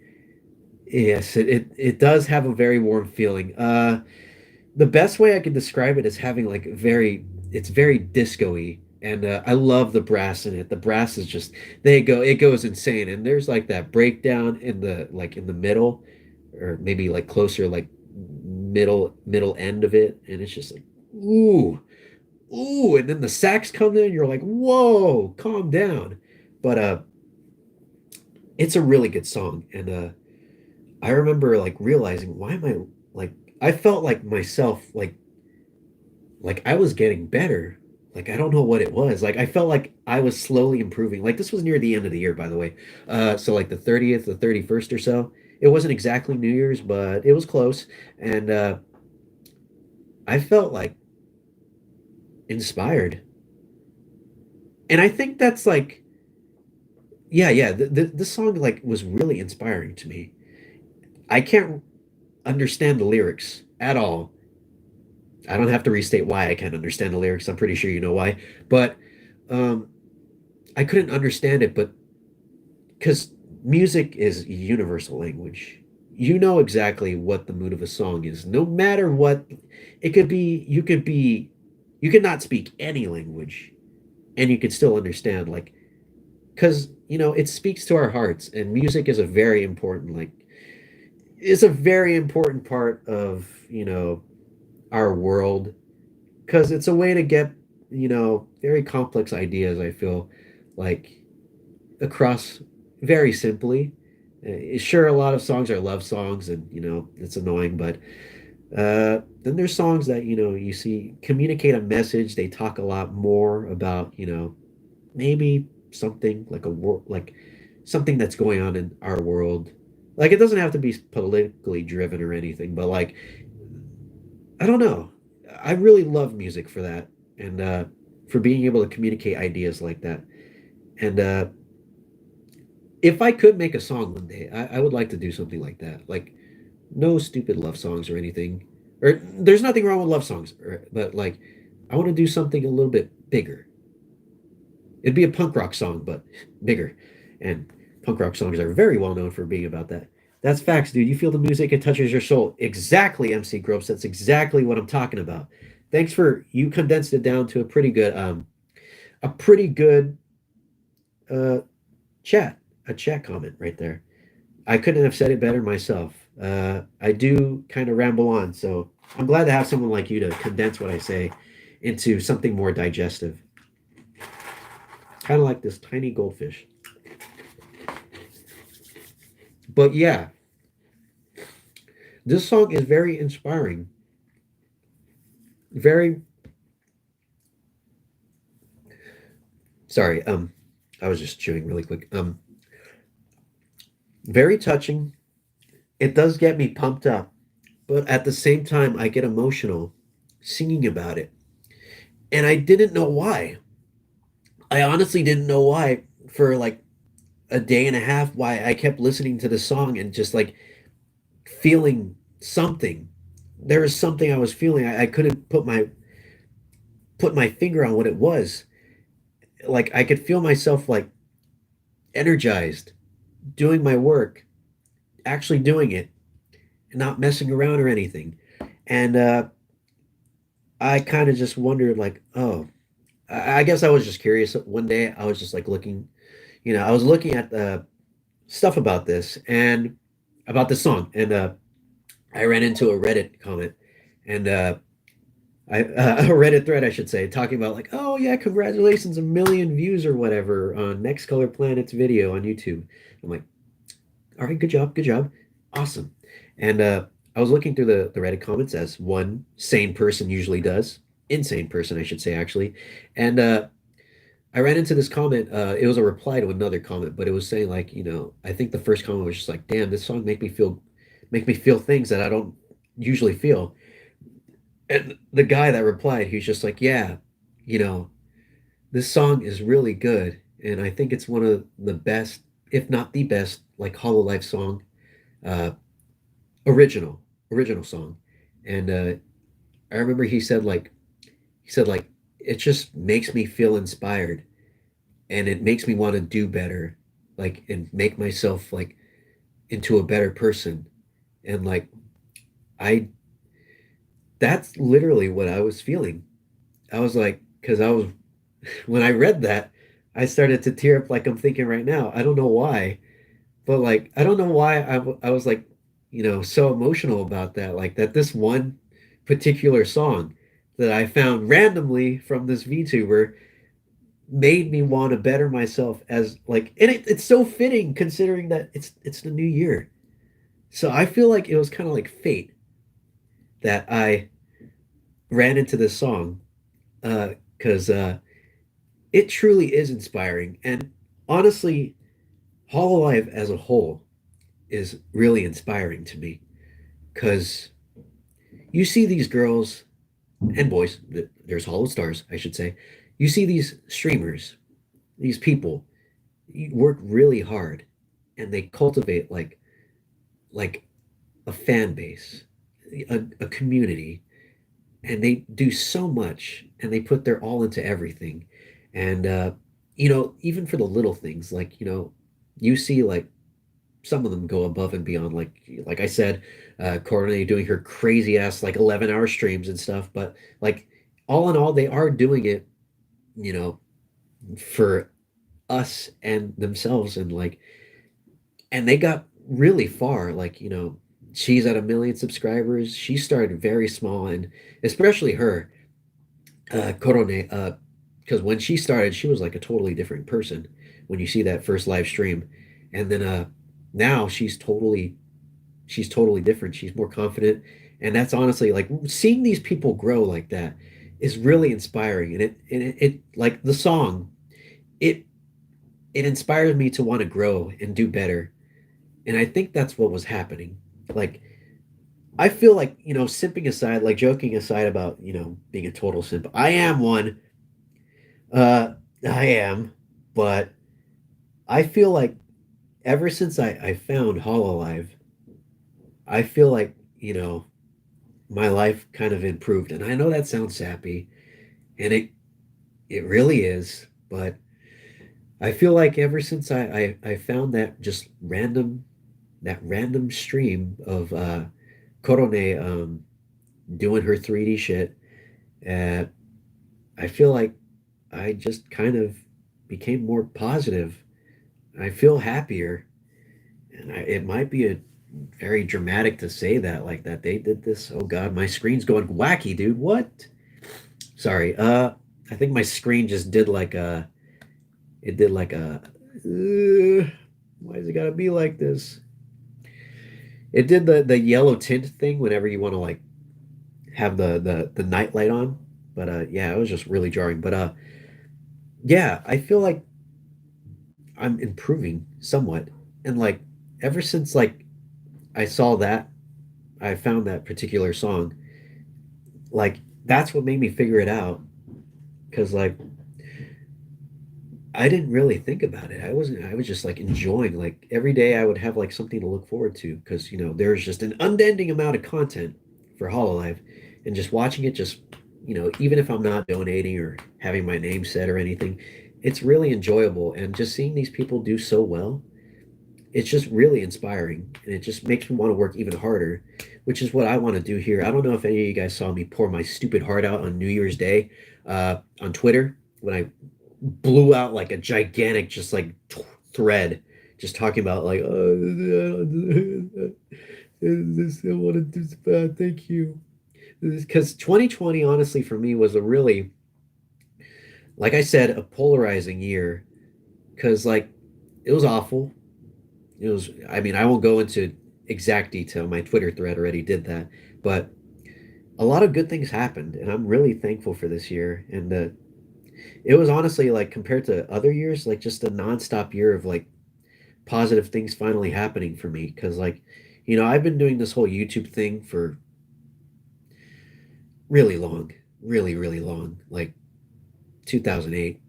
A: Yes, it does have a very warm feeling. The best way I can describe it is having like it's very disco-y, and I love the brass in it. The brass is just it goes insane, and there's like that breakdown in the middle, or maybe like closer like middle end of it, and it's just like ooh, ooh, and then the sax come in, you're like, whoa, calm down. But it's a really good song, and I remember like realizing why am I like I felt like myself like I was getting better. Like I don't know what it was. Like I felt like I was slowly improving. Like this was near the end of the year, by the way. So like the 30th, the 31st or so. It wasn't exactly New Year's, but it was close. And I felt like inspired. And I think that's like, yeah, this song like was really inspiring to me. I can't understand the lyrics at all. I don't have to restate why I can't understand the lyrics. I'm pretty sure you know why. But um, I couldn't understand it, but because music is a universal language. You know exactly what the mood of a song is, no matter what. It could be, you could not speak any language and you could still understand, like, because, it speaks to our hearts, and music is a very important, like, is a very important part of, our world, because it's a way to get, very complex ideas, I feel like, across very simply. Sure, a lot of songs are love songs, and it's annoying, but then there's songs that you see communicate a message. They talk a lot more about maybe something like like something that's going on in our world. Like it doesn't have to be politically driven or anything, but like I don't know. I really love music for that, and for being able to communicate ideas like that. And if I could make a song one day, I would like to do something like that. Like no stupid love songs or anything. Or there's nothing wrong with love songs, but like I want to do something a little bit bigger. It'd be a punk rock song, but bigger. And punk rock songs are very well known for being about that. That's facts, dude. You feel the music, it touches your soul. Exactly, MC Gropes. That's exactly what I'm talking about. Thanks for you condensed it down to a pretty good uh chat, a chat comment right there. I couldn't have said it better myself. I do kind of ramble on, so I'm glad to have someone like you to condense what I say into something more digestive. Kind of like this tiny goldfish. But yeah, this song is very inspiring. Very sorry, I was just chewing really quick. Very touching. It does get me pumped up, but at the same time I get emotional singing about it. And I didn't know why. I honestly didn't know why for like a day and a half why I kept listening to the song and just like feeling something. There was something I was feeling. I couldn't put my finger on what it was. Like I could feel myself like energized, doing my work, actually doing it, not messing around or anything. And I kind of just wondered, like, oh, I guess I was just curious. One day I was just like looking, I was looking at stuff about this and about this song, and I ran into a Reddit comment, and a Reddit thread, I should say, talking about like, oh yeah, congratulations, 1 million views or whatever on Next Color Planet's video on YouTube. I'm like, all right, good job, awesome. And I was looking through the Reddit comments as one sane person usually does, insane person, I should say, actually. And I ran into this comment. It was a reply to another comment, but it was saying like, I think the first comment was just like, damn, this song make me feel things that I don't usually feel. And the guy that replied, he was just like, yeah, you know, this song is really good, and I think it's one of the best, if not the best, like Hololive song, uh, original original song. And I remember he said like it just makes me feel inspired, and it makes me want to do better, like and make myself like into a better person. And like I that's literally what I was feeling. I was like, because I was when I read that, I started to tear up like I'm thinking right now. I don't know why, but like I don't know why I was like, so emotional about that. Like that this one particular song that I found randomly from this VTuber made me want to better myself as like, and it's so fitting considering that it's the new year. So I feel like it was kind of like fate that I ran into this song because it truly is inspiring. And honestly, Hololive as a whole is really inspiring to me because you see these girls and boys, there's Hollow Stars, I should say. You see these streamers, these people work really hard and they cultivate like a fan base, a community, and they do so much and they put their all into everything. And even for the little things, like you see like some of them go above and beyond, like I said, Courtney doing her crazy ass like 11-hour streams and stuff, but like all in all they are doing it, you know for us and themselves, and like and they got really far. Like she's at 1 million subscribers. She started very small, and especially her, Korone, because when she started, she was like a totally different person. When you see that first live stream, and then now she's totally different. She's more confident, and that's honestly like seeing these people grow like that is really inspiring. And it like the song, it it inspired me to want to grow and do better. And I think that's what was happening. Like I feel like simping aside, like joking aside about being a total simp. I am one. I am, but I feel like ever since I found Hololive, I feel like my life kind of improved. And I know that sounds sappy, and it really is. But I feel like ever since I found that random stream of Korone doing her 3D shit, uh, I feel like I just kind of became more positive. I feel happier, and it might be a very dramatic to say that like that they did this. Oh God, my screen's going wacky, dude. What? Sorry. I think my screen just did like a it did like a why does it gotta be like this? It did the yellow tint thing whenever you want to like have the night light on. But yeah, it was just really jarring. But yeah, I feel like I'm improving somewhat. And like ever since like I saw that, I found that particular song, like that's what made me figure it out. Because like I didn't really think about it. I was just like enjoying like every day I would have like something to look forward to because there's just an unending amount of content for Hololive and just watching it just even if I'm not donating or having my name set or anything, it's really enjoyable and just seeing these people do so well, it's just really inspiring and it just makes me want to work even harder, which is what I want to do here. I don't know if any of you guys saw me pour my stupid heart out on New Year's Day on Twitter when I blew out like a gigantic just like thread just talking about like this I want to do this bad, thank you, because 2020 honestly for me was a really, like I said, a polarizing year because like it was awful. It was, I mean, I won't go into exact detail, my Twitter thread already did that, but a lot of good things happened and I'm really thankful for this year. And it was honestly like compared to other years like just a nonstop year of like positive things finally happening for me because like I've been doing this whole YouTube thing for really long, really long, like 2008.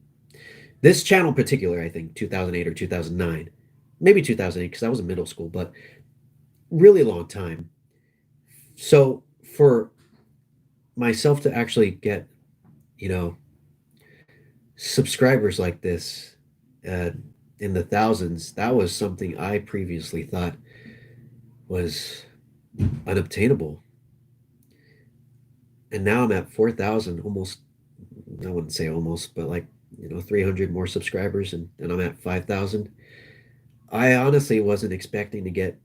A: This channel in particular, I think 2008 or 2009, maybe 2008 because I was in middle school, but really long time. So for myself to actually get you know subscribers like this uh, in the thousands, that was something I previously thought was unobtainable. And now I'm at 4,000, almost, I wouldn't say almost, but like, 300 more subscribers, and I'm at 5,000. I honestly wasn't expecting to get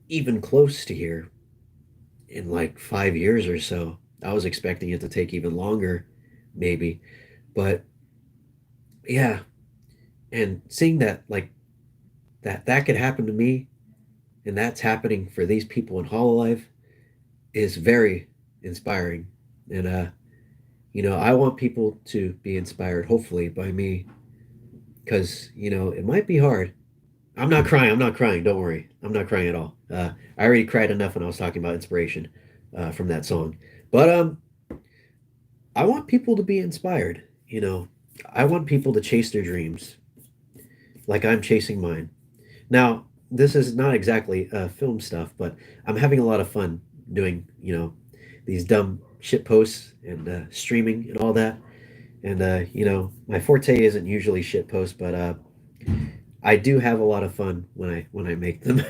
A: even close to here in like 5 years or so. I was expecting it to take even longer, maybe. But yeah, and seeing that, like, that could happen to me, and that's happening for these people in Hololive is very inspiring. And I want people to be inspired, hopefully, by me, because it might be hard. I'm not crying. I'm not crying. Don't worry. I'm not crying at all. I already cried enough when I was talking about inspiration from that song. But I want people to be inspired. I want people to chase their dreams like I'm chasing mine. Now, this is not exactly film stuff, but I'm having a lot of fun doing these dumb shit posts and streaming and all that. And my forte isn't usually shit posts, but I do have a lot of fun when I make them.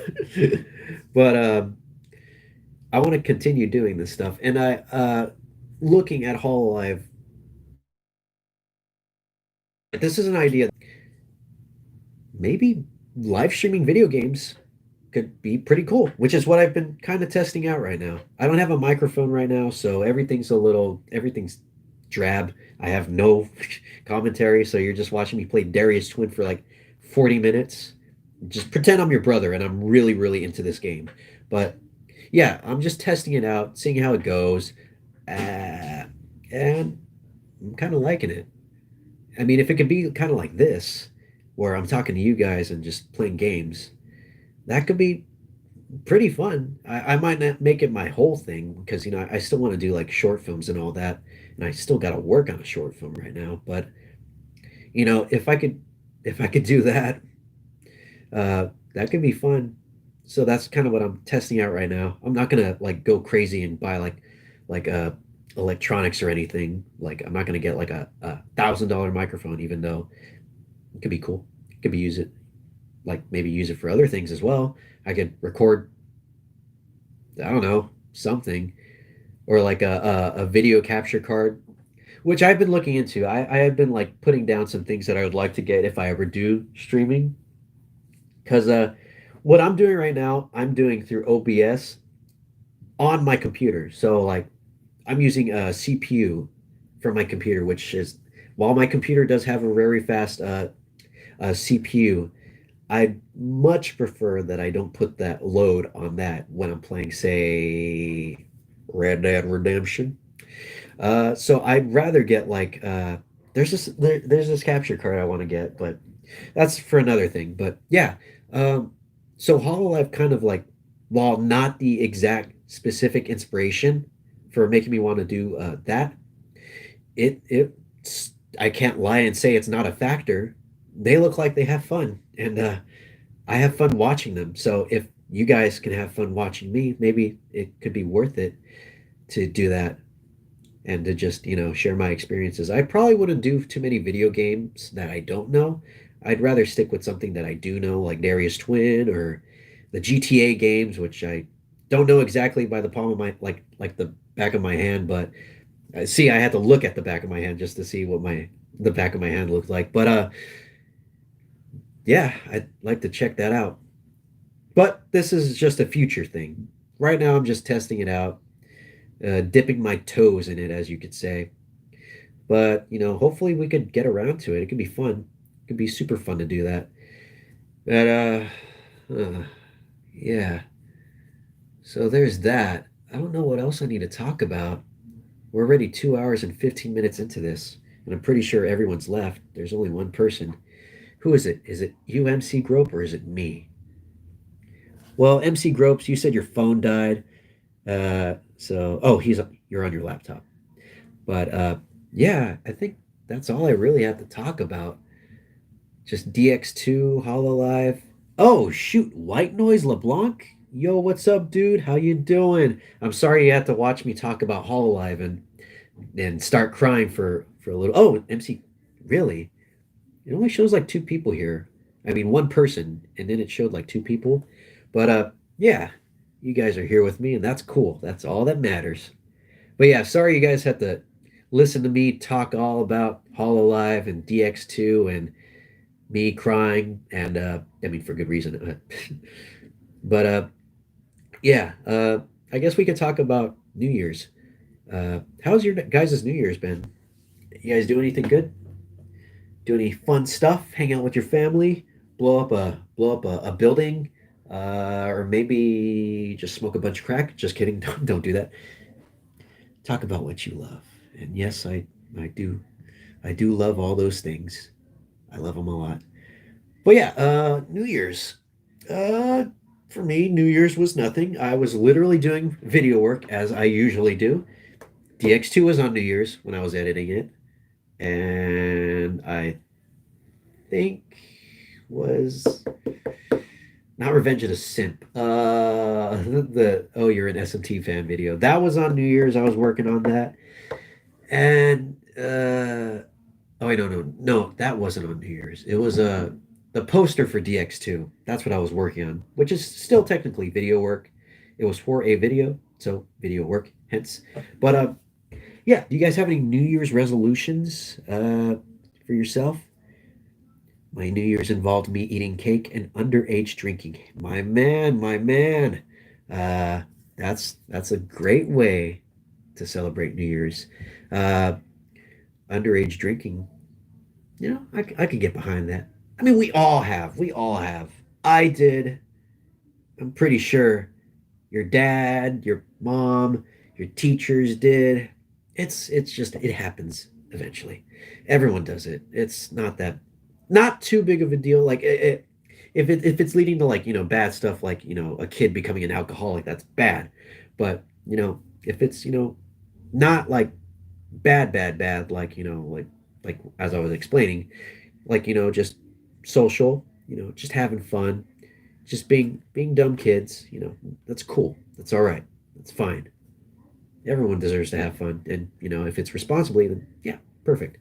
A: But I want to continue doing this stuff, and I looking at Hololive. This is an idea. Maybe live streaming video games could be pretty cool, which is what I've been kind of testing out right now. I don't have a microphone right now, so everything's drab. I have no commentary, so you're just watching me play Darius Twin for like 40 minutes. Just pretend I'm your brother and I'm really, really into this game. But yeah, I'm just testing it out, seeing how it goes. And I'm kind of liking it. I mean, if it could be kind of like this, where I'm talking to you guys and just playing games, that could be pretty fun. I might not make it my whole thing because I still want to do like short films and all that, and I still got to work on a short film right now. But if I could do that, that could be fun. So that's kind of what I'm testing out right now. I'm not gonna like go crazy and buy like electronics or anything. Like I'm not gonna get like a $1,000 microphone, even though it could be cool. Could be use it like maybe use it for other things as well. I could record, I don't know, something, or like a video capture card, which I've been looking into. I have been like putting down some things that I would like to get if I ever do streaming. Because what I'm doing right now, I'm doing through OBS on my computer. So like I'm using a CPU for my computer, which is, while my computer does have a very fast CPU, I much prefer that I don't put that load on that when I'm playing, say, Red Dead Redemption. So I'd rather get like there's this capture card I want to get, but that's for another thing. But yeah, so Hololive kind of like, while not the exact specific inspiration for making me want to do that, it's I can't lie and say it's not a factor. They look like they have fun, and I have fun watching them. So if you guys can have fun watching me, maybe it could be worth it to do that and to just, share my experiences. I probably wouldn't do too many video games that I don't know. I'd rather stick with something that I do know, like Darius Twin or the GTA games, which I don't know exactly by the palm of my like the back of my hand, but see, I had to look at the back of my hand just to see what the back of my hand looked like. But yeah, I'd like to check that out. But this is just a future thing. Right now, I'm just testing it out, dipping my toes in it, as you could say. But, hopefully we could get around to it. It could be fun. It could be super fun to do that. But, yeah. So there's that. I don't know what else I need to talk about. We're already 2 hours and 15 minutes into this, and I'm pretty sure everyone's left. There's only one person. Who is it? Is it you, MC Grope, or is it me? Well, MC Gropes, you said your phone died. Oh, you're on your laptop. But yeah, I think that's all I really have to talk about. Just DX2, Hololive. Oh shoot, White Noise LeBlanc. Yo, what's up, dude? How you doing? I'm sorry you had to watch me talk about Hololive and start crying for a little. Oh, MC, really? It only shows like two people here. I mean, one person, and then it showed like two people. But yeah, you guys are here with me, and that's cool. That's all that matters. But yeah, sorry you guys had to listen to me talk all about Hololive and DX2 and me crying, and I mean for good reason. But yeah, I guess we could talk about New Year's. How's your guys' New Year's been? You guys do anything good? Do any fun stuff? Hang out with your family? Blow up a building? Or maybe just smoke a bunch of crack? Just kidding. Don't do that. Talk about what you love. And yes, I do love all those things. I love them a lot. But yeah, New Year's. Uh, for me, New Year's was nothing. I was literally doing video work as I usually do. DX2 was on New Year's when I was editing it, and I think was not Revenge of the Simp. The Oh, you're an SMT fan video. That was on New Year's. I was working on that. And oh wait, no, that wasn't on New Year's. It was the poster for DX2. That's what I was working on, which is still technically video work. It was for a video, so video work, hence. But yeah, do you guys have any New Year's resolutions for yourself? My New Year's involved me eating cake and underage drinking. My man, my man. Uh, that's a great way to celebrate New Year's. Uh, Underage drinking, I could get behind that. I mean, we all have. We all have. I did. I'm pretty sure your dad, your mom, your teachers did. It's just it happens eventually. Everyone does it. It's not too big of a deal. Like if it's leading to like bad stuff like a kid becoming an alcoholic, that's bad. But if it's not like bad like like as I was explaining, like just social, just having fun, just being dumb kids, that's cool, that's all right, that's fine. Everyone deserves to have fun, and if it's responsibly, then yeah, perfect.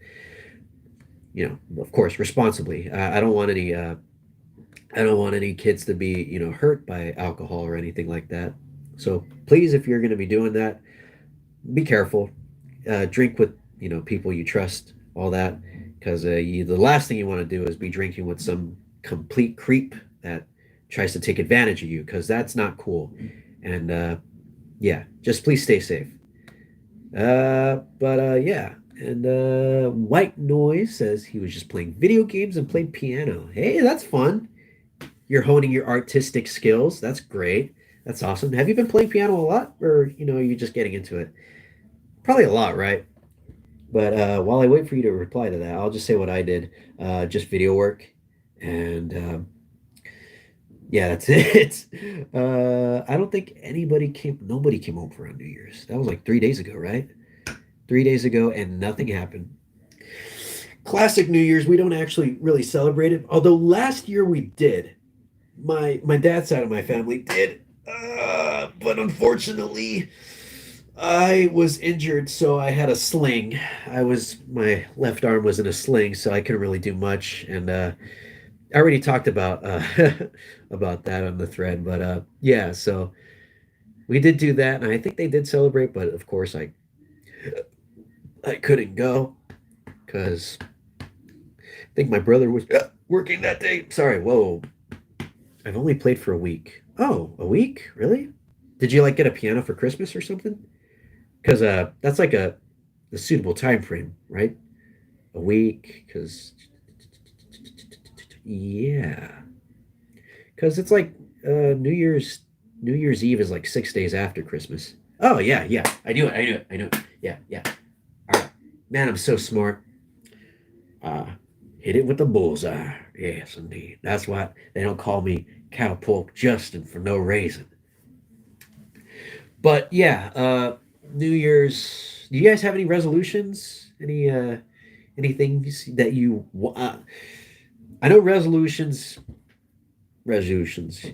A: Of course, responsibly. I don't want any kids to be hurt by alcohol or anything like that. So please, if you're going to be doing that, be careful. Drink with people you trust, all that, because the last thing you want to do is be drinking with some complete creep that tries to take advantage of you, because that's not cool. And yeah, just please stay safe. But yeah, and White Noise says he was just playing video games and played piano. Hey, that's fun. You're honing your artistic skills. That's great. That's awesome. Have you been playing piano a lot, or you just getting into it? Probably a lot, right? But while I wait for you to reply to that, I'll just say what I did. Just video work, and yeah, that's it. I don't think nobody came home for on New Year's. That was like 3 days ago, right? 3 days ago, and nothing happened. Classic New Year's, we don't actually really celebrate it. Although last year we did. My dad's side of my family did. But unfortunately, I was injured, so I had a sling. My left arm was in a sling, so I couldn't really do much. And I already talked about about that on the thread, but yeah, so we did do that, and I think they did celebrate, but of course I couldn't go because I think my brother was working that day. Sorry, whoa. I've only played for a week. Oh, a week? Really? Did you like get a piano for Christmas or something? Because that's like a suitable time frame, right? A week, because yeah, because it's like New Year's Eve is like 6 days after Christmas. Oh yeah, yeah. I knew it. I knew it. I knew it. Yeah, yeah. All right, man. I'm so smart. Uh, Hit it with the bullseye. Yes, indeed. That's why they don't call me Cowpoke Justin for no reason. But yeah, New Year's. Do you guys have any resolutions? Anything that you? I know resolutions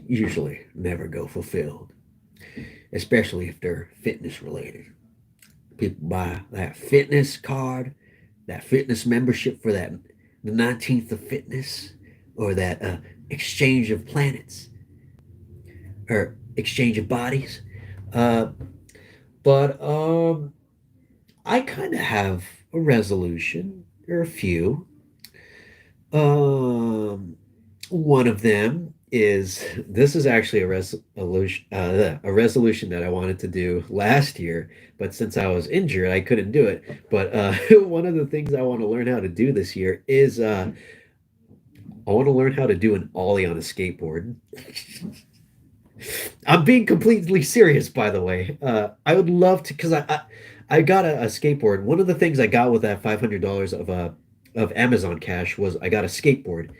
A: usually never go fulfilled, especially if they're fitness related. People buy that fitness card, that fitness membership for that the 19th of fitness, or that exchange of planets or exchange of bodies. Uh, but I kind of have a resolution or a few. Um, One of them is this is actually a resolution that I wanted to do last year, but since I was injured, I couldn't do it. But one of the things I want to learn how to do this year is I want to learn how to do an ollie on a skateboard. I'm being completely serious, by the way. I would love to because I got a skateboard. One of the things I got with that $500 of Amazon cash was I got a skateboard,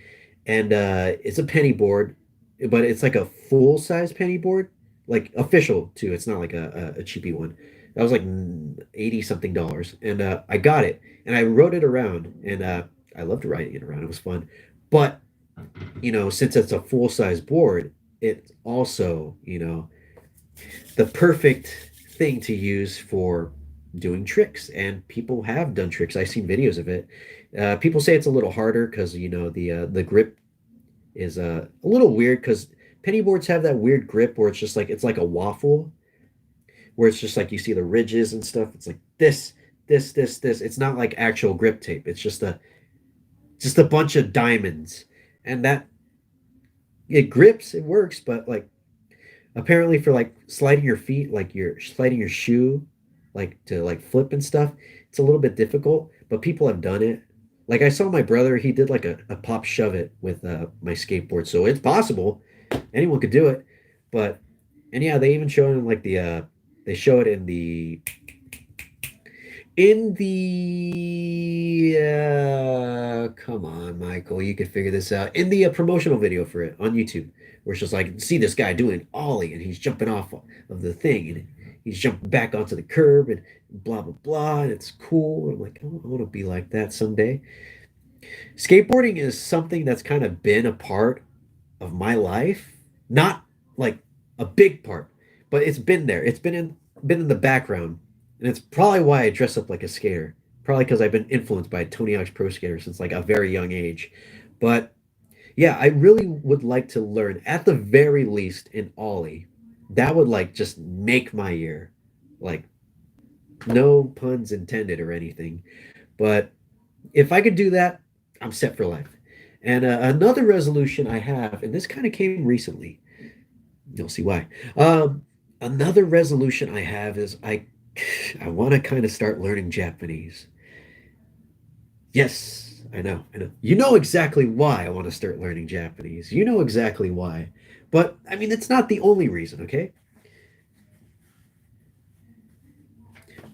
A: and it's a penny board, but it's like a full size penny board, like official too. It's not like a cheapy one. That was like 80 something dollars, and I got it, and I rode it around, and I loved riding it around. It was fun, but since it's a full size board, it's also the perfect thing to use for doing tricks, and people have done tricks. I've seen videos of it. People say it's a little harder because the grip is a little weird because penny boards have that weird grip where it's like a waffle, where it's just like you see the ridges and stuff. It's like this. It's not like actual grip tape. It's just a bunch of diamonds, and that it grips, it works, but like apparently for like sliding your feet, like you're sliding your shoe, like to like flip and stuff, it's a little bit difficult, but people have done it. Like I saw my brother, he did like a pop shove it with my skateboard, so it's possible. Anyone could do it. But and yeah, they even show it in like they show it in the come on, Michael, you could figure this out. In the promotional video for it on YouTube, where it's just like see this guy doing ollie and he's jumping off of the thing and he's jumping back onto the curb and blah blah blah, and it's cool. I'm like, oh, I want to be like that someday. Skateboarding is something that's kind of been a part of my life, not like a big part, but it's been there. It's been in the background, and it's probably why I dress up like a skater. Probably because I've been influenced by Tony Hawk's Pro Skater since like a very young age. But yeah, I really would like to learn at the very least in Ollie. That would like just make my year. Like no puns intended or anything. But if I could do that, I'm set for life. And another resolution I have, and this kind of came recently. You'll see why. Another resolution I have is I want to kind of start learning Japanese. Yes, I know, I know. You know exactly why I want to start learning Japanese. You know exactly why. But I mean, it's not the only reason, okay?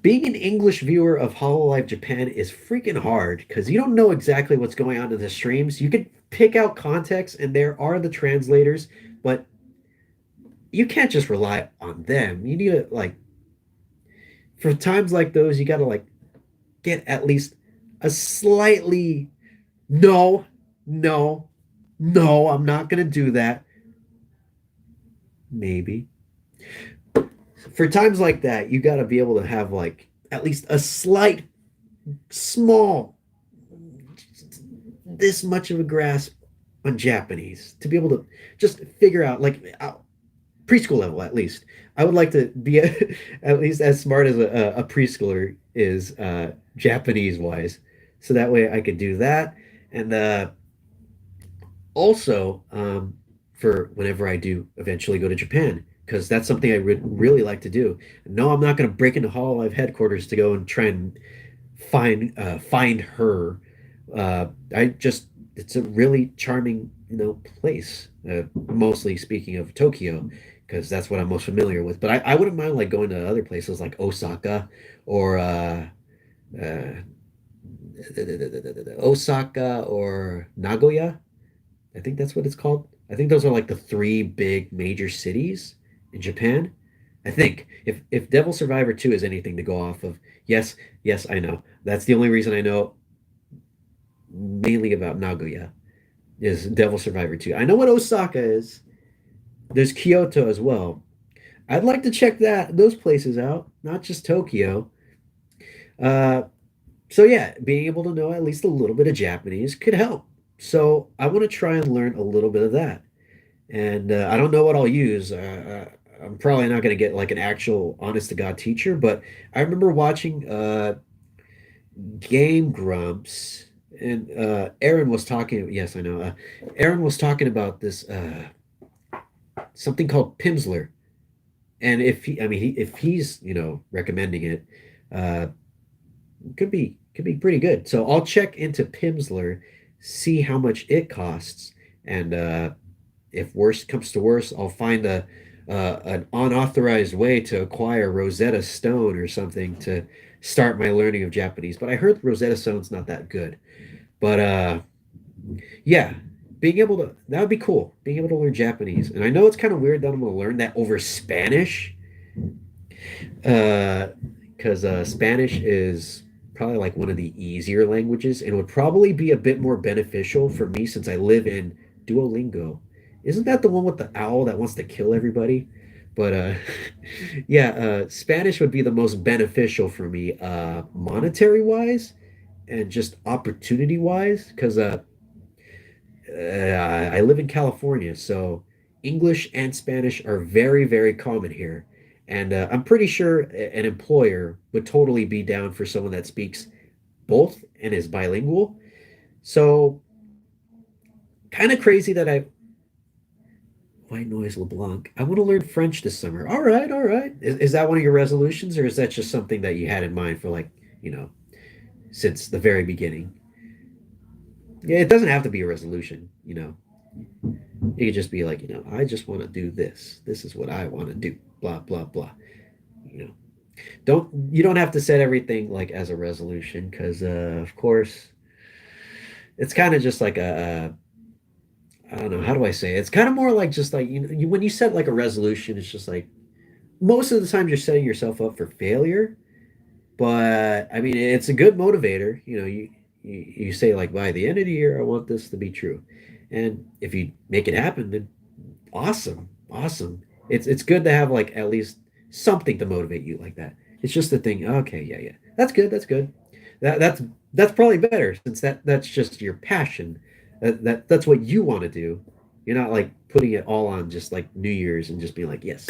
A: Being an English viewer of Hololive Japan is freaking hard because you don't know exactly what's going on in the streams. You could pick out context, and there are the translators, but you can't just rely on them. You need to like for times like those, you gotta like get at least a slightly no, no, no, I'm not going to do that. Maybe. For times like that, you got to be able to have like at least a slight, small, this much of a grasp on Japanese to be able to just figure out, like, preschool level at least. I would like to be at least as smart as a preschooler is Japanese wise, so that way I could do that. And also for whenever I do eventually go to Japan, because that's something I would really like to do. No, I'm not going to break into Hololive headquarters to go and try and find her. I just it's a really charming place. Mostly speaking of Tokyo, because that's what I'm most familiar with. But I wouldn't mind like going to other places like Osaka or uh, Osaka or Nagoya. I think that's what it's called. I think those are like the three big major cities in Japan. I think if Devil Survivor 2 is anything to go off of, yes, yes, I know. That's the only reason I know mainly about Nagoya is Devil Survivor 2. I know what Osaka is. There's Kyoto as well. I'd like to check those places out, not just Tokyo. Uh, so yeah, being able to know at least a little bit of Japanese could help. So I want to try and learn a little bit of that. And I don't know what I'll use. I'm probably not going to get like an actual honest to God teacher, but I remember watching Game Grumps, and Aaron was talking. Yes, I know. Aaron was talking about this something called Pimsleur, and if he's recommending it, uh, could be pretty good. So I'll check into Pimsleur, see how much it costs, and if worst comes to worst, I'll find an unauthorized way to acquire Rosetta Stone or something to start my learning of Japanese. But I heard Rosetta Stone's not that good. But yeah, being able to that would be cool. Being able to learn Japanese, and I know it's kind of weird that I'm going to learn that over Spanish, uh, because Spanish is probably like one of the easier languages and would probably be a bit more beneficial for me since I live in Duolingo. Isn't that the one with the owl that wants to kill everybody? But yeah, Spanish would be the most beneficial for me, monetary wise and just opportunity wise, because I live in California, so English and Spanish are very, very common here. And I'm pretty sure an employer would totally be down for someone that speaks both and is bilingual. So kind of crazy that I White Noise LeBlanc. I want to learn French this summer. All right, all right. Is that one of your resolutions, or is that just something that you had in mind for like, you know, since the very beginning? Yeah, it doesn't have to be a resolution. It could just be like, I just want to do this. This is what I want to do. Blah, blah, blah. You know, you don't have to set everything like as a resolution because, of course, it's kind of just like I don't know, how do I say it? It's kind of more like just like, when you set like a resolution, it's just like most of the time you're setting yourself up for failure. But I mean, it's a good motivator. You say like by the end of the year, I want this to be true. And if you make it happen, then awesome, awesome. It's good to have like at least something to motivate you like that. It's just the thing. Okay, yeah, yeah, that's good. That's good. That's probably better since that's just your passion. That's what you want to do. You're not like putting it all on just like New Year's and just being like, yes,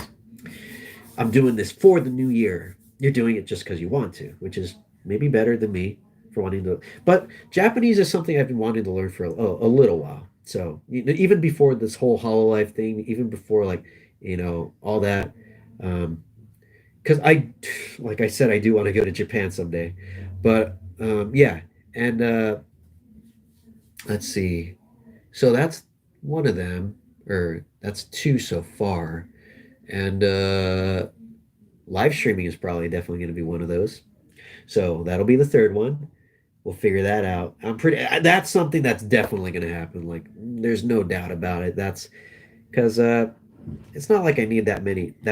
A: I'm doing this for the new year. You're doing it just because you want to, which is maybe better than me for wanting to. But Japanese is something I've been wanting to learn for a little while. So even before this whole Hololive thing, even before like all that, because like I said, I do want to go to Japan someday. But yeah, and let's see. So that's one of them, or that's two so far, and live streaming is probably definitely going to be one of those. So that'll be the third one. We'll figure that out. That's something that's definitely going to happen. Like, there's no doubt about it. That's because it's not like I need that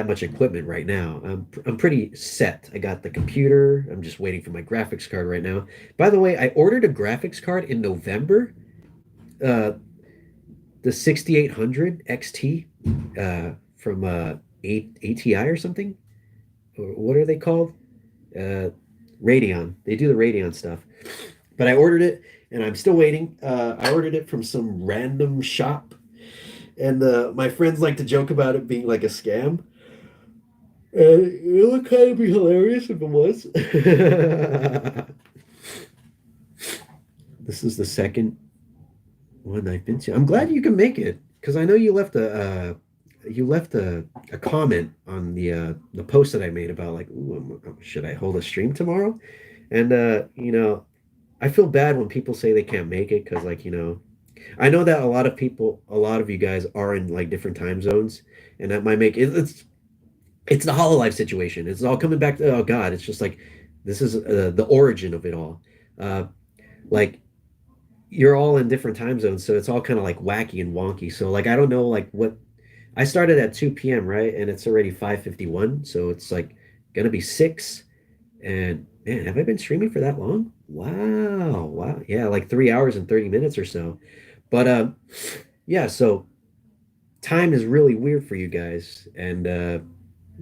A: much equipment right now. I'm pretty set. I got the computer. I'm just waiting for my graphics card right now. By the way, I ordered a graphics card in November. Uh, the 6800 XT from ATI or something. Or what are they called? Uh, Radeon. They do the Radeon stuff. But I ordered it and I'm still waiting. I ordered it from some random shop. And my friends like to joke about it being like a scam. It would kind of be hilarious if it was. This is the second one I've been to. I'm glad you can make it because I know you left a comment on the post that I made about like, ooh, should I hold a stream tomorrow? And I feel bad when people say they can't make it because like I know that a lot of you guys are in like different time zones, and that might make it's the Hololive situation. It's all coming back to oh God, it's just like this is the origin of it all. Uh, like you're all in different time zones, so it's all kind of like wacky and wonky. So like I don't know like what I started at 2 p.m., right? And it's already 5:51, so it's like gonna be 6. And man, have I been streaming for that long? Wow, wow. Yeah, like 3 hours and 30 minutes or so. But yeah, so time is really weird for you guys, and a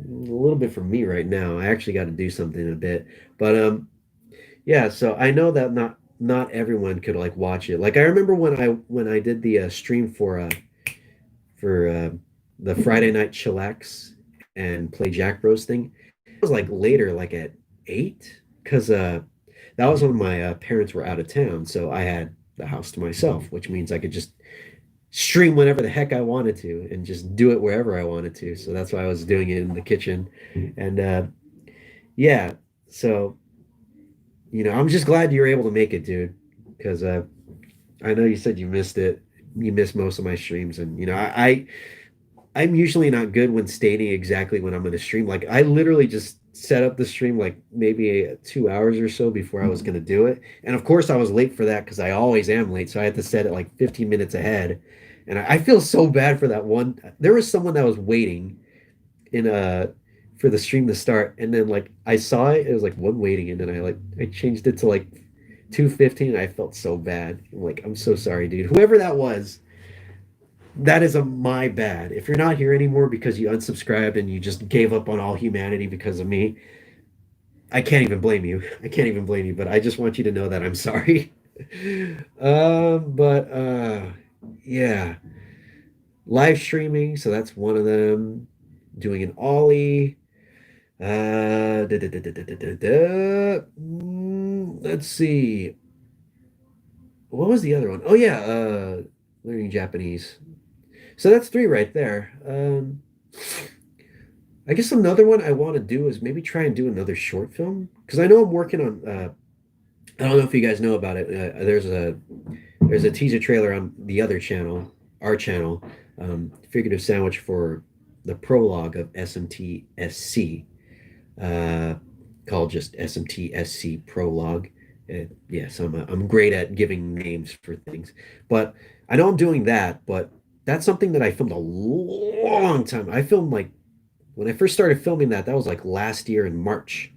A: little bit for me right now. I actually got to do something in a bit. But yeah, so I know that not everyone could like watch it. Like I remember when I did the stream for the Friday night chillax and play Jack Bros thing. It was like later, like at 8, because that was when my parents were out of town, so I had the house to myself, which means I could just stream whenever the heck I wanted to and just do it wherever I wanted to. So that's why I was doing it in the kitchen. And yeah, so I'm just glad you were able to make it, dude, because I know you said you missed it. You missed most of my streams, and I'm usually not good when stating exactly when I'm going to stream. Like I literally just set up the stream like maybe 2 hours or so before I was going to do it. And of course I was late for that because I always am late. So I had to set it like 15 minutes ahead. And I feel so bad for that one. There was someone that was waiting in for the stream to start. And then like I saw it was like one waiting. And then I changed it to like 2:15. And I felt so bad. I'm like, I'm so sorry, dude. Whoever that was, that is a my bad. If you're not here anymore because you unsubscribed and you just gave up on all humanity because of me, I can't even blame you. I can't even blame you, but I just want you to know that I'm sorry. But yeah, live streaming, so that's one of them. Doing an ollie. Let's see. What was the other one? Oh yeah, learning Japanese. So that's 3 right there. I guess another one I want to do is maybe try and do another short film because I know I'm working on. I don't know if you guys know about it. There's a teaser trailer on the other channel, our channel, Figurative Sandwich for the prologue of SMT SC, uh, called just SMT SC Prologue. Yes, I'm great at giving names for things, but I know I'm doing that. But that's something that I filmed a long time. I filmed like when I first started filming that was like last year in March.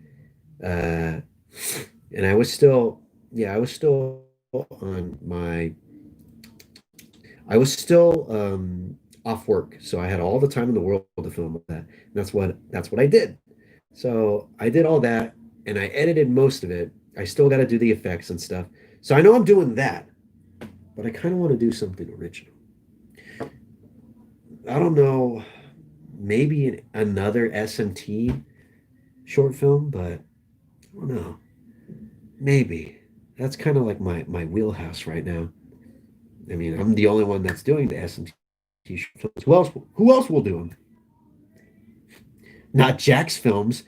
A: Uh, and I was still, yeah, on my, I was still off work. So I had all the time in the world to film that. And that's what I did. So I did all that and I edited most of it. I still got to do the effects and stuff. So I know I'm doing that, but I kind of want to do something original. I don't know, maybe another SMT short film, but I don't know. Maybe. That's kind of like my wheelhouse right now. I mean, I'm the only one that's doing the SMT short films. Who else will do them? Not Jack's films.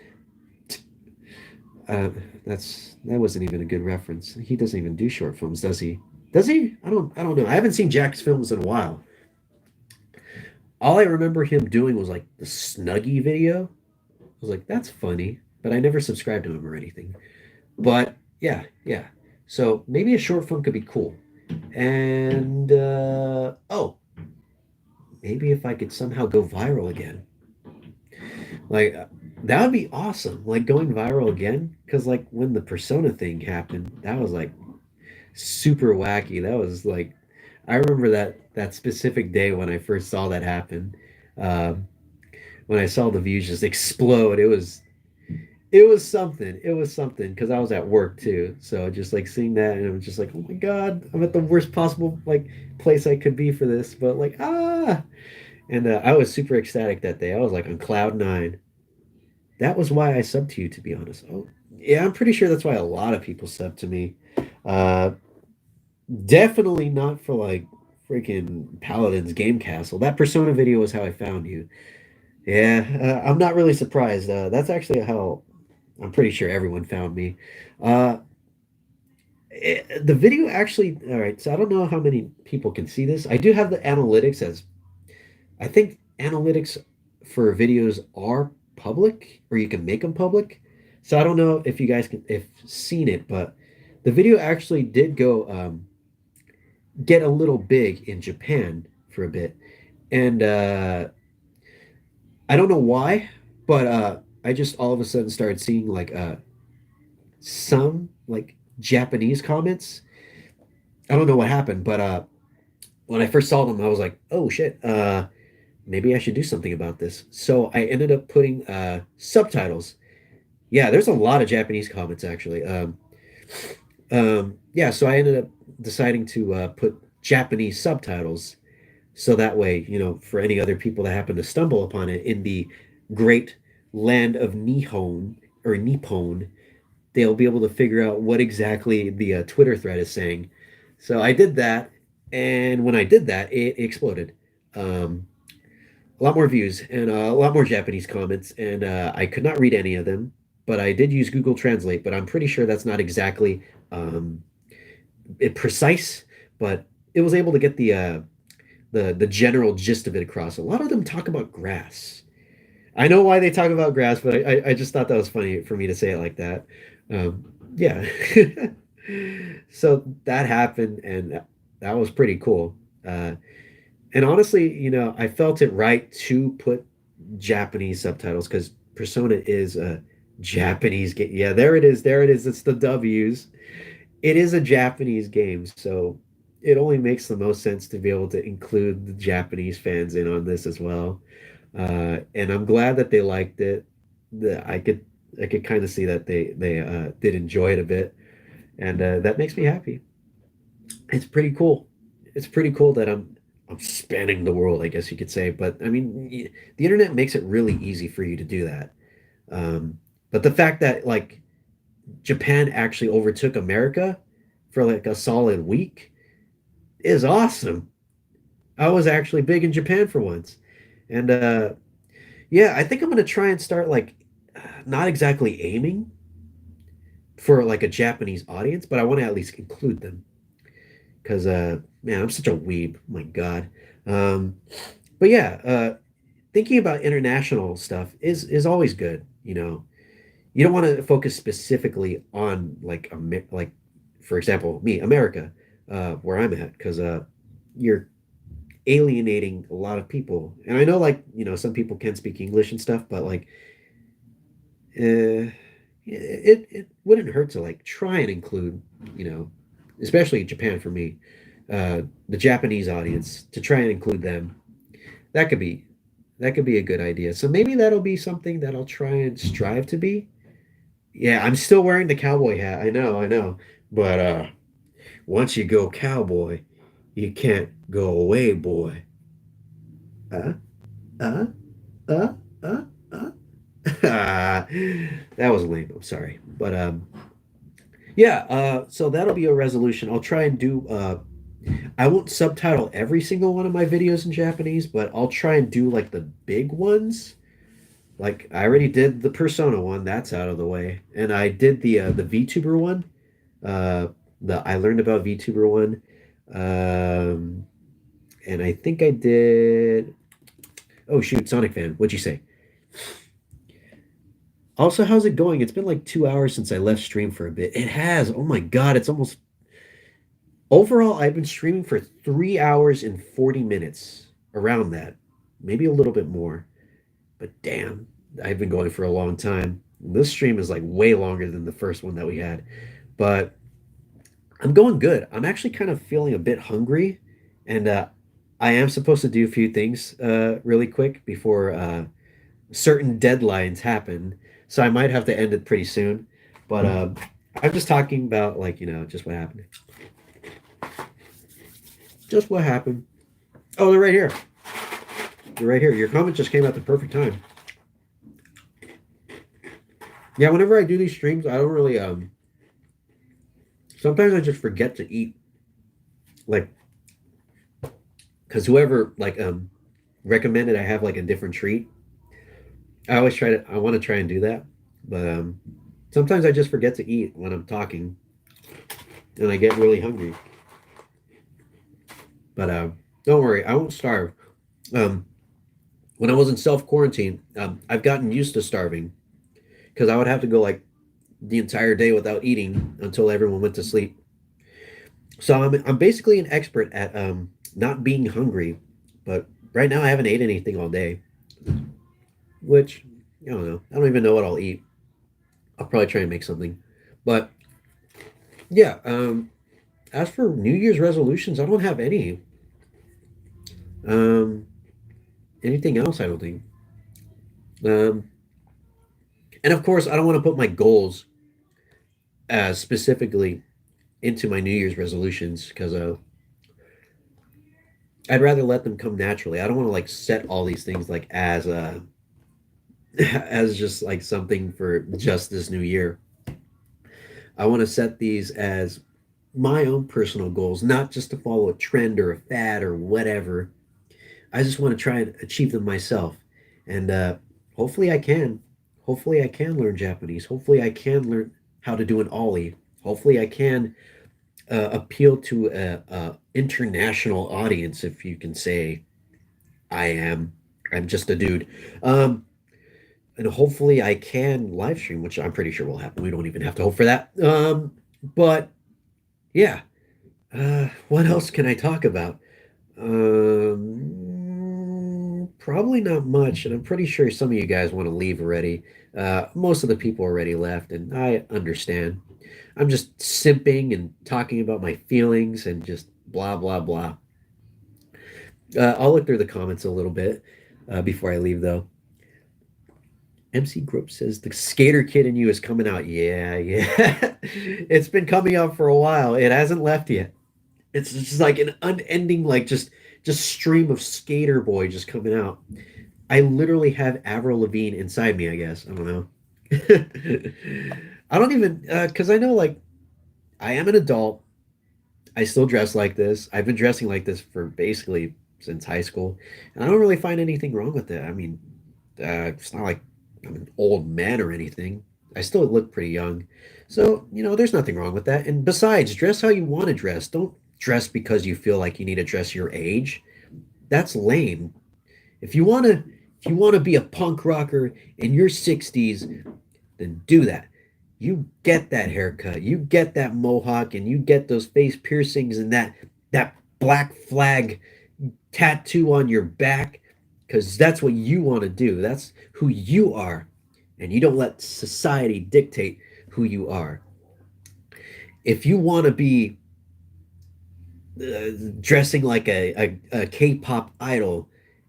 A: Uh, that wasn't even a good reference. He doesn't even do short films, does he? Does he? I don't know. I haven't seen Jack's films in a while. All I remember him doing was like the Snuggie video. I was like, that's funny, but I never subscribed to him or anything. But yeah, yeah. So maybe a short film could be cool. And oh, maybe if I could somehow go viral again, like that would be awesome. Like going viral again, because like when the Persona thing happened, that was like super wacky. That was like, I remember that specific day when I first saw that happen. Um, when I saw the views just explode, it was something. It was something because I was at work too. So just like seeing that, and I was just like, oh my god, I'm at the worst possible like place I could be for this. But like and I was super ecstatic that day. I was like on cloud nine. That was why I subbed to you, to be honest. Oh, yeah, I'm pretty sure that's why a lot of people sub to me. Uh, Definitely not for like freaking Paladin's Game Castle. That Persona video was how I found you. Yeah, I'm not really surprised. That's actually how I'm pretty sure everyone found me. Uh, the video actually, all right, so I don't know how many people can see this. I do have the analytics as, I think analytics for videos are public or you can make them public. So I don't know if you guys can, if seen it, but the video actually did go get a little big in Japan for a bit. And I don't know why, but I just all of a sudden started seeing like some like Japanese comments. I don't know what happened, but when I first saw them, I was like, "Oh shit, maybe I should do something about this." So I ended up putting subtitles. Yeah, there's a lot of Japanese comments actually. Yeah, so I ended up deciding to put Japanese subtitles, so that way, for any other people that happen to stumble upon it in the great land of Nihon or Nippon, they'll be able to figure out what exactly the Twitter thread is saying. So I did that, and when I did that, it exploded. Um, a lot more views and a lot more Japanese comments, and I could not read any of them, but I did use Google Translate. But I'm pretty sure that's not exactly um, precise, but it was able to get the general gist of it across. A lot of them talk about grass. I know why they talk about grass, but I just thought that was funny for me to say it like that. Yeah. So that happened, and that was pretty cool. And honestly, I felt it right to put Japanese subtitles because Persona is a Japanese game. Yeah, there it is. There it is. It's the W's. It is a Japanese game, so it only makes the most sense to be able to include the Japanese fans in on this as well. And I'm glad that they liked it. I could kind of see that they did enjoy it a bit, and that makes me happy. It's pretty cool. It's pretty cool that I'm spanning the world, I guess you could say. But I mean, the internet makes it really easy for you to do that. But the fact that like Japan actually overtook America for like a solid week is awesome. I was actually big in Japan for once. And yeah, I think I'm gonna try and start like not exactly aiming for like a Japanese audience, but I want to at least include them because man, I'm such a weeb. Oh my God. Um, but yeah, thinking about international stuff is always good. You don't want to focus specifically on like like for example, me, America, where I'm at, because you're alienating a lot of people. And I know like, some people can speak English and stuff, but like it wouldn't hurt to like try and include, you know, especially Japan for me, the Japanese audience, to try and include them. That could be that could be a good idea. So maybe that'll be something that I'll try and strive to be. Yeah, I'm still wearing the cowboy hat. I know. But once you go cowboy, you can't go away, boy. Uh, uh, uh, uh, uh. That was lame. I'm sorry. But yeah, so that'll be a resolution. I'll try and do I won't subtitle every single one of my videos in Japanese, but I'll try and do like the big ones. Like I already did the Persona one, that's out of the way. And I did the VTuber one. Uh the I learned about VTuber one. Um and I think I did, oh shoot, Sonic fan, what'd you say? Also, how's it going? It's been like 2 hours since I left stream for a bit. It has. Oh my God, it's almost, overall, I've been streaming for 3 hours and 40 minutes. around that, maybe a little bit more. But damn, I've been going for a long time. This stream is like way longer than the first one that we had. But I'm going good. I'm actually kind of feeling a bit hungry, and I am supposed to do a few things really quick before certain deadlines happen. So I might have to end it pretty soon. But I'm just talking about like just what happened. Just what happened. Oh, they're right here. They're right here. Your comment just came at the perfect time. Yeah, whenever I do these streams, I don't really sometimes I just forget to eat. Like, because whoever like recommended I have like a different treat. I want to try and do that. But sometimes I just forget to eat when I'm talking and I get really hungry. But don't worry, I won't starve. Um, when I was in self quarantine, I've gotten used to starving because I would have to go like the entire day without eating until everyone went to sleep. So I'm basically an expert at not being hungry. But right now I haven't ate anything all day, which I don't know. I don't even know what I'll eat. I'll probably try and make something. But yeah, as for New Year's resolutions, I don't have any. Um, anything else? I don't think. Um, and of course, I don't want to put my goals as specifically into my New Year's resolutions because I'd rather let them come naturally. I don't want to like set all these things like as as just like something for just this new year. I want to set these as my own personal goals, not just to follow a trend or a fad or whatever. I just want to try and achieve them myself. And hopefully I can. Hopefully I can learn Japanese. Hopefully I can learn how to do an ollie. Hopefully I can appeal to a international audience, if you can say I am. I'm just a dude. And hopefully I can live stream, which I'm pretty sure will happen. We don't even have to hope for that. But yeah, what else can I talk about? Probably not much, and I'm pretty sure some of you guys want to leave already. Most of the people already left, and I understand. I'm just simping and talking about my feelings and just blah blah blah. I'll look through the comments a little bit before I leave, though. MC Group says the skater kid in you is coming out. Yeah, yeah. It's been coming out for a while. It hasn't left yet. It's just like an unending, like just stream of skater boy just coming out. I literally have Avril Lavigne inside me, I guess. I don't know. I don't even because I know like I am an adult. I still dress like this. I've been dressing like this for basically since high school. And I don't really find anything wrong with it. I mean, it's not like I'm an old man or anything. I still look pretty young. So, there's nothing wrong with that. And besides, dress how you want to dress. Don't dress because you feel like you need to dress your age. That's lame. If you want to be a punk rocker in your 60s, then do that. You get that haircut, you get that mohawk, and you get those face piercings and that black flag tattoo on your back because that's what you want to do. That's who you are. And you don't let society dictate who you are. If you want to be dressing like a K-pop idol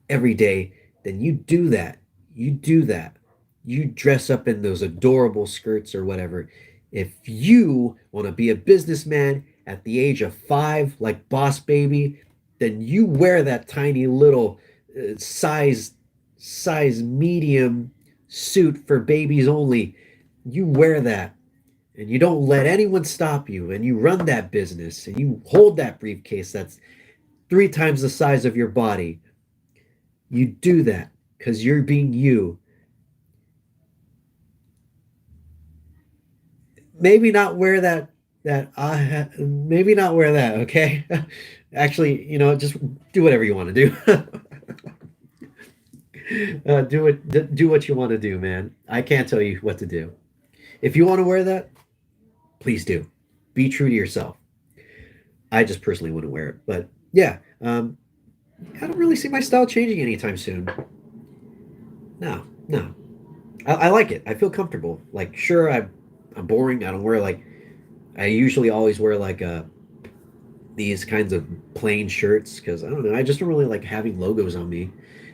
A: every day, then you do that. You do that. You dress up in those adorable skirts or whatever. If you want to be a businessman at the age of 5, like Boss Baby, then you wear that tiny little size medium suit for babies only. You wear that and you don't let anyone stop you and you run that business and you hold that briefcase that's 3 times the size of your body. You do that because you're being you. Maybe not wear that maybe not wear that, okay? Actually, just do whatever you want to do. Do what you want to do, man. I can't tell you what to do. If you want to wear that, please do. Be true to yourself. I just personally wouldn't wear it, but yeah. I don't really see my style changing anytime soon. No, no. I like it. I feel comfortable. Like, sure, I'm boring. I don't wear like I usually always wear like these kinds of plain shirts because I don't know. I just don't really like having logos on me.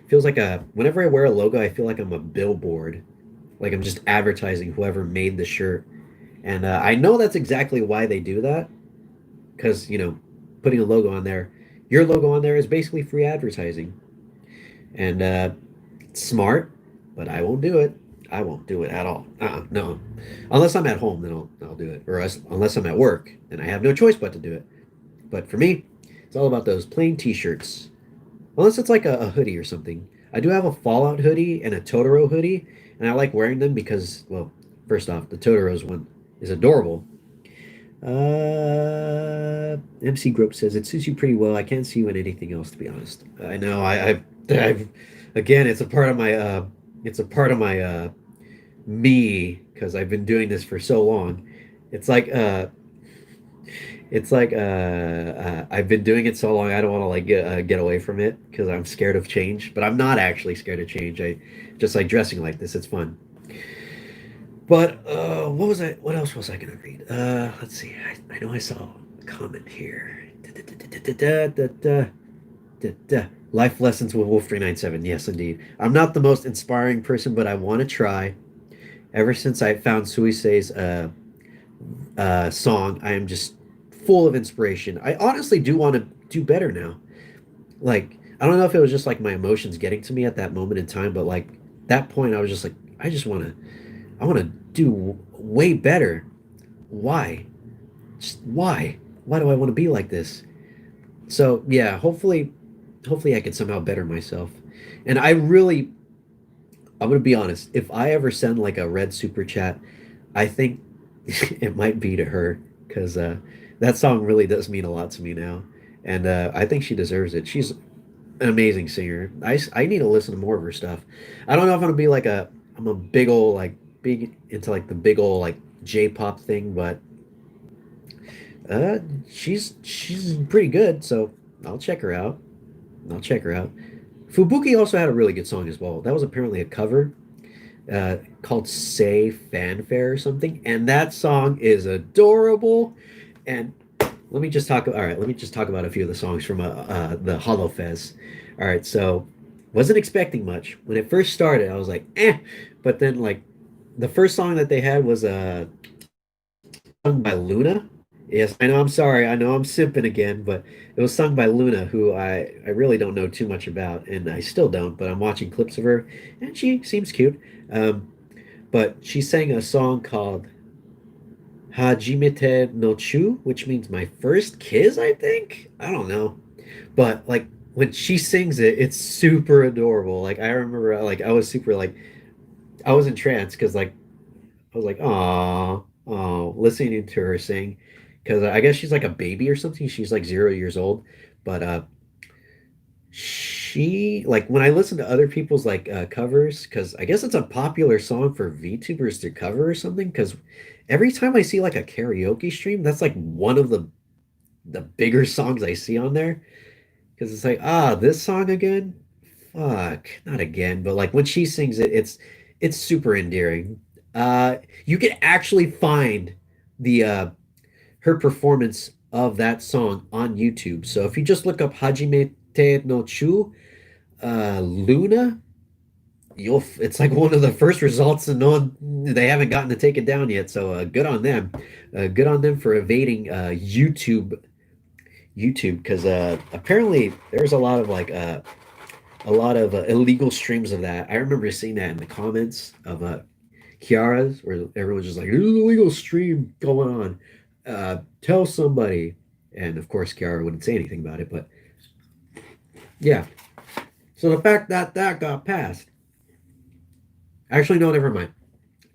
A: Feels like a whenever I wear a logo, I feel like I'm a billboard. Like I'm just advertising whoever made the shirt. And I know that's exactly why they do that because putting a logo on there, your logo on there is basically free advertising. And it's smart, but I won't do it. I won't do it at all. No, unless I'm at home, then I'll do it. Or unless I'm at work, then I have no choice but to do it. But for me, it's all about those plain T-shirts. Unless it's like a hoodie or something. I do have a Fallout hoodie and a Totoro hoodie, and I like wearing them because, well, first off, the Totoro's one is adorable. MC Grope says it suits you pretty well. I can't see you in anything else, to be honest. I know. I've again, it's a part of my me because I've been doing this for so long. It's like I've been doing it so long. I don't want to like get away from it because I'm scared of change. But I'm not actually scared of change. I just like dressing like this. It's fun. But what was I? What else was I gonna read? Let's see. I know I saw a comment here. Life lessons with Wolf 397. Yes, indeed. I'm not the most inspiring person, but I want to try. Ever since I found Suisei's song, I am just full of inspiration. I honestly do want to do better now. Like, I don't know if it was just like my emotions getting to me at that moment in time, but like that point, I was just like, I want to do way better. Why? Just why? Why do I want to be like this? So yeah, hopefully I can somehow better myself. And I'm gonna be honest. If I ever send like a red super chat, I think it might be to her because that song really does mean a lot to me now, and I think she deserves it. She's an amazing singer. I need to listen to more of her stuff. I don't know if I'm gonna be like I'm a big old like big into like the big old like J-pop thing, but uh, she's pretty good. So I'll check her out. I'll check her out. Fubuki also had a really good song as well. That was apparently a cover called "Say Fanfare" or something, and that song is adorable. And let me just talk. All right, let me just talk about a few of the songs from the Holofest. All right, so wasn't expecting much when it first started. I was like, eh, but then like the first song that they had was sung by Luna. Yes, I know. I'm sorry. I know I'm simping again, but it was sung by Luna, who I really don't know too much about, and I still don't. But I'm watching clips of her, and she seems cute. Um, but she sang a song called Hajimete no Chu, which means my first kiss, I think. I don't know. But like when she sings it, it's super adorable. Like I remember like I was super like I was entranced because like I was like, oh, listening to her sing. Because I guess she's like a baby or something. She's like 0 years old. But she like when I listen to other people's like covers, because I guess it's a popular song for VTubers to cover or something. Because every time I see like a karaoke stream, that's like one of the bigger songs I see on there. Because it's like, this song again? Fuck, not again. But like when she sings it, it's super endearing. You can actually find the her performance of that song on YouTube. So if you just look up Hajime Te no Chu, Luna, it's like one of the first results, and no one, they haven't gotten to take it down yet. So good on them. Good on them for evading YouTube, because apparently there's a lot of illegal streams of that. I remember seeing that in the comments of Kiara's, where everyone's just like, "There's an illegal stream going on. Tell somebody." And of course, Kiara wouldn't say anything about it. But yeah, so the fact that that got passed, actually, no, never mind.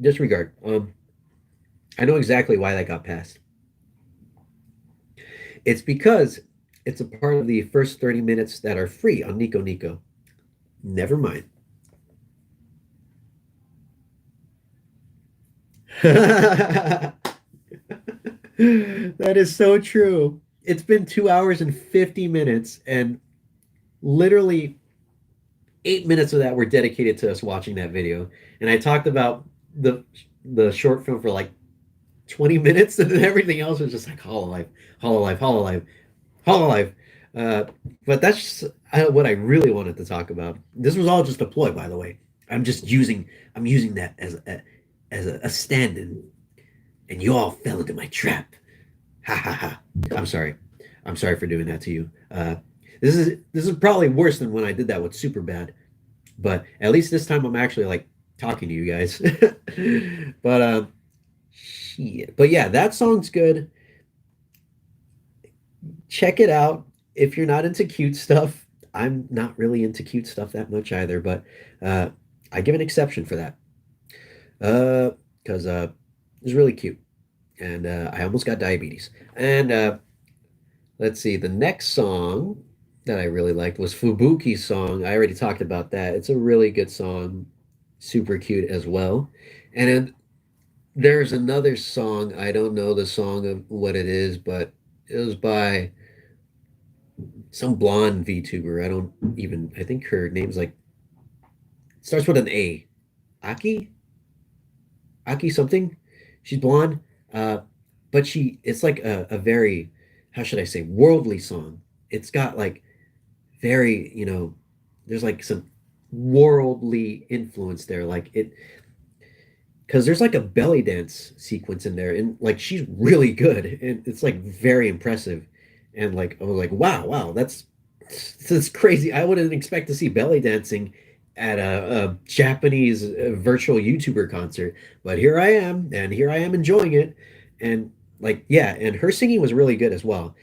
A: Disregard. I know exactly why that got passed. It's because it's a part of the first 30 minutes that are free on Nico Nico. Never mind. That is so true. It's been 2 hours and 50 minutes, and literally 8 minutes of that were dedicated to us watching that video. And I talked about the the short film for like 20 minutes, and then everything else was just like Hololive, Hololive, Hololive, Hololive. Uh, but that's just, what I really wanted to talk about. This was all just a ploy, by the way. I'm using that as a stand-in, and you all fell into my trap. Ha ha ha. I'm sorry. I'm sorry for doing that to you. This is probably worse than when I did that with Super Bad, but at least this time I'm actually like talking to you guys. but shit. But yeah, that song's good. Check it out if you're not into cute stuff. I'm not really into cute stuff that much either, but uh, I give an exception for that because it's really cute, and I almost got diabetes. And let's see, the next song that I really liked was Fubuki's song. I already talked about that. It's a really good song, super cute as well. And then there's another song. I don't know the song of what it is, but it was by some blonde VTuber. I don't even. I think her name's like starts with an A. Aki, Aki something. She's blonde, uh, but it's like a very, how should I say, worldly song. It's got like very, there's like some worldly influence there. Like it, because there's like a belly dance sequence in there, and like she's really good, and it's like very impressive. And like I was like, wow, wow, that's crazy. I wouldn't expect to see belly dancing at a Japanese virtual YouTuber concert, but here I am, and here I am enjoying it. And like, yeah, and her singing was really good as well.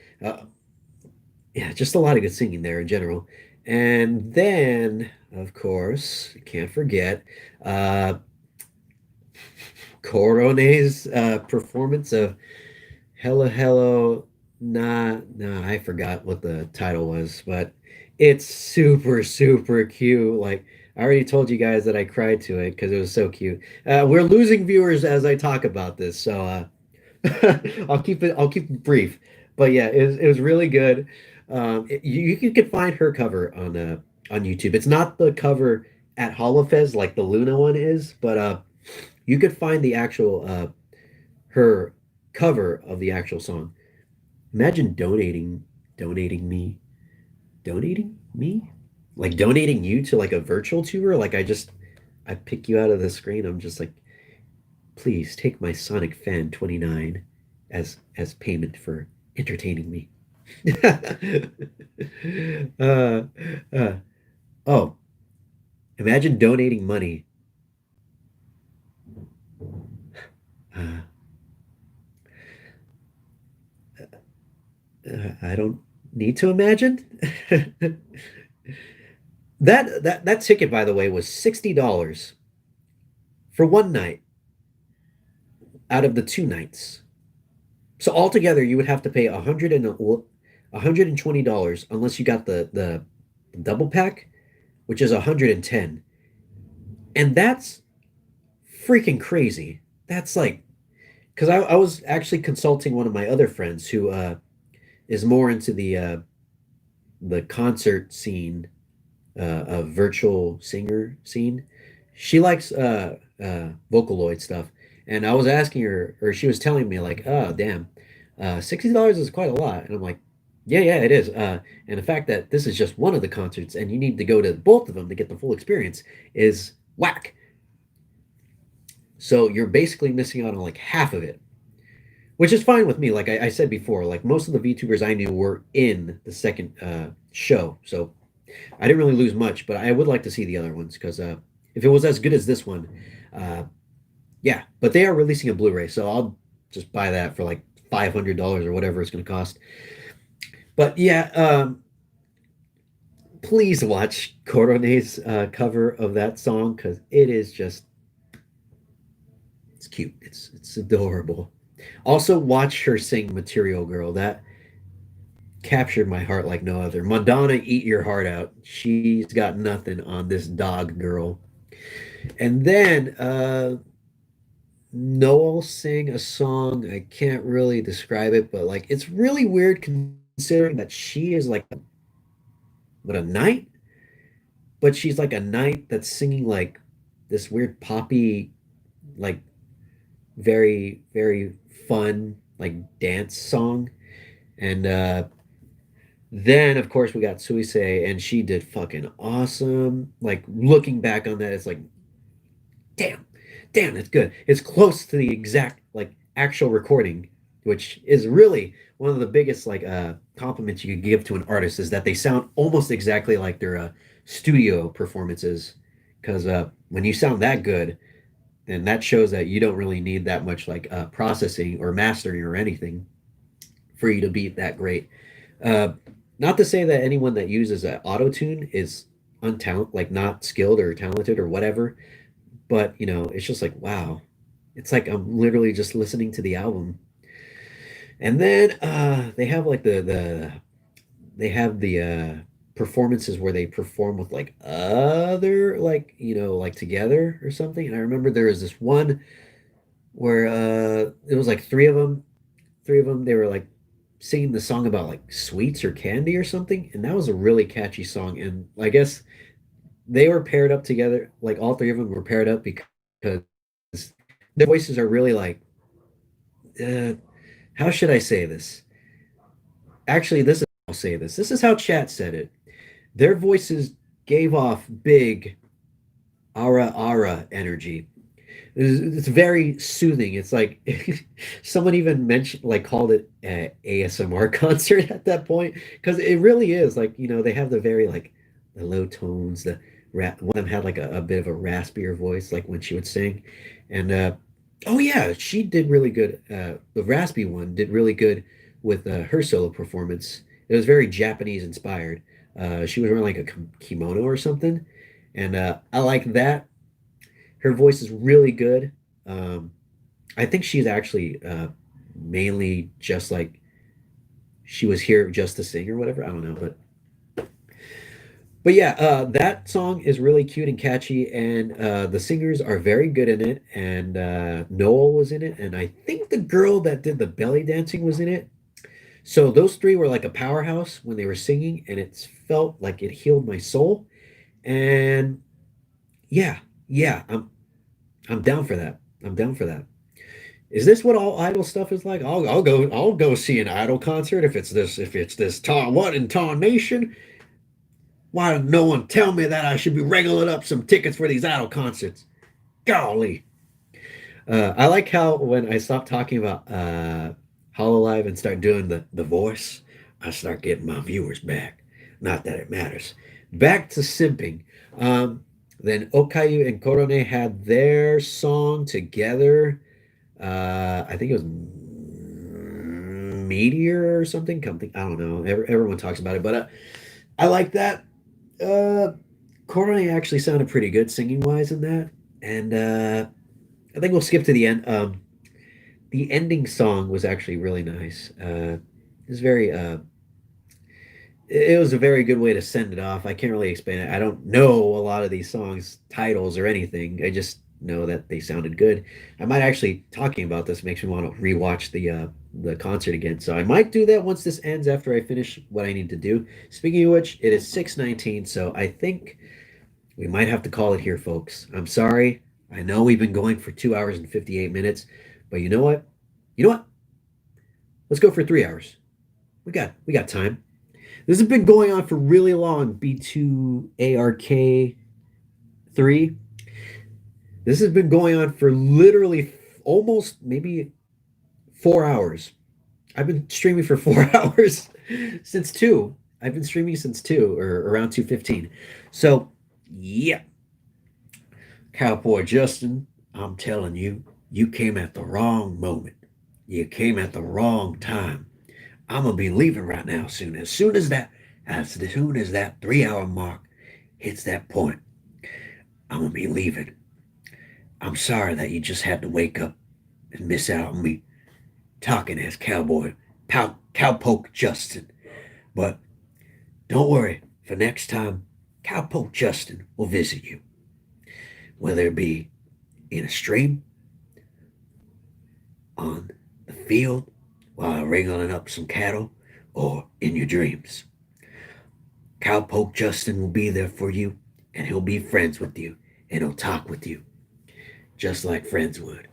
A: Yeah, just a lot of good singing there in general. And then, of course, can't forget uh, Corone's performance of Hello Hello. Nah, I forgot what the title was, but it's super, super cute. Like, I already told you guys that I cried to it because it was so cute. We're losing viewers as I talk about this, so I'll keep it brief. But yeah, it was really good. You can find her cover on YouTube. It's not the cover at Holofez like the Luna one is, but you could find the actual her cover of the actual song. Imagine donating me, donating me, like donating you to like a virtual tour. Like I pick you out of the screen. I'm just like, please take my Sonic Fan 29 as payment for entertaining me. uh, uh, oh, imagine donating money. Uh, I don't need to imagine. That ticket, by the way, was $60 for one night out of the 2 nights. So altogether, you would have to pay $120 unless you got the double pack, which is 110, and that's freaking crazy. That's like because I was actually consulting one of my other friends who is more into the concert scene, a virtual singer scene. She likes Vocaloid stuff, and I was asking her, or she was telling me like, "Oh, damn, $60 is quite a lot." And I'm like, "Yeah, yeah, it is." And the fact that this is just one of the concerts, and you need to go to both of them to get the full experience is whack. So you're basically missing out on like half of it, which is fine with me. Like I said before, like most of the VTubers I knew were in the second show, so I didn't really lose much, but I would like to see the other ones because if it was as good as this one, uh, yeah. But they are releasing a Blu-ray, so I'll just buy that for like $500 or whatever it's going to cost. But yeah, please watch Corone's cover of that song because it is just it's cute. It's adorable. Also, watch her sing "Material Girl." That captured my heart like no other. Madonna, eat your heart out. She's got nothing on this dog girl. And then Noel sang a song. I can't really describe it, but like it's really weird considering that she is like but a knight. But she's like a knight that's singing like this weird poppy, like very very fun like dance song. And then of course we got Suise, and she did fucking awesome. Like looking back on that, it's like damn, damn, that's good. It's close to the exact like actual recording, which is really one of the biggest like compliments you could give to an artist is that they sound almost exactly like their studio performances. Because when you sound that good, then that shows that you don't really need that much like processing or mastering or anything for you to be that great. Uh, Not to say that anyone that uses auto tune is untalented, like not skilled or talented or whatever, but you know, it's just like wow, it's like I'm literally just listening to the album. And then they have like they have the performances where they perform with like other like you know like together or something. And I remember there was this one where it was like three of them. They were like singing the song about like sweets or candy or something, and that was a really catchy song. And I guess they were paired up together, like all three of them were paired up because their voices are really like uh, how should I say this? Actually, this is how I'll say this. This is how chat said it. Their voices gave off big ara ara energy. It's very soothing. It's like someone even mentioned, like, called it a ASMR concert at that point because it really is. Like, you know, they have the very like the low tones. The one of them had like a bit of a raspier voice, like when she would sing, and oh yeah, she did really good. The raspy one did really good with her solo performance. It was very Japanese inspired. She was wearing like a kimono or something, and I like that. Her voice is really good. Um, I think she's actually mainly just like she was here just to sing or whatever. I don't know, but yeah, that song is really cute and catchy, and the singers are very good in it. And Noel was in it, and I think the girl that did the belly dancing was in it. So those three were like a powerhouse when they were singing, and it felt like it healed my soul. And yeah, yeah, I'm down for that. I'm down for that. Is this what all idol stuff is like? I'll go see an idol concert if it's this Ton what in Ton Nation. Why did no one tell me that I should be wrangling up some tickets for these idol concerts? Golly. I like how when I stop talking about Hololive and start doing the voice, I start getting my viewers back. Not that it matters. Back to simping. Um, then Okayu and Korone had their song together. I think it was Meteor or something. Something I don't know. Everyone talks about it, but I like that. Uh, Courtney actually sounded pretty good singing wise in that, and I think we'll skip to the end. The ending song was actually really nice. It's very it was a very good way to send it off. I can't really explain it. I don't know a lot of these songs titles or anything. I just know that they sounded good. I might actually talking about this makes me want to rewatch the concert again. So I might do that once this ends after I finish what I need to do. Speaking of which, it is 6:19, so I think we might have to call it here, folks. I'm sorry. I know we've been going for 2 hours and 58 minutes, but you know what? You know what? Let's go for 3 hours. We got time. This has been going on for really long. B2ARK 3. This has been going on for literally almost maybe 4 hours. I've been streaming for 4 hours since 2. I've been streaming since 2 or around 2:15. So, yeah, Cowboy Justin, I'm telling you, you came at the wrong moment. You came at the wrong time. I'm gonna be leaving right now soon. As soon as that 3 hour mark hits that point, I'm gonna be leaving. I'm sorry that you just had to wake up and miss out on me talking as Cowpoke Justin. But don't worry, for next time, Cowpoke Justin will visit you, whether it be in a stream, on the field, while wrangling up some cattle, or in your dreams. Cowpoke Justin will be there for you, and he'll be friends with you, and he'll talk with you, just like friends would.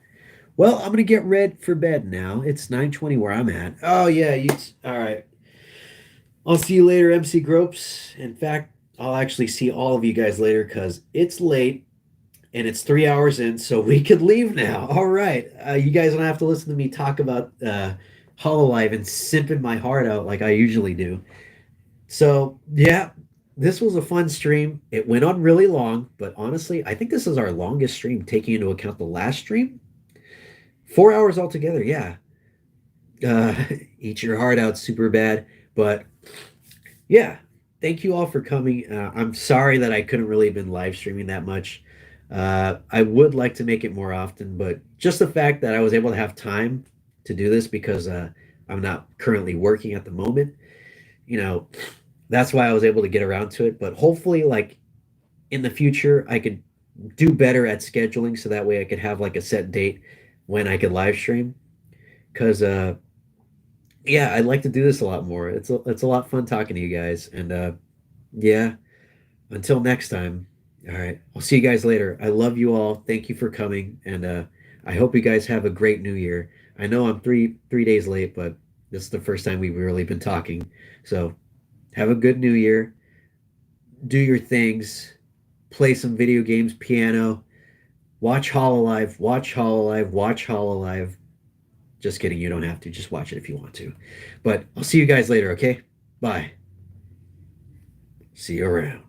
A: Well, I'm gonna get ready for bed now. It's 9:20 where I'm at. Oh yeah, all right. I'll see you later, MC Gropes. In fact, I'll actually see all of you guys later because it's late and it's 3 hours in, so we could leave now. All right. You guys don't have to listen to me talk about Hololive and simping my heart out like I usually do. So, yeah, this was a fun stream. It went on really long, but honestly, I think this is our longest stream, taking into account the last stream. 4 hours altogether, yeah. Uh, eat your heart out, super bad. But yeah, thank you all for coming. I'm sorry that I couldn't really have been live streaming that much. I would like to make it more often, but just the fact that I was able to have time to do this because I'm not currently working at the moment, you know, that's why I was able to get around to it. But hopefully, like in the future, I could do better at scheduling so that way I could have like a set date when I could live stream. Because yeah, I'd like to do this a lot more. It's a lot of fun talking to you guys, and yeah. Until next time. All right. I'll see you guys later. I love you all. Thank you for coming, and I hope you guys have a great New Year. I know I'm three days late, but this is the first time we've really been talking. So have a good New Year. Do your things. Play some video games, piano. Watch Hololive. Watch Hololive. Watch Hololive. Just kidding. You don't have to. Just watch it if you want to. But I'll see you guys later. Okay. Bye. See you around.